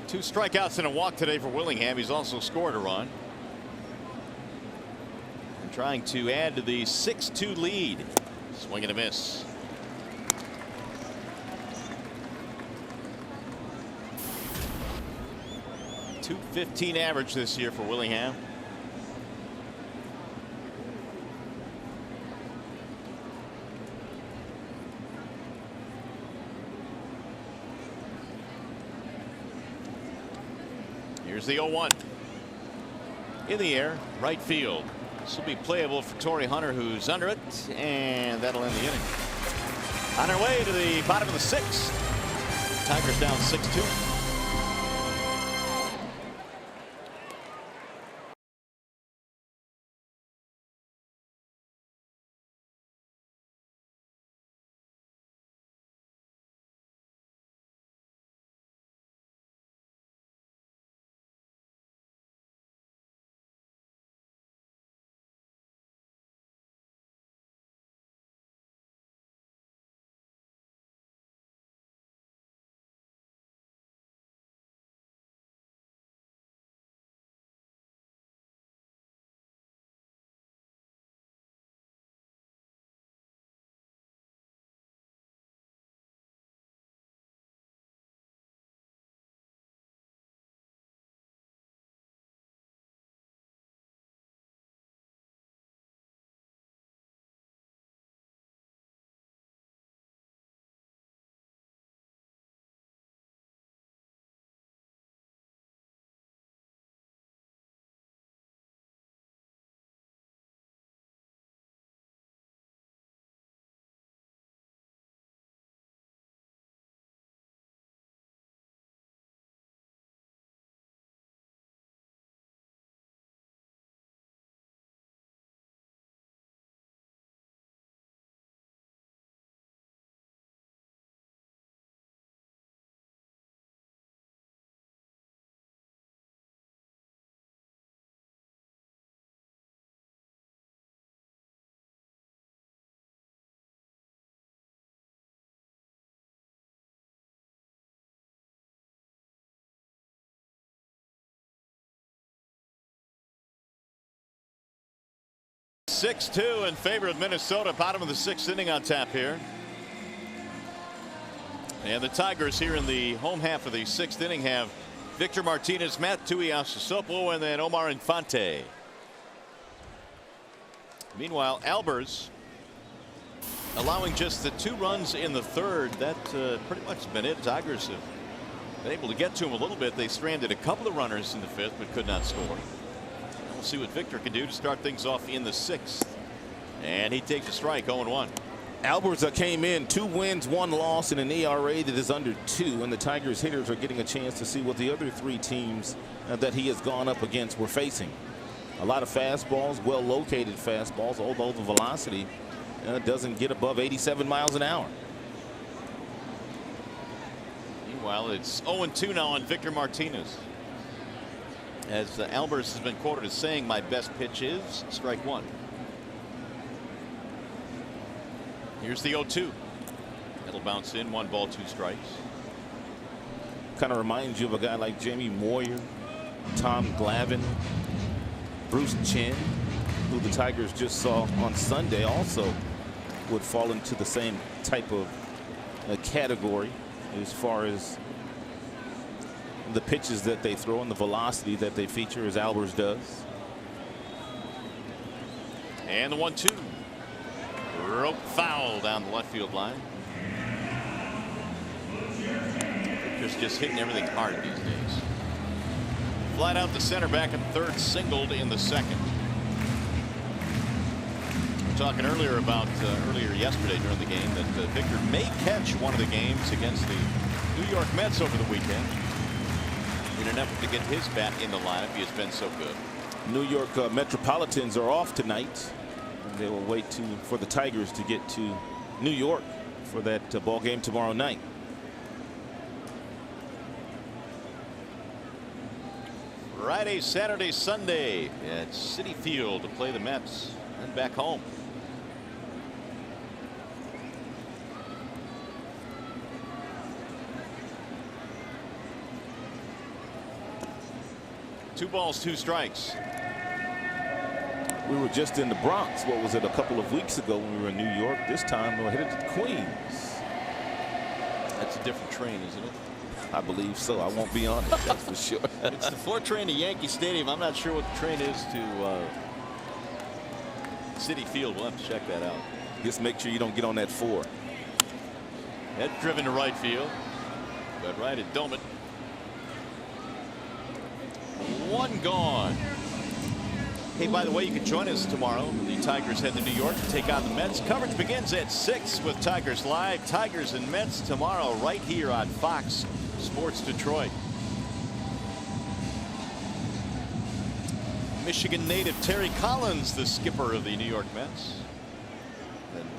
Two strikeouts and a walk today for Willingham. He's also scored a run. And trying to add to the 6-2 lead. Swing and a miss. .215 average this year for Willingham. Here's the 0-1. In the air, right field. This will be playable for Torrey Hunter, who's under it, and that'll end the inning. On our way to the bottom of the 6th. Tigers down 6-2. (6-2) in favor of Minnesota. Bottom of the 6th inning on tap here. And the Tigers here in the home half of the 6th inning have Victor Martinez, Matt Tuiasosopo, and then Omar Infante. Meanwhile, Albers allowing just the 2 runs in the 3rd. That pretty much has been it. Tigers have been able to get to him a little bit. They stranded a couple of runners in the 5th but could not score. We'll see what Victor can do to start things off in the 6th. And he takes a strike, 0-1. Albers came in 2 wins, 1 loss, and an ERA that is under 2. And the Tigers hitters are getting a chance to see what the other 3 teams that he has gone up against were facing. A lot of fastballs, well located fastballs, although the velocity doesn't get above 87 miles an hour. Meanwhile, it's 0-2 now on Victor Martinez. As Albers has been quoted as saying, my best pitch is strike 1. Here's the 0-2. It'll bounce in, 1 ball, 2 strikes. Kind of reminds you of a guy like Jamie Moyer, Tom Glavine, Bruce Chen, who the Tigers just saw on Sunday, also would fall into the same type of category as far as the pitches that they throw and the velocity that they feature, as Albers does. And the 1-2. Rope foul down the left field line. Victor's just hitting everything hard these days. Flat out the center, back in 3rd, singled in the 2nd. We were talking earlier about earlier yesterday during the game that Victor may catch one of the games against the New York Mets over the weekend in an effort to get his bat in the lineup. He has been so good. New York Metropolitans are off tonight. And they will wait for the Tigers to get to New York for that ball game tomorrow night. Friday, Saturday, Sunday at Citi Field to play the Mets and back home. Two balls, 2 strikes. We were just in the Bronx. What was it, a couple of weeks ago when we were in New York? This time we're headed to Queens. That's a different train, isn't it? I believe so. I won't be on it, that's for sure. It's the 4 train to Yankee Stadium. I'm not sure what the train is to Citi Field. We'll have to check that out. Just make sure you don't get on that 4. Head driven to right field. Got right at Doman. 1 gone. Hey, by the way, you can join us tomorrow. The Tigers head to New York to take on the Mets. Coverage begins at 6 with Tigers Live. Tigers and Mets tomorrow right here on Fox Sports Detroit. Michigan native Terry Collins, the skipper of the New York Mets.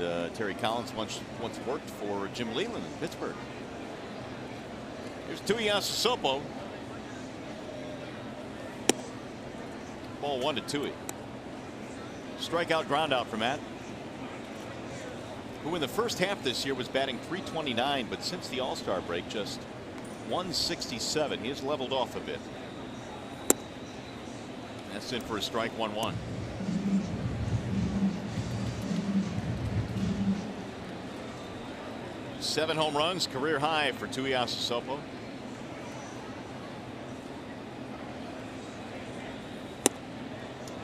And Terry Collins once worked for Jim Leyland in Pittsburgh. Here's Tuiasosopo. Ball 1 to Tui. Strikeout, ground out for Matt, who in the first half this year was batting .329, but since the All-Star break just .167. He has leveled off a bit. That's in for a strike. 1-1. Seven home runs, career high for Tuiasosopo.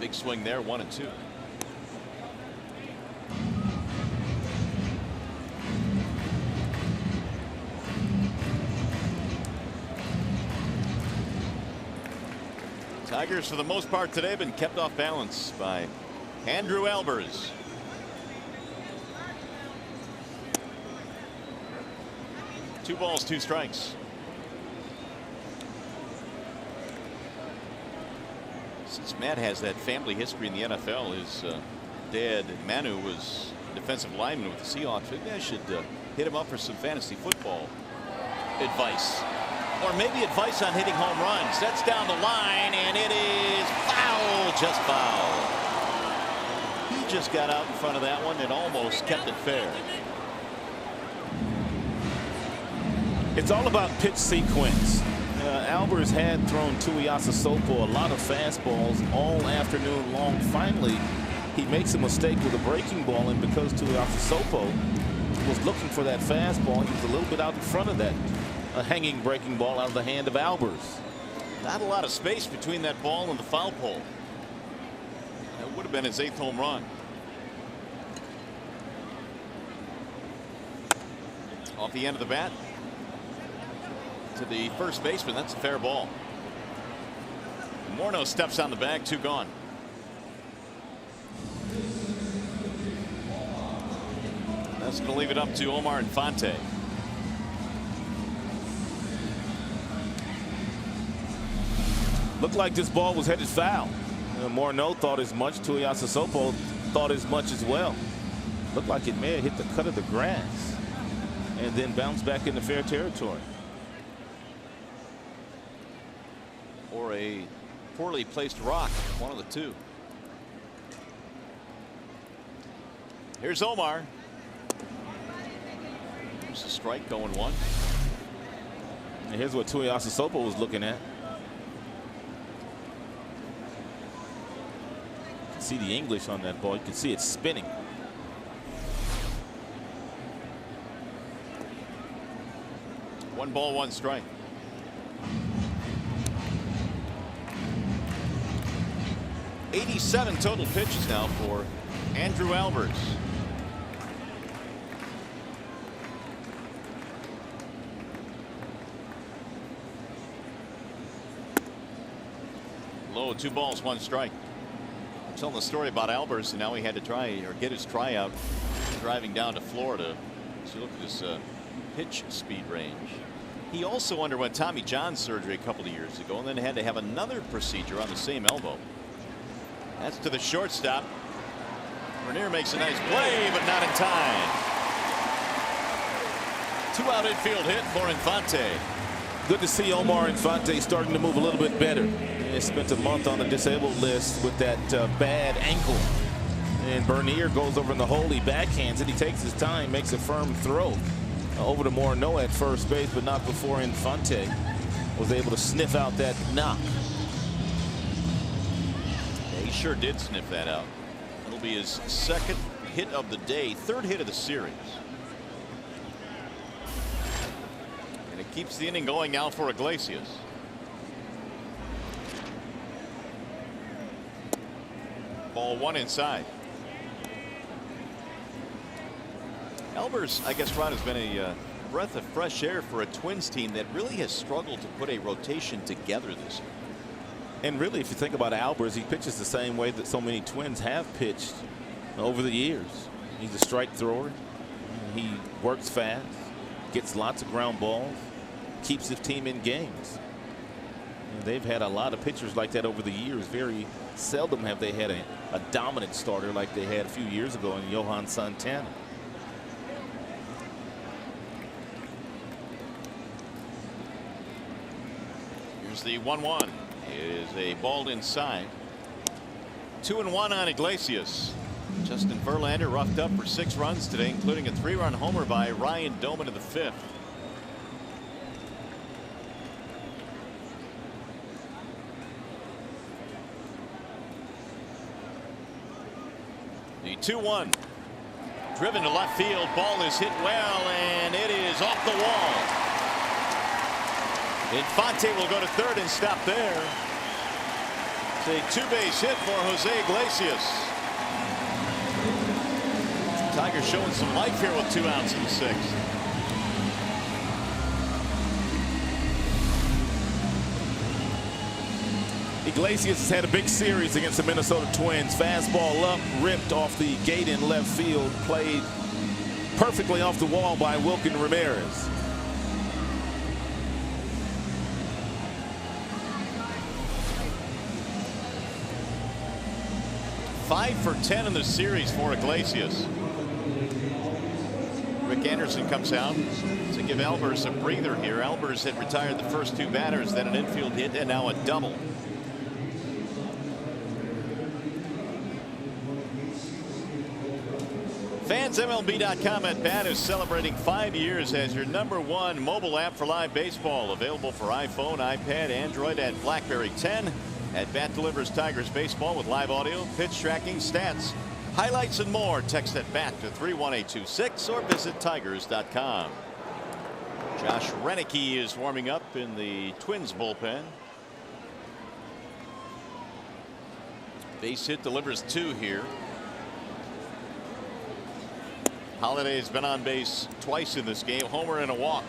Big swing there, 1-2. Tigers, for the most part today, have been kept off balance by Andrew Albers. Two balls, two strikes. Since Matt has that family history in the NFL, his dad Manu was a defensive lineman with the Seahawks. Maybe I should hit him up for some fantasy football advice, or maybe advice on hitting home runs. That's down the line, and it is foul, just foul. He just got out in front of that one and almost kept it fair. It's all about pitch sequence. Albers had thrown Tuiasosopo a lot of fastballs all afternoon long. Finally, he makes a mistake with a breaking ball, and because Tuiasosopo was looking for that fastball, he was a little bit out in front of that hanging breaking ball out of the hand of Albers. Not a lot of space between that ball and the foul pole. That would have been his 8th home run. Off the end of the bat to the first baseman. That's a fair ball. Morneau steps on the bag. 2 gone. That's going to leave it up to Omar Infante. Looked like this ball was headed foul. Morneau thought as much. Tuiasosopo thought as much as well. Looked like it may have hit the cut of the grass and then bounced back into fair territory. Or a poorly placed rock, one of the two. Here's Omar. There's a strike, going 1. And here's what Tuiasosopo was looking at. You can see the English on that ball. You can see it spinning. One ball, one strike. .87 total pitches now for Andrew Albers. Low, 2 balls, 1 strike. I'm telling the story about Albers, and now he had to try or get his tryout driving down to Florida. So look at his pitch speed range. He also underwent Tommy John surgery a couple of years ago, and then had to have another procedure on the same elbow. That's to the shortstop. Vernier makes a nice play, but not in time. 2-out infield hit for Infante. Good to see Omar Infante starting to move a little bit better. He spent a month on the disabled list with that bad ankle. And Vernier goes over in the hole. He backhands it. He takes his time, makes a firm throw over to Morneau at first base, but not before Infante was able to sniff out that knock. He sure did sniff that out. It'll be his 2nd hit of the day, 3rd hit of the series. And it keeps the inning going now for Iglesias. Ball 1 inside. Albers, I guess, Ron, has been a breath of fresh air for a Twins team that really has struggled to put a rotation together this year. And really, if you think about Albers, he pitches the same way that so many Twins have pitched over the years. He's a strike thrower. He works fast, gets lots of ground balls, keeps his team in games. And they've had a lot of pitchers like that over the years. Very seldom have they had a dominant starter like they had a few years ago in Johan Santana. Here's the 1-1. Is a ball inside. 2-1 on Iglesias. Justin Verlander roughed up for 6 runs today, including a 3-run homer by Ryan Doman in the 5th. The 2-1. Driven to left field. Ball is hit well, and it is off the wall. Infante will go to third and stop there. It's a 2-base hit for Jose Iglesias. Tigers showing some life here with 2 outs in the 6th. Iglesias has had a big series against the Minnesota Twins. Fastball up, ripped off the gate in left field, played perfectly off the wall by Wilkin Ramirez. 5 for 10 in the series for Iglesias. Rick Anderson comes out to give Albers a breather here. Albers had retired the first 2 batters, then an infield hit, and now a double. FansMLB.com at bat is celebrating 5 years as your #1 mobile app for live baseball. Available for iPhone, iPad, Android, and BlackBerry 10. At Bat delivers Tigers baseball with live audio, pitch tracking, stats, highlights, and more. Text at BAT to 31826 or visit Tigers.com. Josh Renicky is warming up in the Twins bullpen. Base hit delivers 2 here. Holiday has been on base twice in this game, homer and a walk.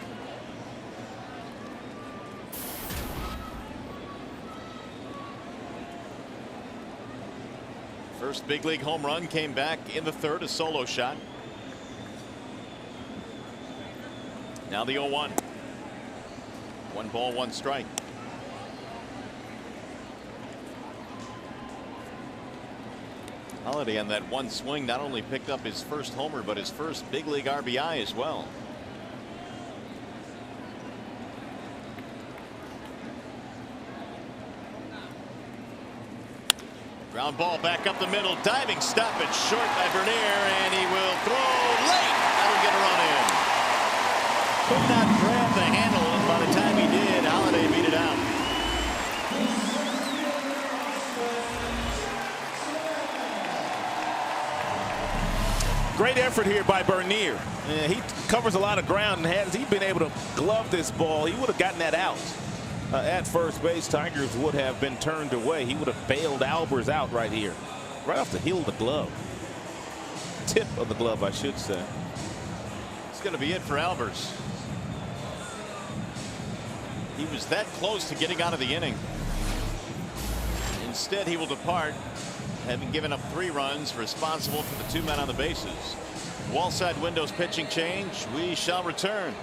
First big league home run came back in the 3rd, a solo shot. Now the 0-1. 1 ball, 1 strike. Holiday on that 1 swing not only picked up his first homer, but his first big league RBI as well. Ground ball back up the middle. Diving stop it short by Bernier, and he will throw late. That'll get a run in. Could not grab the handle, and by the time he did, Holiday beat it out. Great effort here by Bernier. He covers a lot of ground, and had he been able to glove this ball, he would have gotten that out. At first base, Tigers would have been turned away. He would have bailed Albers out right here, right off the heel of the glove. Tip of the glove, I should say. It's going to be it for Albers. He was that close to getting out of the inning. Instead, he will depart, having given up 3 runs, responsible for the 2 men on the bases. Wallside windows pitching change. We shall return.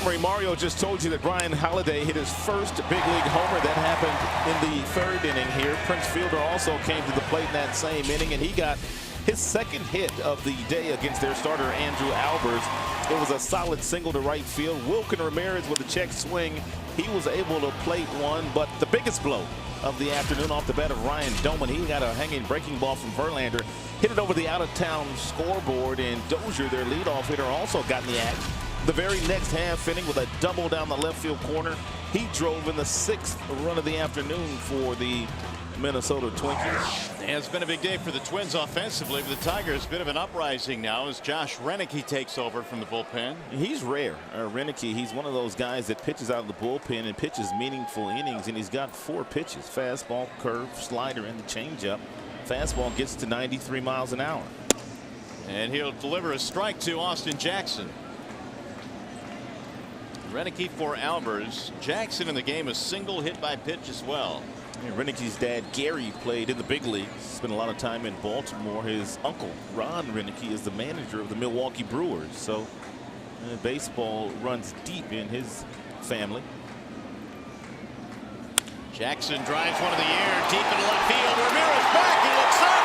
Montgomery, Mario just told you that Brian Holiday hit his first big league homer. That happened in the 3rd inning here. Prince Fielder also came to the plate in that same inning, and he got his 2nd hit of the day against their starter, Andrew Albers. It was a solid single to right field. Wilkin Ramirez with a check swing. He was able to plate one, but the biggest blow of the afternoon off the bat of Ryan Doman. He got a hanging breaking ball from Verlander, hit it over the out-of-town scoreboard, and Dozier, their leadoff hitter, also got in the act. The very next half inning with a double down the left field corner. He drove in the 6th run of the afternoon for the Minnesota Twinkies. It's been a big day for the Twins offensively, but the Tigers, a bit of an uprising now as Josh Renicky takes over from the bullpen. He's rare. Renicky, he's one of those guys that pitches out of the bullpen and pitches meaningful innings, and he's got 4 pitches: fastball, curve, slider, and the changeup. Fastball gets to 93 miles an hour. And he'll deliver a strike to Austin Jackson. Renicky for Albers. Jackson in the game, a single hit by pitch as well. Renicky's dad, Gary, played in the big leagues, spent a lot of time in Baltimore. His uncle, Ron Renicky, is the manager of the Milwaukee Brewers. So baseball runs deep in his family. Jackson drives one in the air, deep into left field. Ramirez back, he looks up.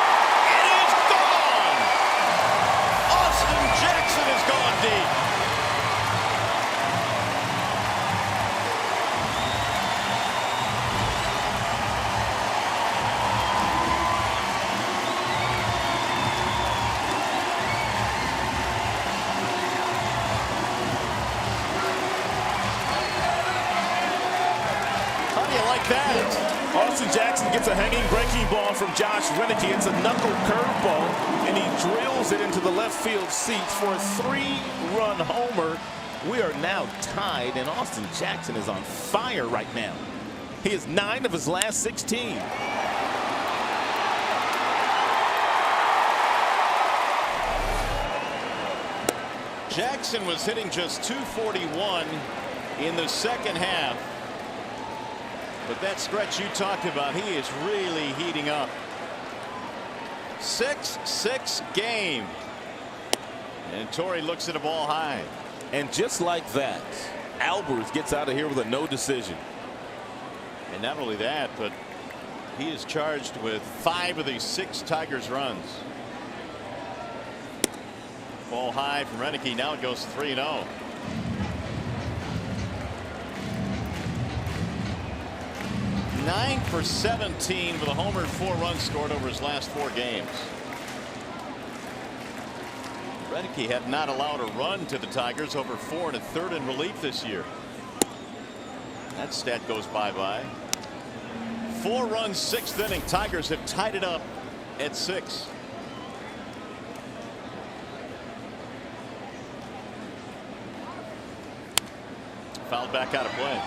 It is gone! Austin Jackson has gone deep. Austin Jackson gets a hanging breaking ball from Josh Renicky. It's a knuckle curveball, and he drills it into the left field seats for a 3-run homer. We are now tied, and Austin Jackson is on fire right now. He is 9 of his last 16. Jackson was hitting just .241 in the 2nd half. But that stretch you talked about, he is really heating up. 6-6 game. And Torrey looks at a ball high. And just like that, Albers gets out of here with a no decision. And not only that, but he is charged with 5 of these 6 Tigers runs. Ball high from Renicky. Now it goes 3-0. Nine for 17 with a homer and 4 runs scored over his last 4 games. Renicky had not allowed a run to the Tigers, over 4 1/3 in relief this year. That stat goes bye-bye. 4 runs, 6th inning. Tigers have tied it up at 6. Fouled back out of play.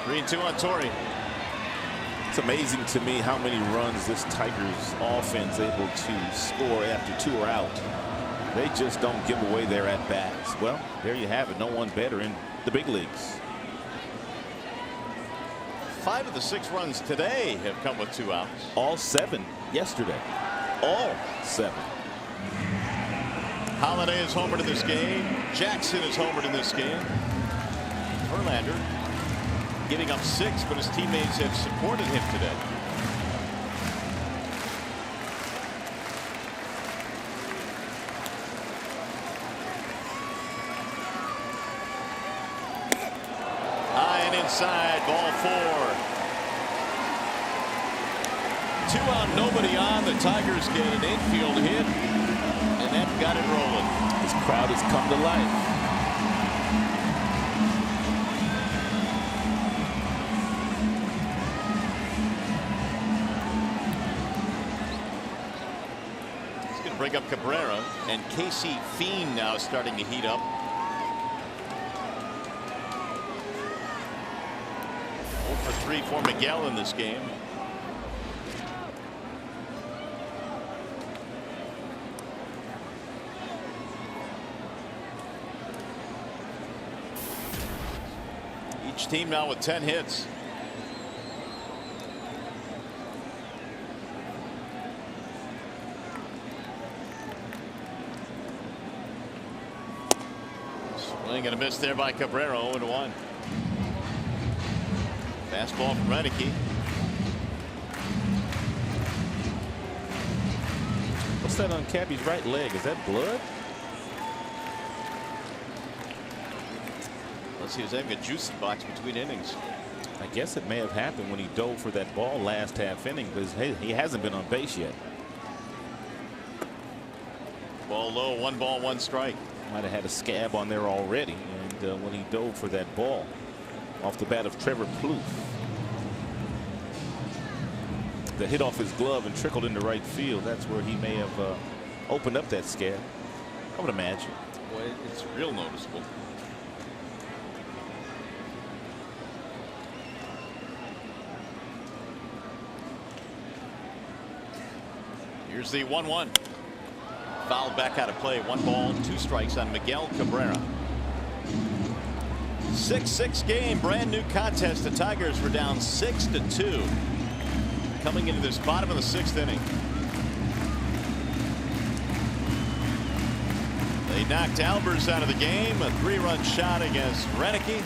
3-2 on Torrey. It's amazing to me how many runs this Tigers offense is able to score after 2 are out. They just don't give away their at-bats. Well, there you have it. No one better in the big leagues. 5 of the 6 runs today have come with 2 outs. All 7 yesterday. All 7. Holiday is homered in this game. Jackson is homered in this game. Verlander giving up 6, but his teammates have supported him today. High and inside, ball 4. 2 out, nobody on. The Tigers get an infield hit, and that got it rolling. This crowd has come to life. Bring up Cabrera, and Casey Fiend now starting to heat up. 0 for 3 for Miguel in this game. Each team now with 10 hits. Swing and a miss there by Cabrera. 0-1. Fastball from Renicky. What's that on Cabby's right leg? Is that blood? Unless he was having a juicy box between innings. I guess it may have happened when he dove for that ball last half inning, because he hasn't been on base yet. Ball low, 1 ball, 1 strike. Might have had a scab on there already, and when he dove for that ball off the bat of Trevor Plouffe, the hit off his glove and trickled into right field. That's where he may have opened up that scab, I would imagine. Boy, it's real noticeable. Here's the 1-1. Fouled back out of play. 1 ball, 2 strikes on Miguel Cabrera. 6-6 game, brand new contest. The Tigers were down 6-2 coming into this bottom of the 6th inning. They knocked Albers out of the game. A 3-run shot against Renicky.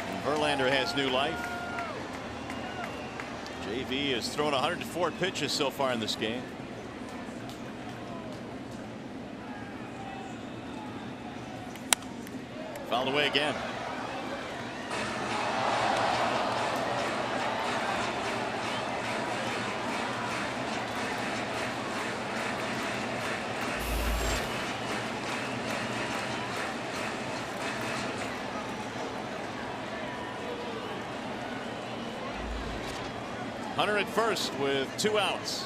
And Verlander has new life. JV has thrown 104 pitches so far in this game. Fouled away again. Hunter at first with 2 outs.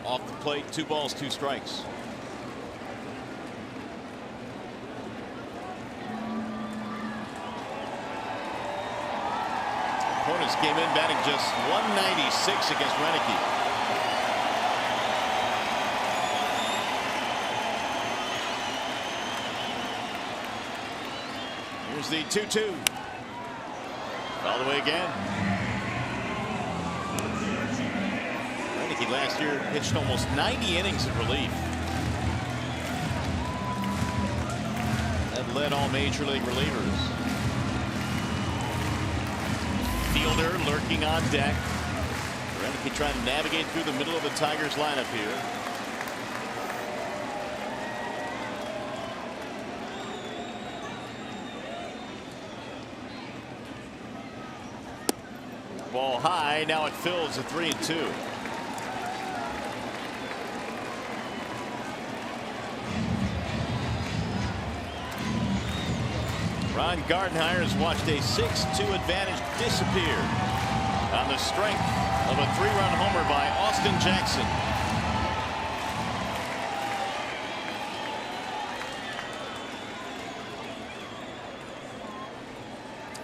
Off the plate, 2 balls, 2 strikes. Opponents came in batting just 196 against Renicky. Here's the 2-2. Fouled away again. Renicky last year pitched almost 90 innings in relief. That led all major league relievers. Fielder lurking on deck. Renicky trying to navigate through the middle of the Tigers lineup here. Ball high. Now it fills a 3-2. Ron Gardenhire has watched a 6-2 advantage disappear on the strength of a 3-run homer by Austin Jackson.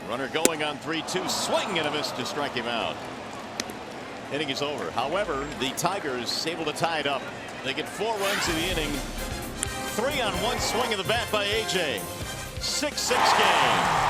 Runner going on 3-2, swing and a miss to strike him out. Inning is over. However, the Tigers able to tie it up. They get 4 runs in the inning. 3 on 1 swing of the bat by AJ. 6-6 game.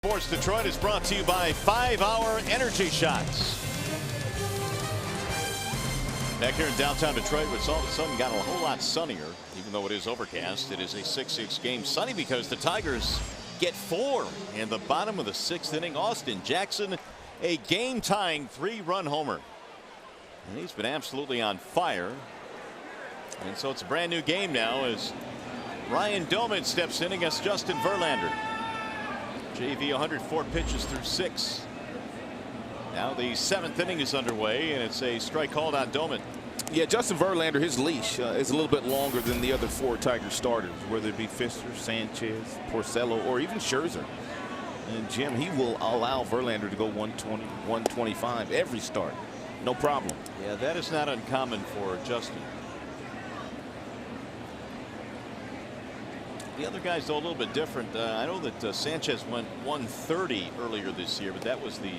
Sports Detroit is brought to you by 5-Hour Energy Shots. Back here in downtown Detroit, it's all of a sudden got a whole lot sunnier, even though it is overcast. It is a 6-6 game. Sunny because the Tigers get 4 in the bottom of the 6th inning. Austin Jackson, a game-tying 3-run homer. And he's been absolutely on fire. And so it's a brand new game now as Ryan Doman steps in against Justin Verlander. JV 104 pitches through 6. Now the 7th inning is underway, and it's a strike called on Doman. Yeah, Justin Verlander, his leash is a little bit longer than the other 4 Tiger starters, whether it be Fister, Sanchez, Porcello, or even Scherzer. And Jim, he will allow Verlander to go 120, 125 every start. No problem. Yeah, that is not uncommon for Justin. The other guys, though, a little bit different. I know that Sanchez went 130 earlier this year, but that was the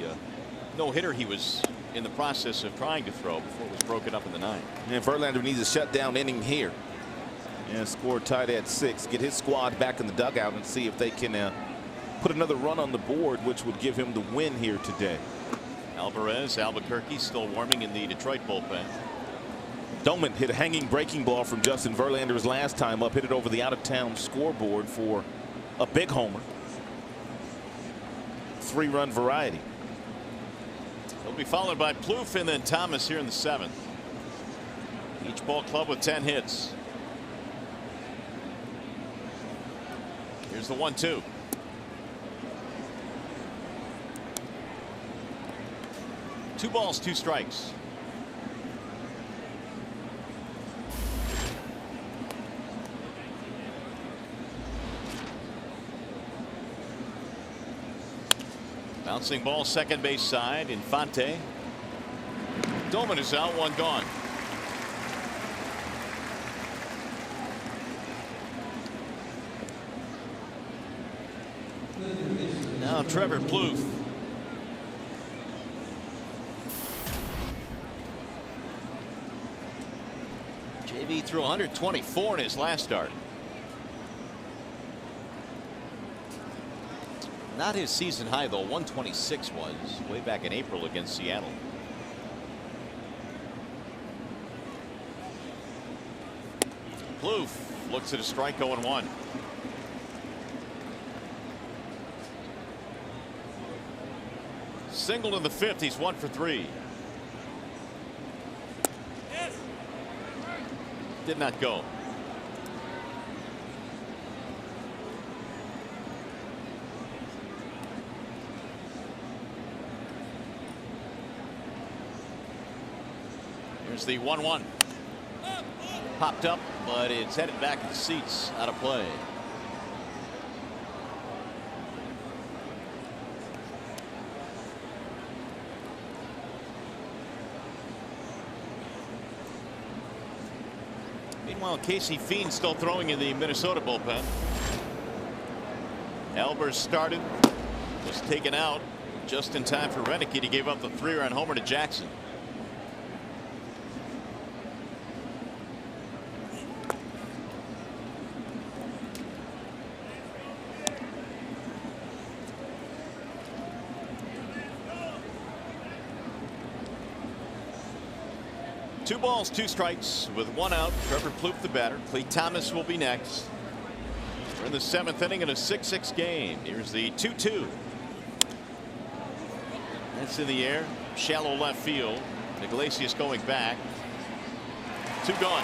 no-hitter he was in the process of trying to throw before it was broken up in the 9th. And Verlander needs a shutdown inning here and score tied at 6. Get his squad back in the dugout and see if they can put another run on the board, which would give him the win here today. Alvarez, Albuquerque still warming in the Detroit bullpen. Doman hit a hanging breaking ball from Justin Verlander's last time up, hit it over the out-of-town scoreboard for a big homer. 3-run variety. He'll be followed by Plouffe and then Thomas here in the 7th. Each ball club with 10 hits. Here's the 1-2. Two balls, 2 strikes. Bouncing ball second base side. Infante. Doman is out, 1 gone. Now Trevor Plouffe. JV threw 124 in his last start. Not his season high, though. 126 was way back in April against Seattle. Plouffe looks at a strike, 0-1. Singled in the 5th. He's 1 for 3. Did not go. Here's the 1-1. Popped up, but it's headed back to the seats, out of play. Meanwhile, Casey Fiend still throwing in the Minnesota bullpen. Albers started, was taken out just in time for Renicky to give up the 3-run homer to Jackson. Two balls, 2 strikes with 1 out. Trevor Plouffe the batter. Clee Thomas will be next. We're in the 7th inning in a 6-6 game. Here's the 2-2. That's in the air. Shallow left field. Iglesias going back. 2 gone.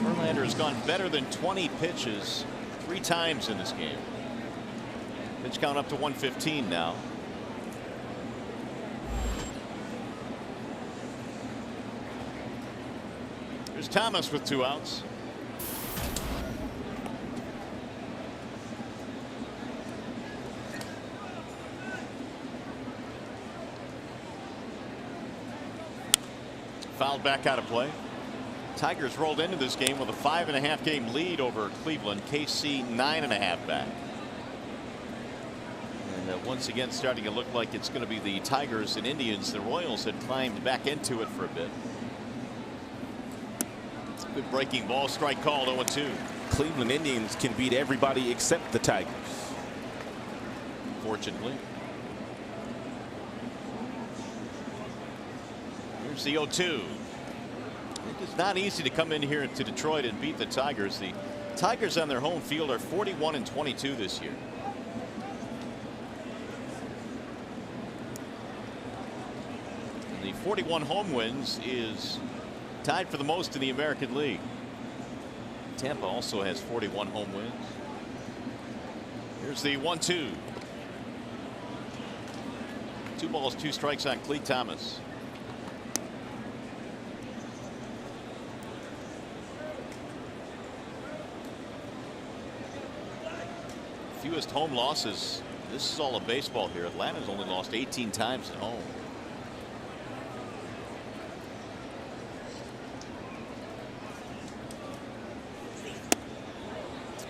Verlander has gone better than 20 pitches 3 times in this game. Pitch count up to 115 now. Here's Thomas with 2 outs. Fouled back out of play. Tigers rolled into this game with a 5.5 game lead over Cleveland. KC 9.5 back. Once again starting to look like it's going to be the Tigers and Indians. The Royals had climbed back into it for a bit. Good breaking ball, strike called, 0-2. Cleveland Indians can beat everybody except the Tigers. Fortunately. Here's the 0-2. It's not easy to come in here to Detroit and beat the Tigers. The Tigers on their home field are 41-22 this year. The 41 home wins is tied for the most in the American League. Tampa also has 41 home wins. Here's the 1-2. 2 balls, 2 strikes on Clee Thomas. Fewest home losses. This is all of baseball here. Atlanta's only lost 18 times at home.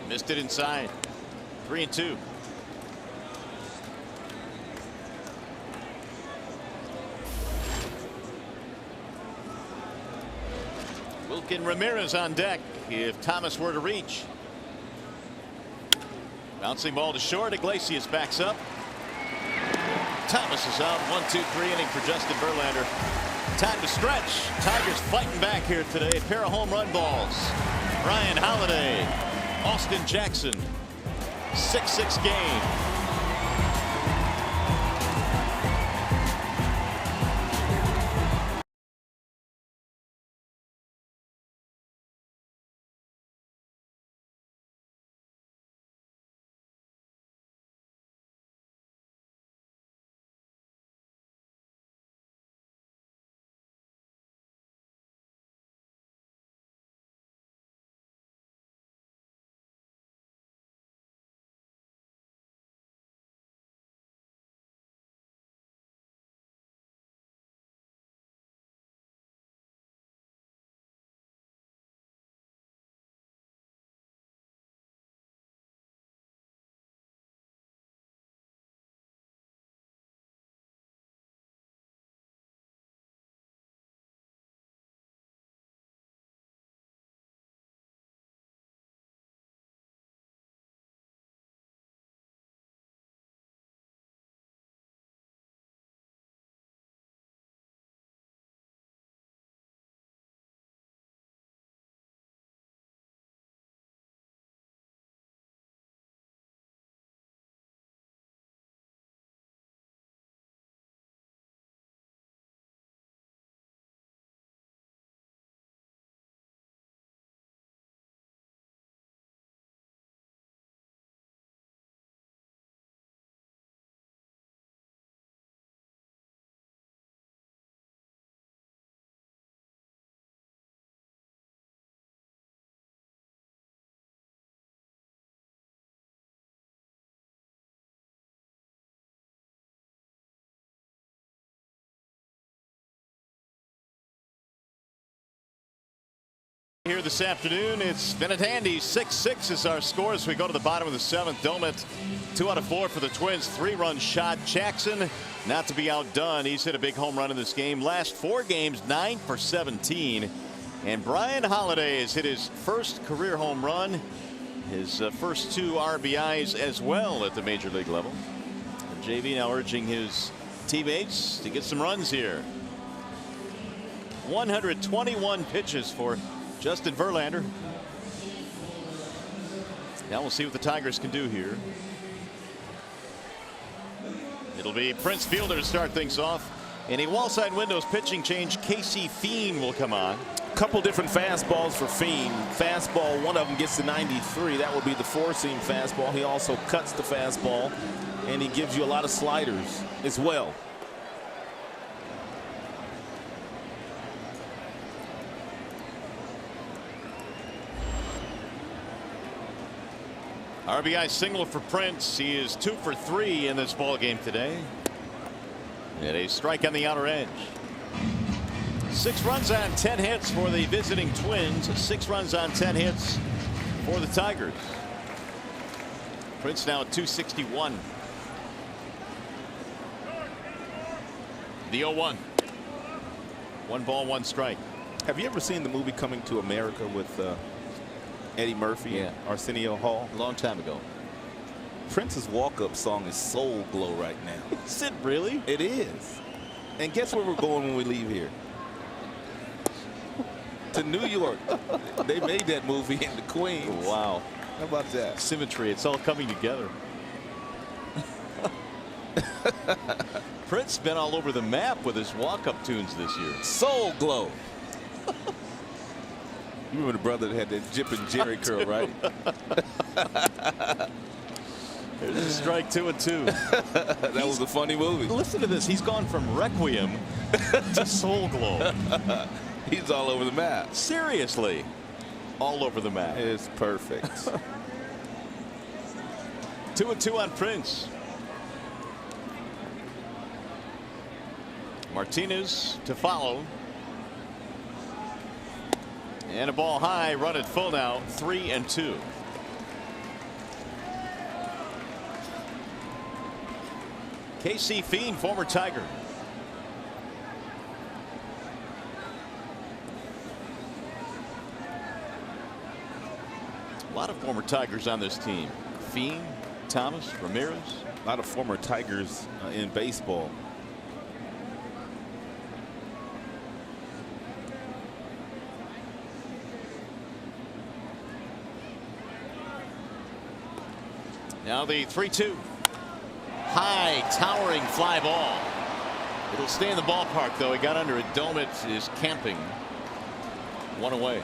Missed it inside. 3-2. Wilkin Ramirez on deck if Thomas were to reach. Bouncing ball to short. Iglesias backs up. Thomas is out. 1-2-3 inning for Justin Verlander. Time to stretch. Tigers fighting back here today. A pair of home run balls. Ryan Holiday, Austin Jackson. 6-6 game. Here this afternoon, it's been a handy. 6-6 is our score as we go to the bottom of the 7th. Domet 2 out of 4 for the Twins. 3-run shot. Jackson not to be outdone. He's hit a big home run in this game. Last 4 games 9 for 17. And Brian Holiday has hit his first career home run. His first 2 RBIs as well at the major league level. And JV now urging his teammates to get some runs here. 121 pitches for Justin Verlander. Now we'll see what the Tigers can do here. It'll be Prince Fielder to start things off. In a wall side windows pitching change, Casey Fiend will come on. Couple different fastballs for Fiend. Fastball, one of them gets to 93. That would be the 4-seam fastball. He also cuts the fastball, and he gives you a lot of sliders as well. RBI single for Prince. He is 2 for 3 in this ball game today. And a strike on the outer edge. 6 runs on 10 hits for the visiting Twins. 6 runs on 10 hits for the Tigers. Prince now at 261. The 0-1. 1 ball, 1 strike. Have you ever seen the movie Coming to America with Eddie Murphy and Arsenio Hall? A long time ago. Prince's walk-up song is Soul Glow right now. Is it really? It is. And guess where we're going when we leave here? To New York. They made that movie in the Queens. Wow. How about that? Symmetry. It's all coming together. Prince been all over the map with his walk-up tunes this year. Soul Glow. You remember the brother that had that Jip and Jerry curl, right? There's a strike, 2-2. That was a funny movie. Listen to this. He's gone from Requiem to Soul Glow. He's all over the map. Seriously. All over the map. It's perfect. 2-2 on Prince. Martinez to follow. And a ball high, run it full now, 3-2. KC Fiend, former Tiger. A lot of former Tigers on this team. Fiend, Thomas, Ramirez. A lot of former Tigers in baseball. Now the 3-2. High, towering fly ball. It'll stay in the ballpark, though. He got under it. Domit is camping. One away.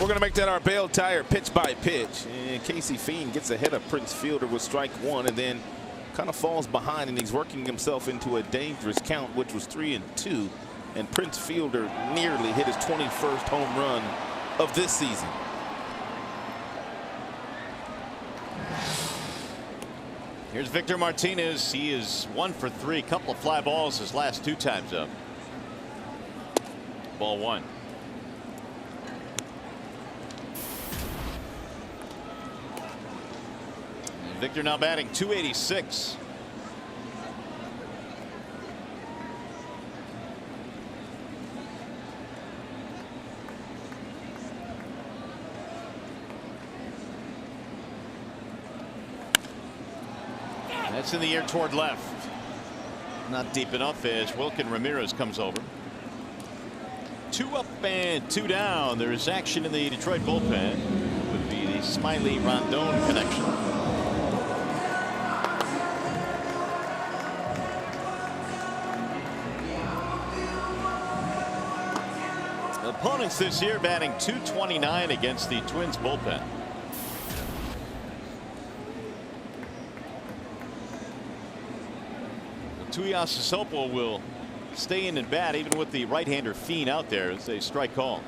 We're going to make that our Bale Tire pitch by pitch. And KC Fiend gets ahead of Prince Fielder with strike one and then kind of falls behind, and he's working himself into a dangerous count, which was 3-2. And Prince Fielder nearly hit his 21st home run of this season. Here's Victor Martinez. He is 1 for 3. Couple of fly balls his last 2 times up. Ball 1. And Victor now batting .286. That's in the air toward left. Not deep enough as Wilkin Ramirez comes over. 2 up and 2 down. There is action in the Detroit bullpen. Would be the Smiley Rondon connection. Opponents this year batting .229 against the Twins bullpen. Tuiasa Sopo will stay in and bat even with the right-hander Fiend out there. It's a strike call.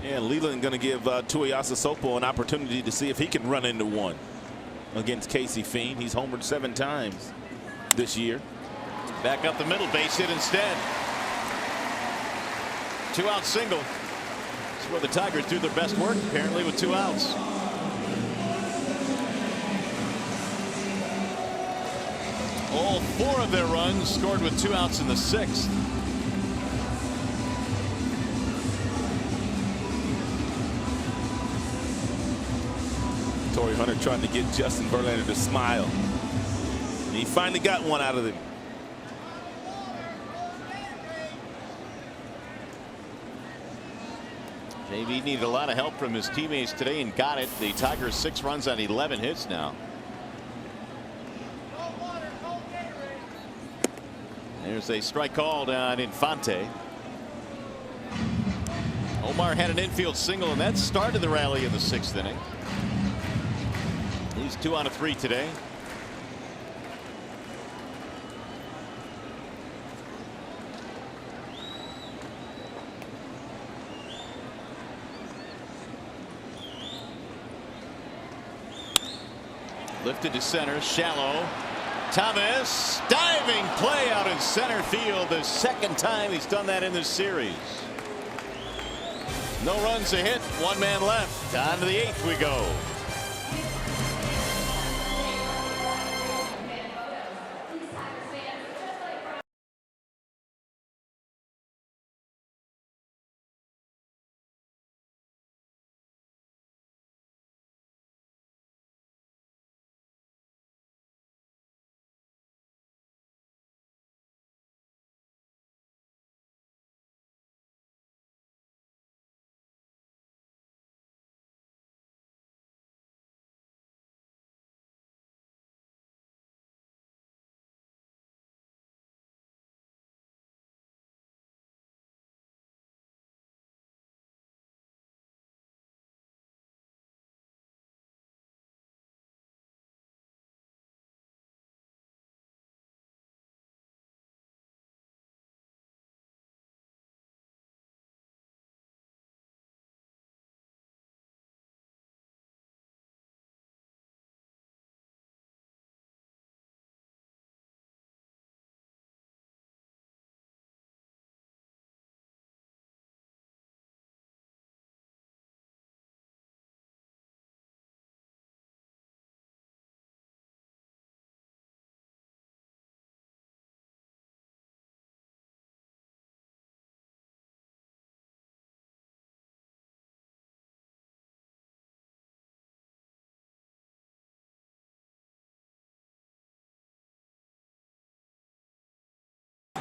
And Leland going to give Tuiasa Sopo an opportunity to see if he can run into one against KC Fiend. He's homered 7 times this year. Back up the middle, base hit instead. 2-out single. That's where the Tigers do their best work, apparently, with 2 outs. All 4 of their runs scored with 2 outs in the 6th. Torrey Hunter trying to get Justin Verlander to smile. And he finally got one out of him. JV needed a lot of help from his teammates today and got it. The Tigers 6 runs on 11 hits now. There's a strike called on Infante. Omar had an infield single, and that started the rally in the 6th inning. He's 2 out of 3 today. Lifted to center, shallow. Thomas, diving play out in center field. The 2nd time he's done that in this series. No runs to hit, 1 man left. On to the 8th we go.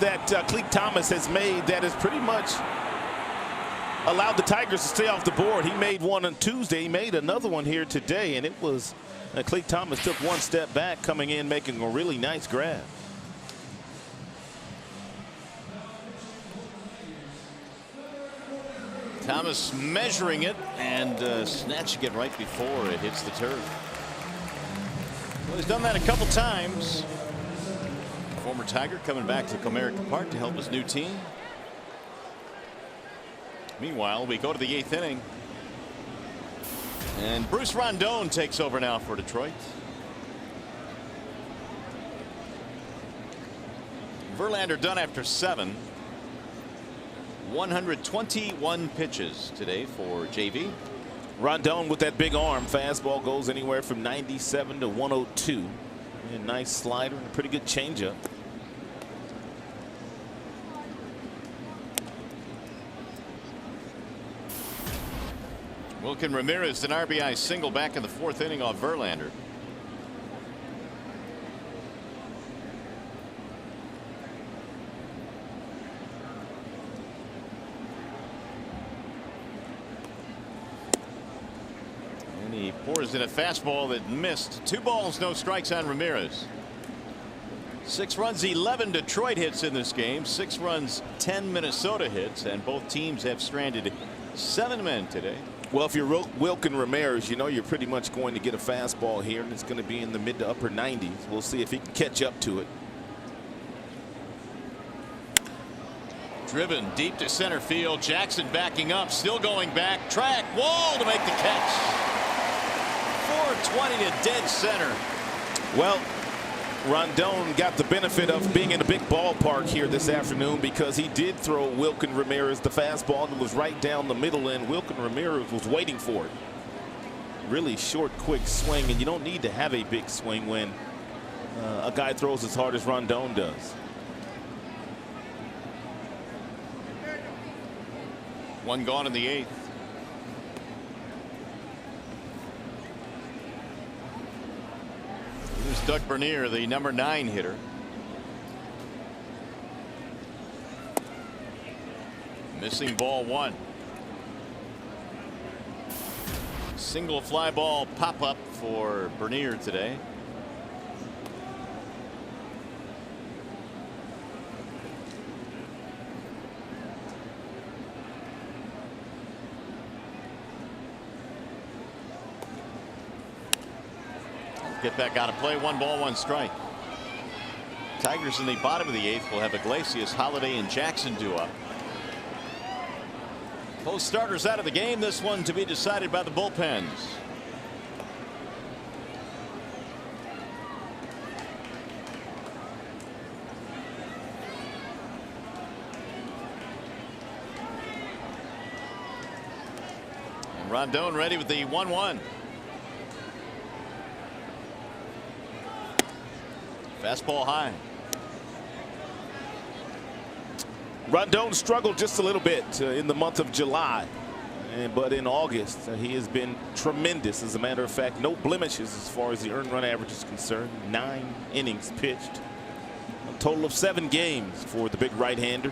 That Cleek Thomas has made that has pretty much allowed the Tigers to stay off the board. He made one on Tuesday. He made another one here today, and it was Cleek Thomas took one step back, coming in, making a really nice grab. Thomas measuring it and snatching it right before it hits the turf. Well, he's done that a couple times. Former Tiger coming back to Comerica Park to help his new team. Meanwhile, we go to the 8th inning. And Bruce Rondon takes over now for Detroit. Verlander done after 7. 121 pitches today for JV. Rondon with that big arm. Fastball goes anywhere from 97 to 102. A nice slider and a pretty good changeup. Wilkin Ramirez, an RBI single back in the 4th inning off Verlander. And he pours in a fastball that missed. 2 balls, no strikes on Ramirez. 6 runs, 11 Detroit hits in this game. 6 runs, 10 Minnesota hits, and both teams have stranded 7 men today. Well, if you're Wilkin Ramirez, you know you're pretty much going to get a fastball here, and it's going to be in the mid to upper 90s. We'll see if he can catch up to it. Driven deep to center field. Jackson backing up, still going back. Track, wall to make the catch. 420 to dead center. Well, Rondon got the benefit of being in a big ballpark here this afternoon, because he did throw Wilkin Ramirez the fastball that was right down the middle, and Wilkin Ramirez was waiting for it. Really short, quick swing, and you don't need to have a big swing when a guy throws as hard as Rondon does. 1 gone in the 8th. Here's Doug Bernier, the number 9 hitter. Missing ball 1. Single fly ball pop up for Bernier today. Get back out of play. 1 ball, 1 strike. Tigers in the bottom of the 8th will have Iglesias, Holiday, and Jackson due up. Both starters out of the game. This one to be decided by the bullpens. Rondon ready with the 1-1. Fastball high. Rondon struggled just a little bit in the month of July, but in August he has been tremendous. As a matter of fact, no blemishes as far as the earned run average is concerned. 9 innings pitched, a total of 7 games for the big right-hander.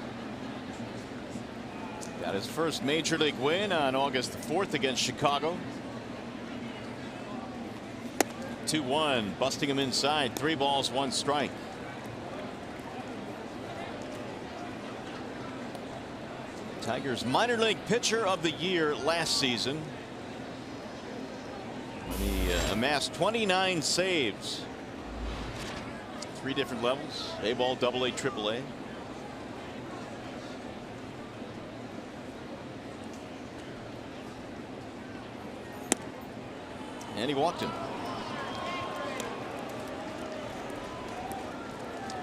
Got his first major league win on August the 4th against Chicago. 2-1, busting him inside. 3 balls, 1 strike. Tigers minor league pitcher of the year last season. He amassed 29 saves. 3 different levels: A-ball, AA, AAA. And he walked him.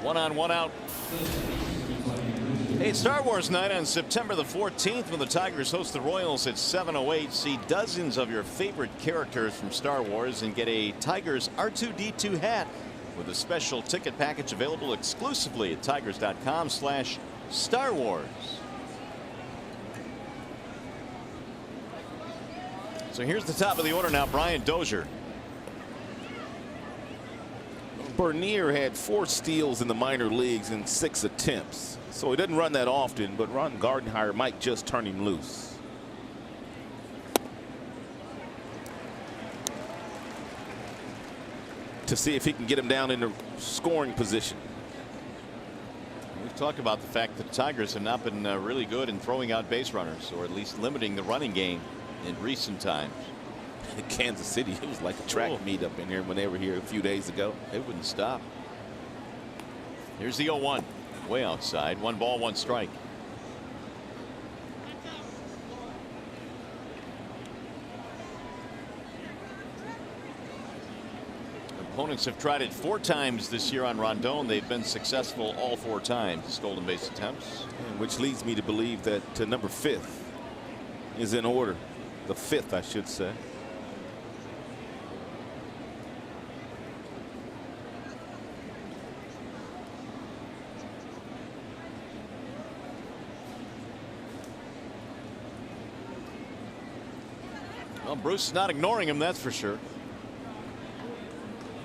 1 on, 1 out. Hey, Star Wars night on September the 14th when the Tigers host the Royals at 7:08. See dozens of your favorite characters from Star Wars and get a Tigers R2-D2 hat with a special ticket package available exclusively at tigers.com/Star Wars. So here's the top of the order now. Brian Dozier. Bernier had 4 steals in the minor leagues in 6 attempts, so he doesn't run that often, but Ron Gardenhire might just turn him loose. To see if he can get him down in the scoring position. We've talked about the fact that the Tigers have not been really good in throwing out base runners, or at least limiting the running game in recent times. In Kansas City, it was like a track meet up in here when they were here a few days ago. They wouldn't stop. Here's the 0-1, way outside. 1 ball, 1 strike. Opponents have tried it 4 times this year on Rondon. They've been successful all 4 times. Stolen base attempts. Which leads me to believe that number 5 is in order. The 5th, I should say. Well, Bruce is not ignoring him, that's for sure.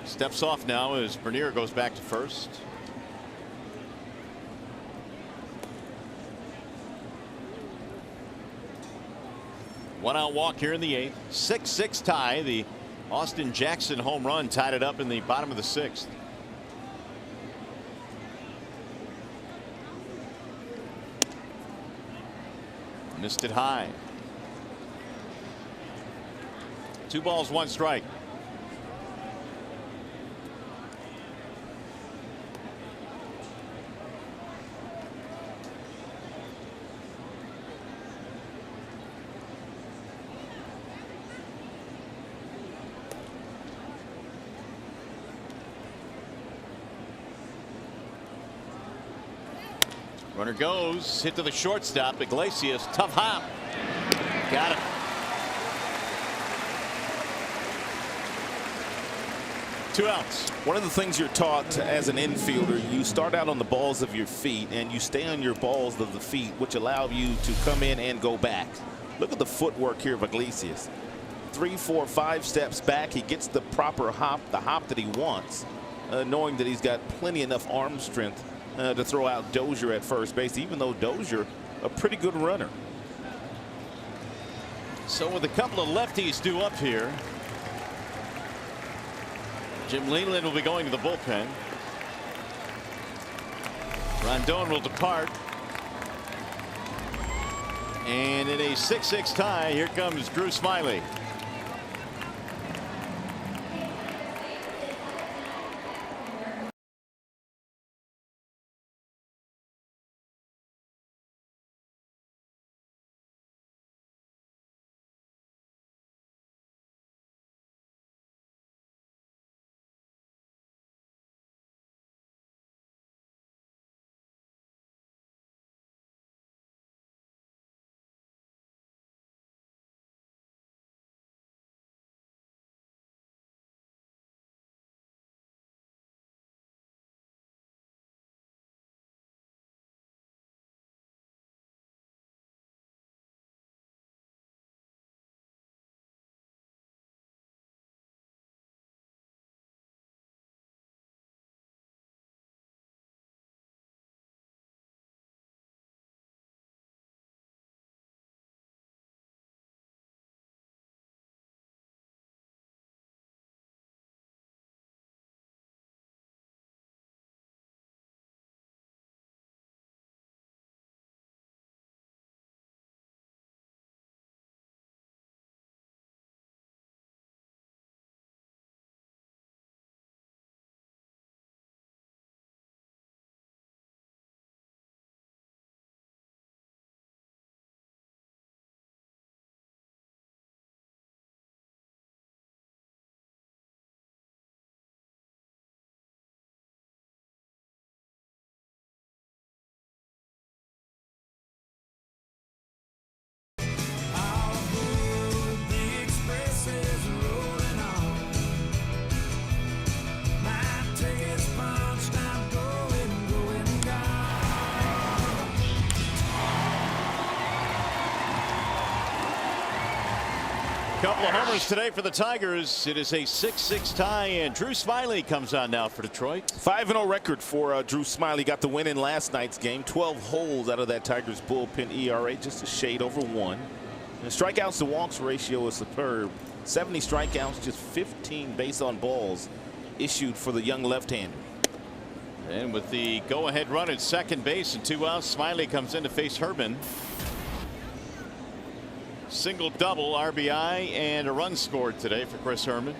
Steps off now as Bernier goes back to first. One out walk here in the 8th. 6-6 tie. The Austin Jackson home run tied it up in the bottom of the 6th. Missed it high. 2 balls, 1 strike. Runner goes, hit to the shortstop. Iglesias, tough hop. Got it. Two outs. One of the things you're taught as an infielder, you start out on the balls of your feet and you stay on your balls of the feet, which allow you to come in and go back. Look at the footwork here of Iglesias. 3, 4, 5 steps back. He gets the proper hop, the hop that he wants, knowing that he's got plenty enough arm strength to throw out Dozier at first base, even though Dozier a pretty good runner. So with a couple of lefties due up here, Jim Leland will be going to the bullpen. Rondon will depart. And in a 6-6 tie, here comes Drew Smyly. couple of homers today for the Tigers. It is a 6-6 tie, and Drew Smyly comes on now for Detroit. 5-0 record for Drew Smyly. Got the win in last night's game. 12 holds out of that Tigers bullpen ERA, just a shade over 1. And strikeouts to walks ratio is superb. 70 strikeouts, just 15 base on balls issued for the young left-hander. And with the go-ahead run at second base and 2 outs, Smyly comes in to face Herman. Single, double, RBI, and a run scored today for Chris Herman.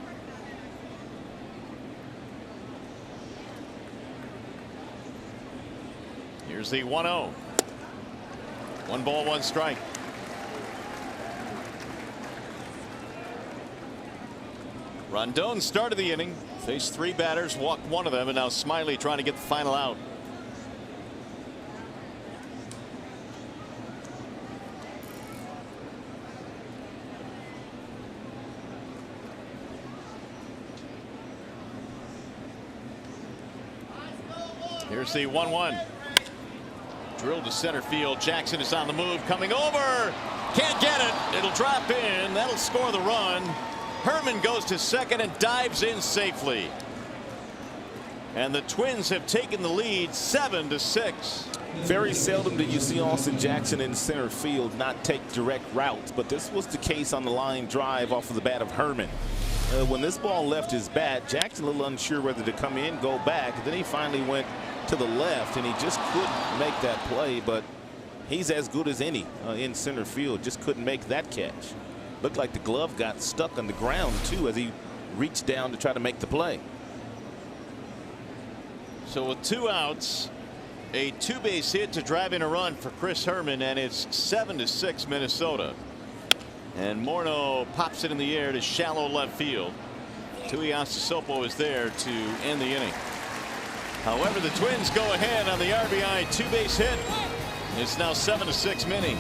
Here's the 1-0. 1 ball, 1 strike. Rondon started the inning, faced 3 batters, walked 1 of them, and now Smyly trying to get the final out. Here's the 1-1. Drilled to center field. Jackson is on the move, coming over. Can't get it. It'll drop in. That'll score the run. Herman goes to second and dives in safely. And the Twins have taken the lead 7-6. Very seldom do you see Austin Jackson in center field not take direct routes, but this was the case on the line drive off of the bat of Herman. When this ball left his bat, Jackson a little unsure whether to come in, go back. Then he finally went to the left, and he just couldn't make that play. But he's as good as any in center field. Just couldn't make that catch. Looked like the glove got stuck on the ground too as he reached down to try to make the play. So with 2 outs, a 2-base hit to drive in a run for Chris Herman, and it's 7-6 Minnesota. And Morneau pops it in the air to shallow left field. Tuiasosopo is there to end the inning. However, the Twins go ahead on the RBI 2-base hit. It's now 7-6 Mini.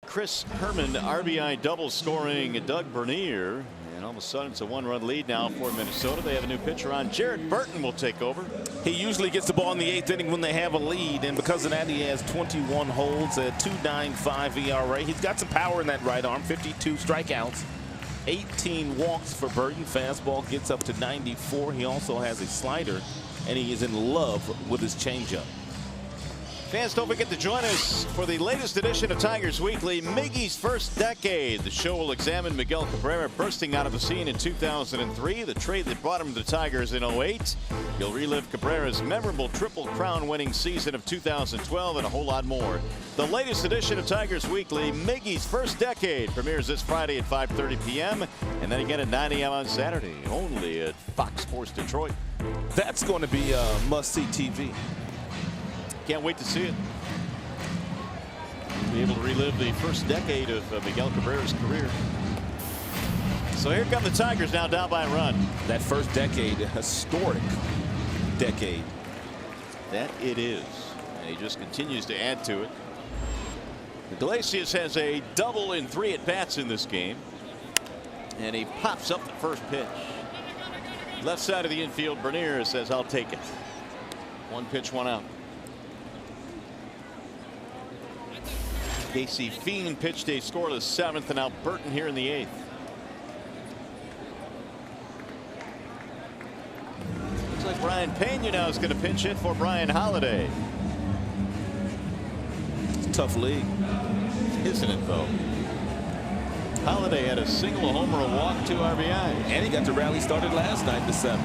Chris Herman RBI double scoring Doug Bernier, and all of a sudden it's a 1-run lead now for Minnesota. They have a new pitcher on. Jared Burton will take over. He usually gets the ball in the 8th inning when they have a lead, and because of that he has 21 holds, a 2.95 ERA. He's got some power in that right arm. 52 strikeouts, 18 walks for Burton. Fastball gets up to 94. He also has a slider, and he is in love with his changeup. Fans, don't forget to join us for the latest edition of Tigers Weekly, Miggy's First Decade. The show will examine Miguel Cabrera bursting out of the scene in 2003, the trade that brought him to the Tigers in 08. You'll relive Cabrera's memorable Triple Crown winning season of 2012 and a whole lot more. The latest edition of Tigers Weekly, Miggy's First Decade, premieres this Friday at 5:30 p.m. and then again at 9 a.m. on Saturday, only at Fox Sports Detroit. That's going to be must-see TV. Can't wait to see it. Be able to relive the first decade of Miguel Cabrera's career. So here come the Tigers now down by a run. That first decade, a historic decade. That it is. And he just continues to add to it. Iglesias has a double in 3 at-bats in this game. And he pops up the first pitch. Left side of the infield, Bernier says, I'll take it. 1 pitch, 1 out. Casey Fiend pitched a scoreless 7th, and now Burton here in the 8th. Looks like Brian Pena now is going to pinch hit for Brian Holiday. It's a tough league, Isn't it, though? Holiday had a single, a homer, a walk, 2 RBIs. and he got the rally started last night, the 7th.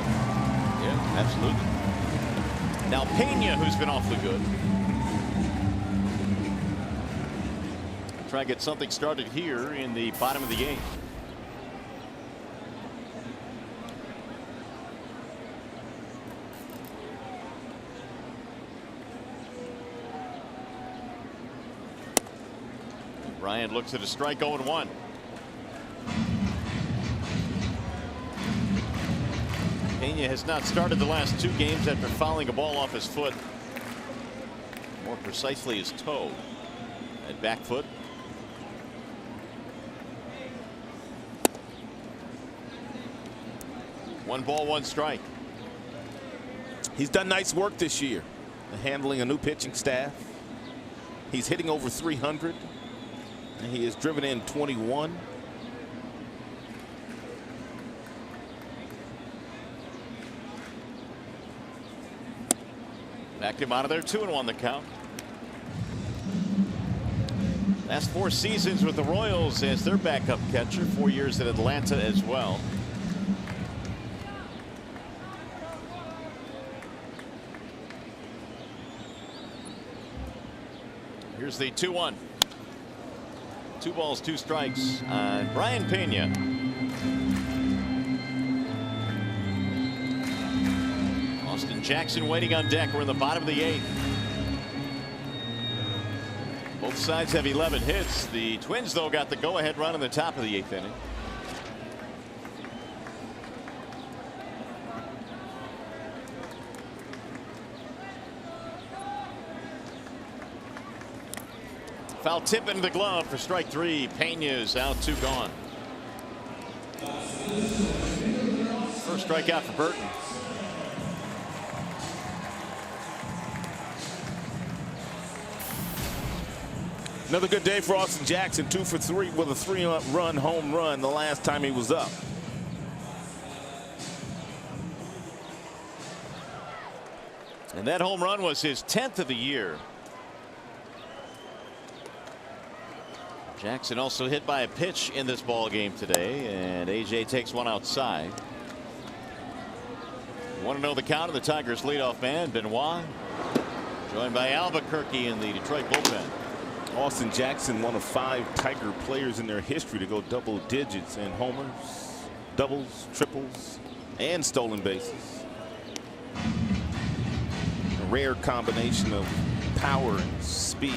Yeah, absolutely. Now Pena, who's been awfully good. Try to get something started here in the bottom of the 8th. Bryant looks at a strike, 0-1. Pena has not started the last 2 games after fouling a ball off his foot. More precisely his toe. At back foot. 1 ball, 1 strike. He's done nice work this year, handling a new pitching staff. He's hitting over 300, and he has driven in 21. Backed him out of there, 2-1 the count. Last 4 seasons with the Royals as their backup catcher, 4 years at Atlanta as well. Here's the 2-1. 2 balls, 2 strikes on Brian Pena. Austin Jackson waiting on deck. We're in the bottom of the 8th. Both sides have 11 hits. The Twins, though, got the go-ahead run in the top of the 8th inning. Foul tip into the glove for strike 3. Pena's out, 2 gone. First strikeout for Burton. Another good day for Austin Jackson, 2 for 3 with a 3-run home run the last time he was up. And that home run was his 10th of the year. Jackson also hit by a pitch in this ball game today, and AJ takes one outside. You want to know the count of the Tigers leadoff man, Benoit, joined by Albuquerque in the Detroit bullpen. Austin Jackson, one of 5 Tiger players in their history to go double digits in homers, doubles, triples, and stolen bases. A rare combination of power and speed.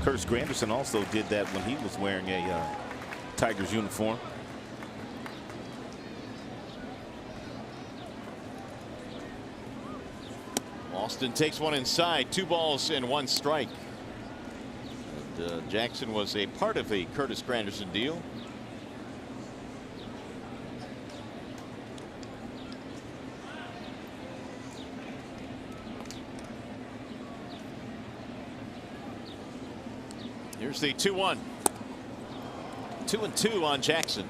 Curtis Granderson also did that when he was wearing a Tigers uniform. Austin takes one inside, 2 balls and 1 strike. And, Jackson was a part of the Curtis Granderson deal. Here's the 2-1. 2-2 on Jackson.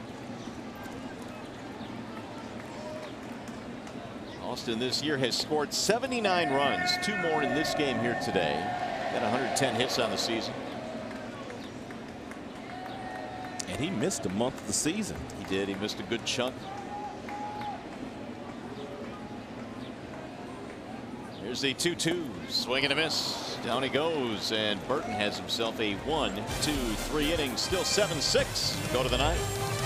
Austin this year has scored 79 runs, 2 more in this game here today. Got 110 hits on the season. And he missed a month of the season. He did. He missed a good chunk. Here's the 2-2. Swing and a miss. Down he goes. And Burton has himself a 1, 2, 3 innings. Still 7-6. Go to the ninth.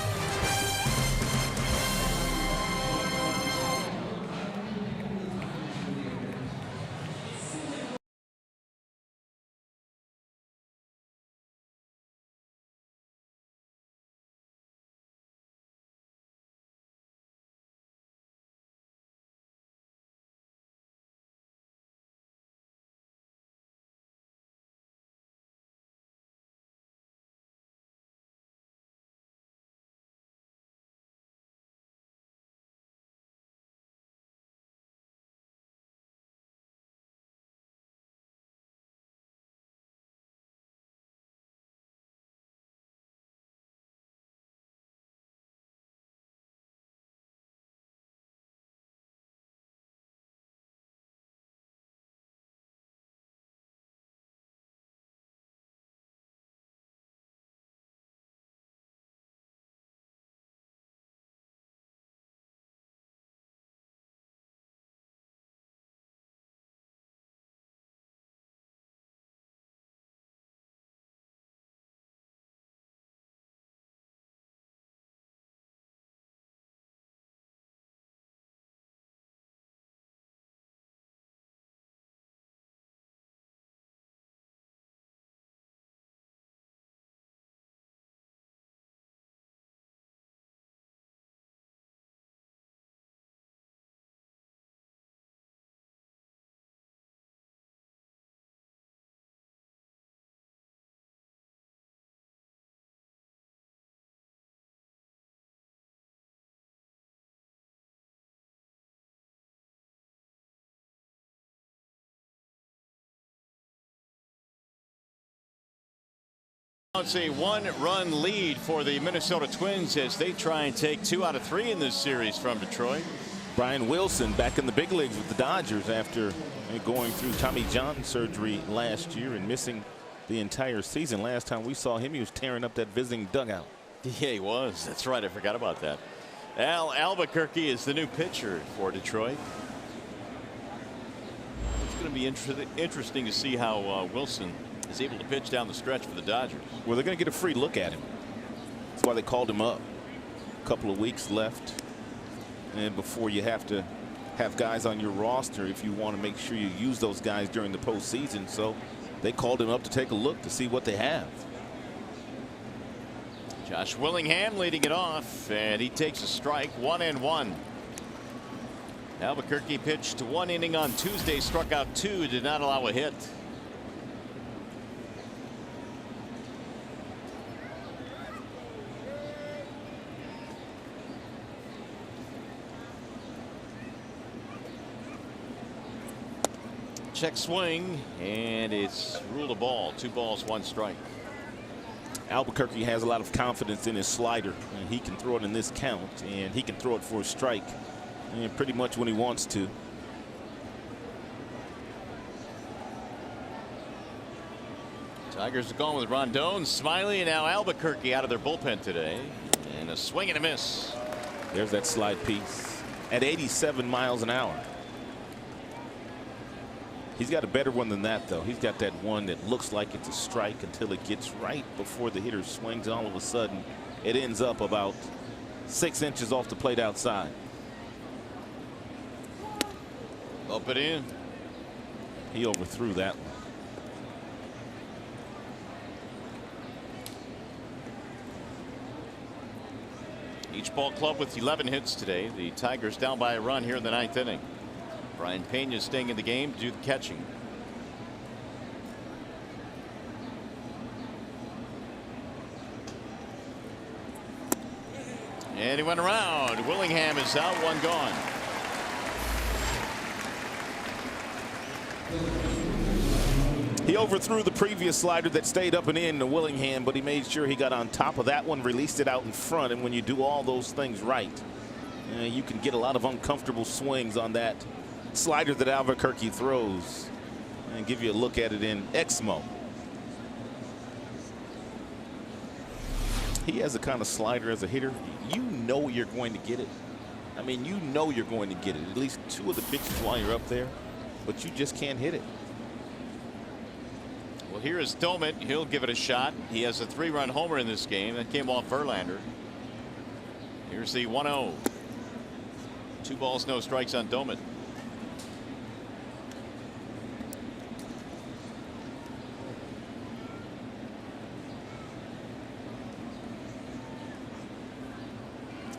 It's a 1-run lead for the Minnesota Twins as they try and take 2 out of 3 in this series from Detroit. Brian Wilson back in the big leagues with the Dodgers after going through Tommy John surgery last year and missing the entire season. Last time we saw him, he was tearing up that visiting dugout. Yeah, he was. That's right. I forgot about that. Al Albuquerque is the new pitcher for Detroit. It's going to be interesting to see how Wilson is able to pitch down the stretch for the Dodgers. Well, they're going to get a free look at him. That's why they called him up. A couple of weeks left, and before you have to have guys on your roster if you want to make sure you use those guys during the postseason. So they called him up to take a look to see what they have. Josh Willingham leading it off, and he takes a strike. 1-1. Albuquerque pitched 1 inning on Tuesday, struck out 2, did not allow a hit. Check swing, and it's ruled a ball. 2 balls, 1 strike. Albuquerque has a lot of confidence in his slider, and he can throw it in this count, and he can throw it for a strike and pretty much when he wants to. Tigers are going with Rondon, Smiley, and now Albuquerque out of their bullpen today. And a swing and a miss. There's that slide piece at 87 miles an hour. He's got a better one than that, though. He's got that one that looks like it's a strike until it gets right before the hitter swings, and all of a sudden it ends up about 6 inches off the plate outside. Up and in. He overthrew that one. Each ball club with 11 hits today. The Tigers down by a run here in the 9th inning. Brian Pena staying in the game to do the catching. And he went around. Willingham is out, 1 gone. He overthrew the previous slider that stayed up and in to Willingham, but he made sure he got on top of that one, released it out in front. And when you do all those things right, You can get a lot of uncomfortable swings on that slider that Albuquerque throws, and give you a look at it in X-Mo. He has a kind of slider as a hitter. You know you're going to get it. I mean, you know you're going to get it. At least 2 of the pitches while you're up there, but you just can't hit it. Well, here is Dozier. He'll give it a shot. He has a 3-run homer in this game that came off Verlander. Here's the 1-0. 2 balls, no strikes on Dozier.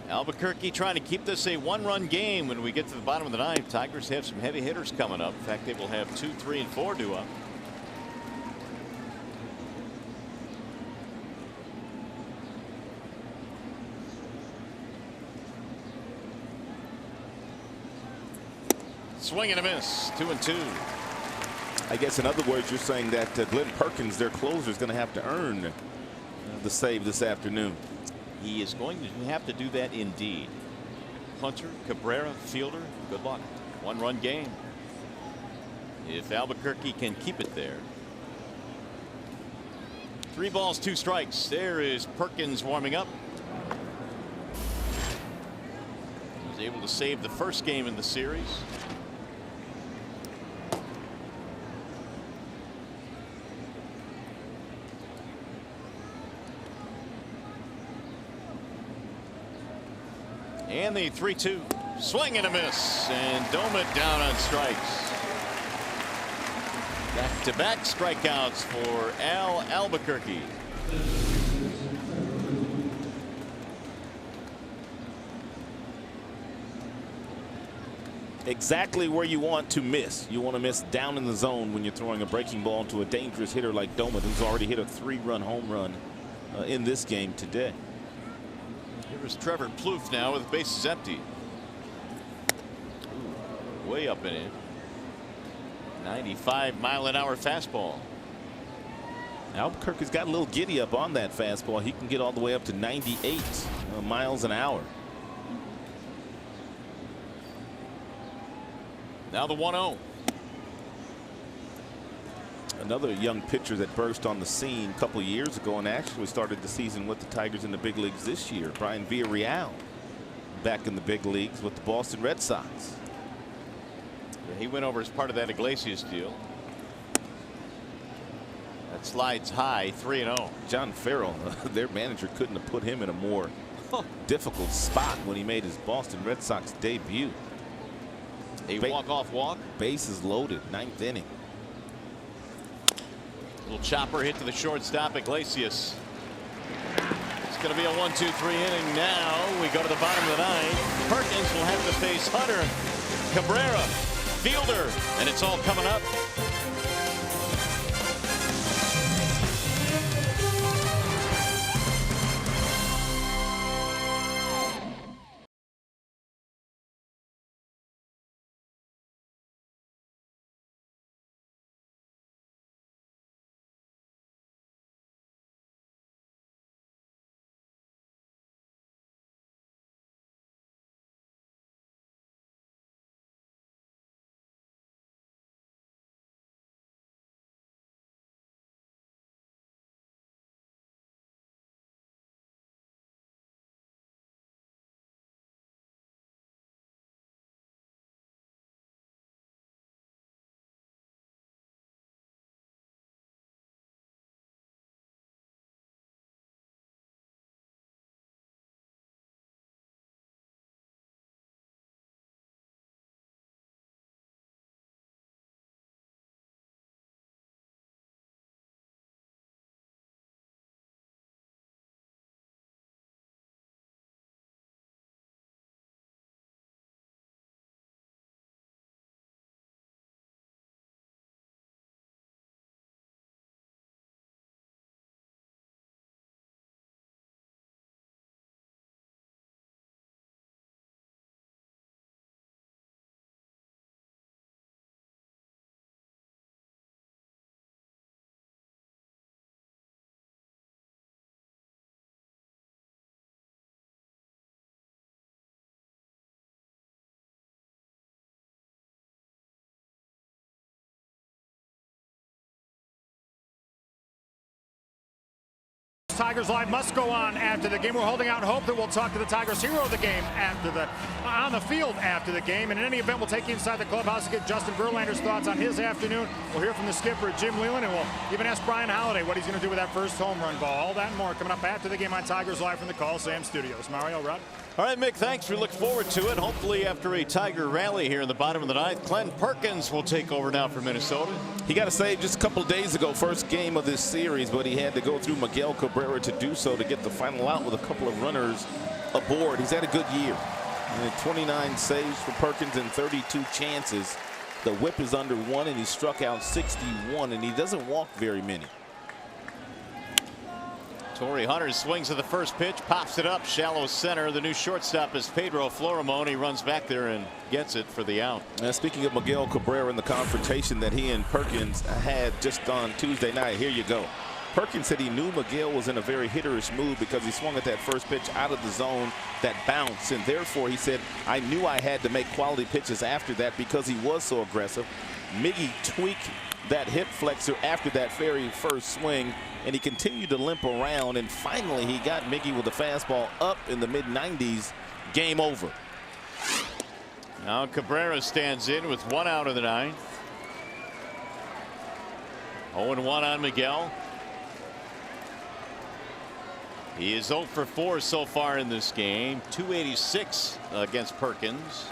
Albuquerque trying to keep this a 1-run game when we get to the bottom of the 9th. Tigers have some heavy hitters coming up. In fact, they will have 2, 3, and 4 due up. Swing and a miss. 2-2. I guess in other words, you're saying that Glenn Perkins, their closer, is going to have to earn the save this afternoon. He is going to have to do that indeed. Hunter, Cabrera, Fielder, good luck. 1-run game. If Albuquerque can keep it there. 3 balls, 2 strikes. There is Perkins warming up. He was able to save the first game in the series. And the 3-2. Swing and a miss. And Dozier down on strikes. Back-to-back strikeouts for Albuquerque. Exactly where you want to miss. You want to miss down in the zone when you're throwing a breaking ball to a dangerous hitter like Dozier, who's already hit a 3-run home run in this game today. Here's Trevor Plouffe now with bases empty. Ooh, way up in it. 95-mile-an-hour fastball. Albuquerque's got a little giddy up on that fastball. He can get all the way up to 98 miles an hour. Now the 1-0. Another young pitcher that burst on the scene a couple years ago and actually started the season with the Tigers in the big leagues this year. Brian Villarreal back in the big leagues with the Boston Red Sox. He went over as part of that Iglesias deal. That slides high. 3-0. John Farrell, their manager, couldn't have put him in a more difficult spot when he made his Boston Red Sox debut. A walk-off walk. Bases loaded, 9th inning. Little chopper hit to the shortstop, Iglesias. It's going to be a 1-2-3 inning now. We go to the bottom of the 9th. Perkins will have to face Hunter, Cabrera, Fielder, and it's all coming up. Tigers Live must go on after the game. We're holding out hope that we'll talk to the Tigers hero of the game on the field after the game. And in any event, we'll take you inside the clubhouse to get Justin Verlander's thoughts on his afternoon. We'll hear from the skipper, Jim Leland, and we'll even ask Brian Halliday what he's going to do with that first home run ball. All that and more coming up after the game on Tigers Live from the Coliseum Studios. Mario, Rod. All right, Mick, thanks. We look forward to it. Hopefully after a Tiger rally here in the bottom of the ninth, Glenn Perkins will take over now for Minnesota. He got a save just a couple of days ago, first game of this series, but he had to go through Miguel Cabrera to do so to get the final out with a couple of runners aboard. He's had a good year. 29 saves for Perkins and 32 chances. The whip is under 1, and he struck out 61, and he doesn't walk very many. Torrey Hunter swings at the first pitch, pops it up, shallow center. The new shortstop is Pedro Florimon. He runs back there and gets it for the out. Now, speaking of Miguel Cabrera and the confrontation that he and Perkins had just on Tuesday night, here you go. Perkins said he knew Miguel was in a very hitterish mood because he swung at that first pitch out of the zone, that bounce, and therefore he said, I knew I had to make quality pitches after that because he was so aggressive. Miggy tweaked that hip flexor after that very first swing, and he continued to limp around, and finally he got Miggy with a fastball up in the mid-90s. Game over. Now Cabrera stands in with 1 out of the 9th. 0-1 on Miguel. He is 0 for 4 so far in this game. 286 against Perkins.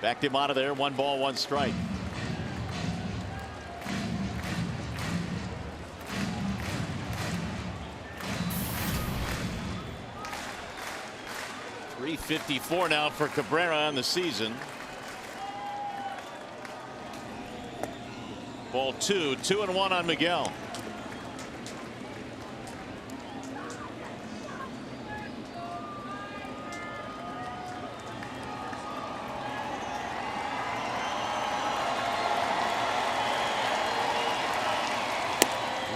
Backed him out of there. 1 ball, 1 strike. .354 now for Cabrera on the season. Ball 2, 2-1 on Miguel.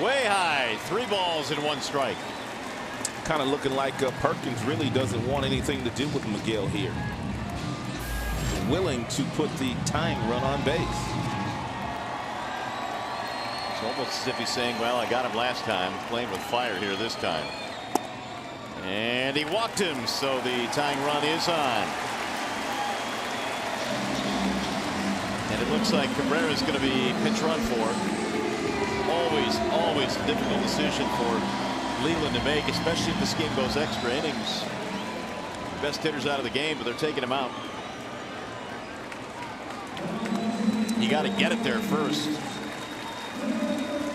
Way high, 3 balls and 1 strike. Kind of looking like Perkins really doesn't want anything to do with Miguel here. Willing to put the tying run on base. It's almost as if he's saying, well, I got him last time, playing with fire here this time. And he walked him, so the tying run is on. And it looks like Cabrera is going to be pitch run for. Always a difficult decision for Leland to make, especially if this game goes extra innings. Best hitters out of the game, but they're taking him out. You got to get it there first.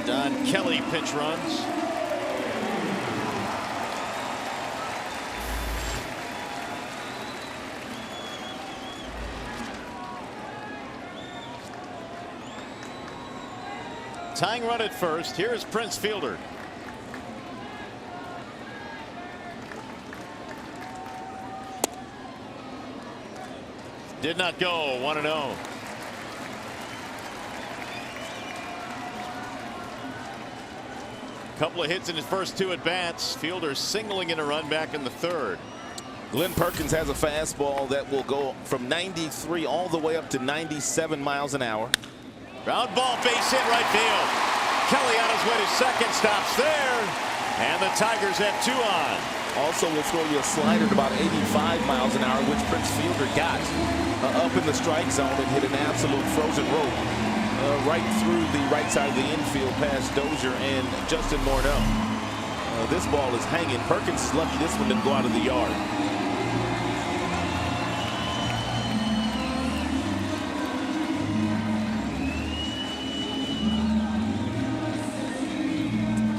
Don Kelly pitch runs. Tying run at first. Here is Prince Fielder. Did not go. 1-0. Couple of hits in his first 2 at-bats. Fielder singling in a run back in the 3rd. Glenn Perkins has a fastball that will go from 93 all the way up to 97 miles an hour. Ground ball, base hit, right field. Kelly on his way to second, stops there, and the Tigers have 2 on. Also will throw you a slider at about 85 miles an hour, which Prince Fielder got up in the strike zone and hit an absolute frozen rope right through the right side of the infield past Dozier and Justin Morneau. This ball is hanging. Perkins is lucky this one didn't go out of the yard.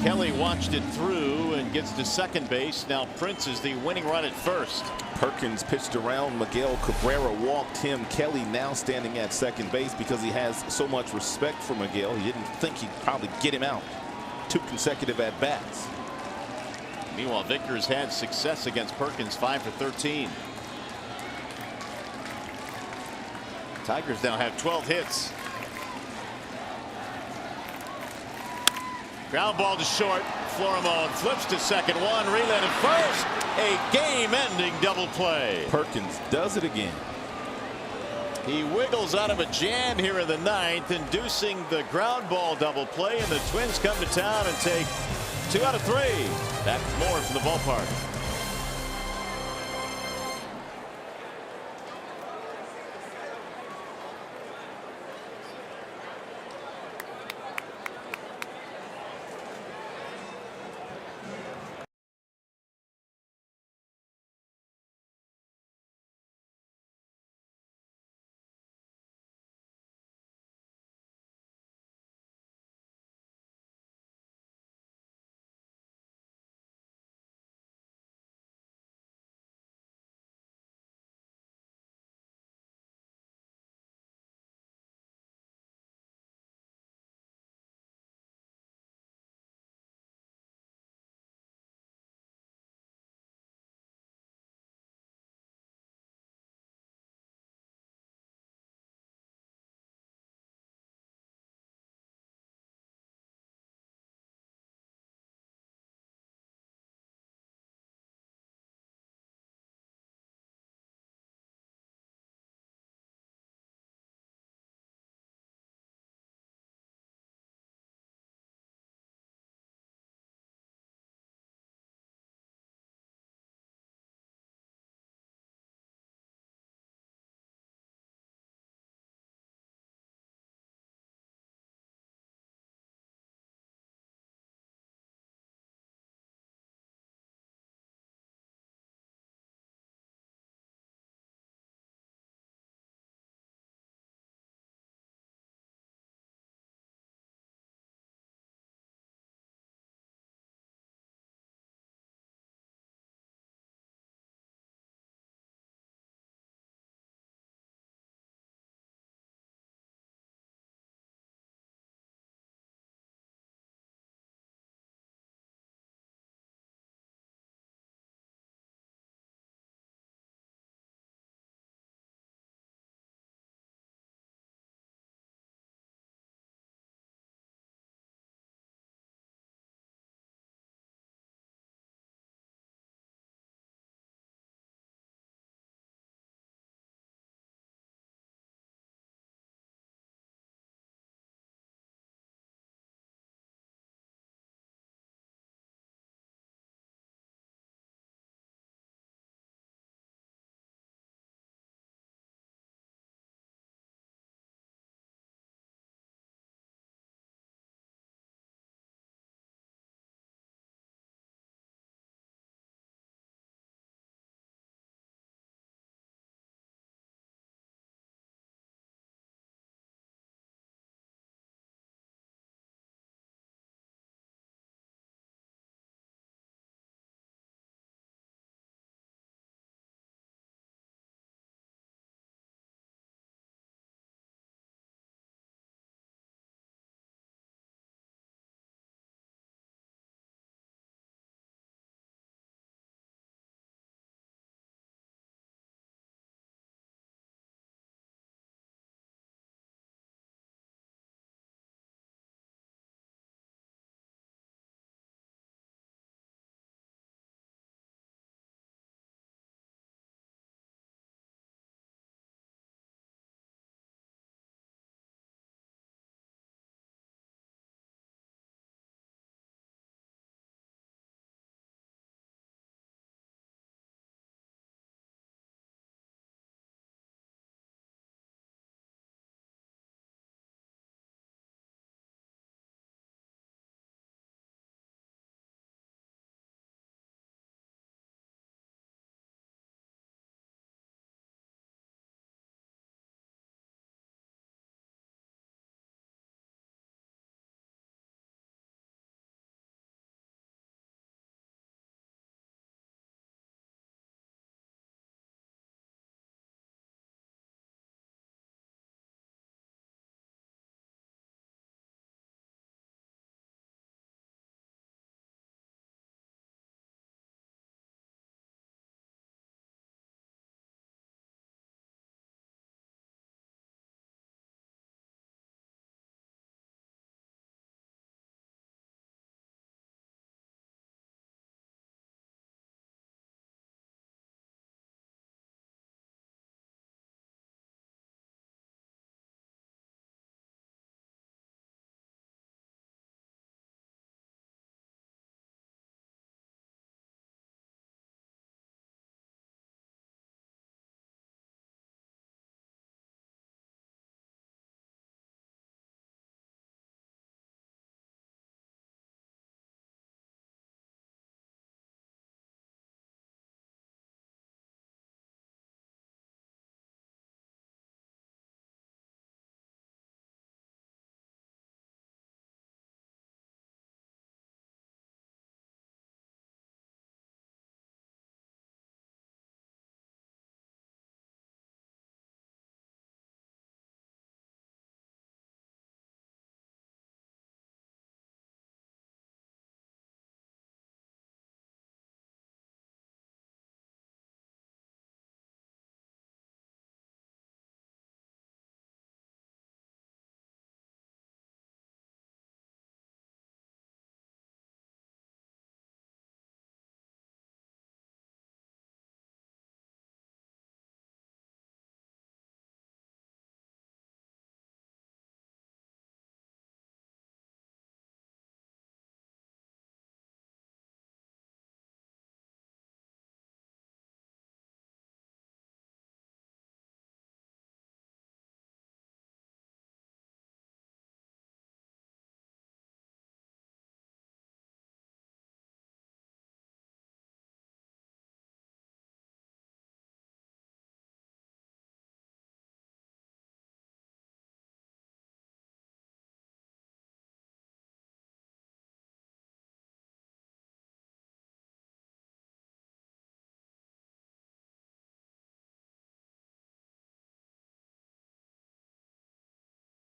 Kelly watched it through and gets to second base. Now Prince is the winning run at first. Perkins pitched around Miguel Cabrera, walked him. Kelly now standing at second base because he has so much respect for Miguel. He didn't think he'd probably get him out. 2 consecutive at bats. Meanwhile, Vickers had success against Perkins, 5 for 13. Tigers now have 12 hits. Ground ball to short. Florimon flips to second. 1 relay to first. A game-ending double play. Perkins does it again. He wiggles out of a jam here in the 9th, inducing the ground ball double play, and the Twins come to town and take 2 out of 3. That's more from the ballpark.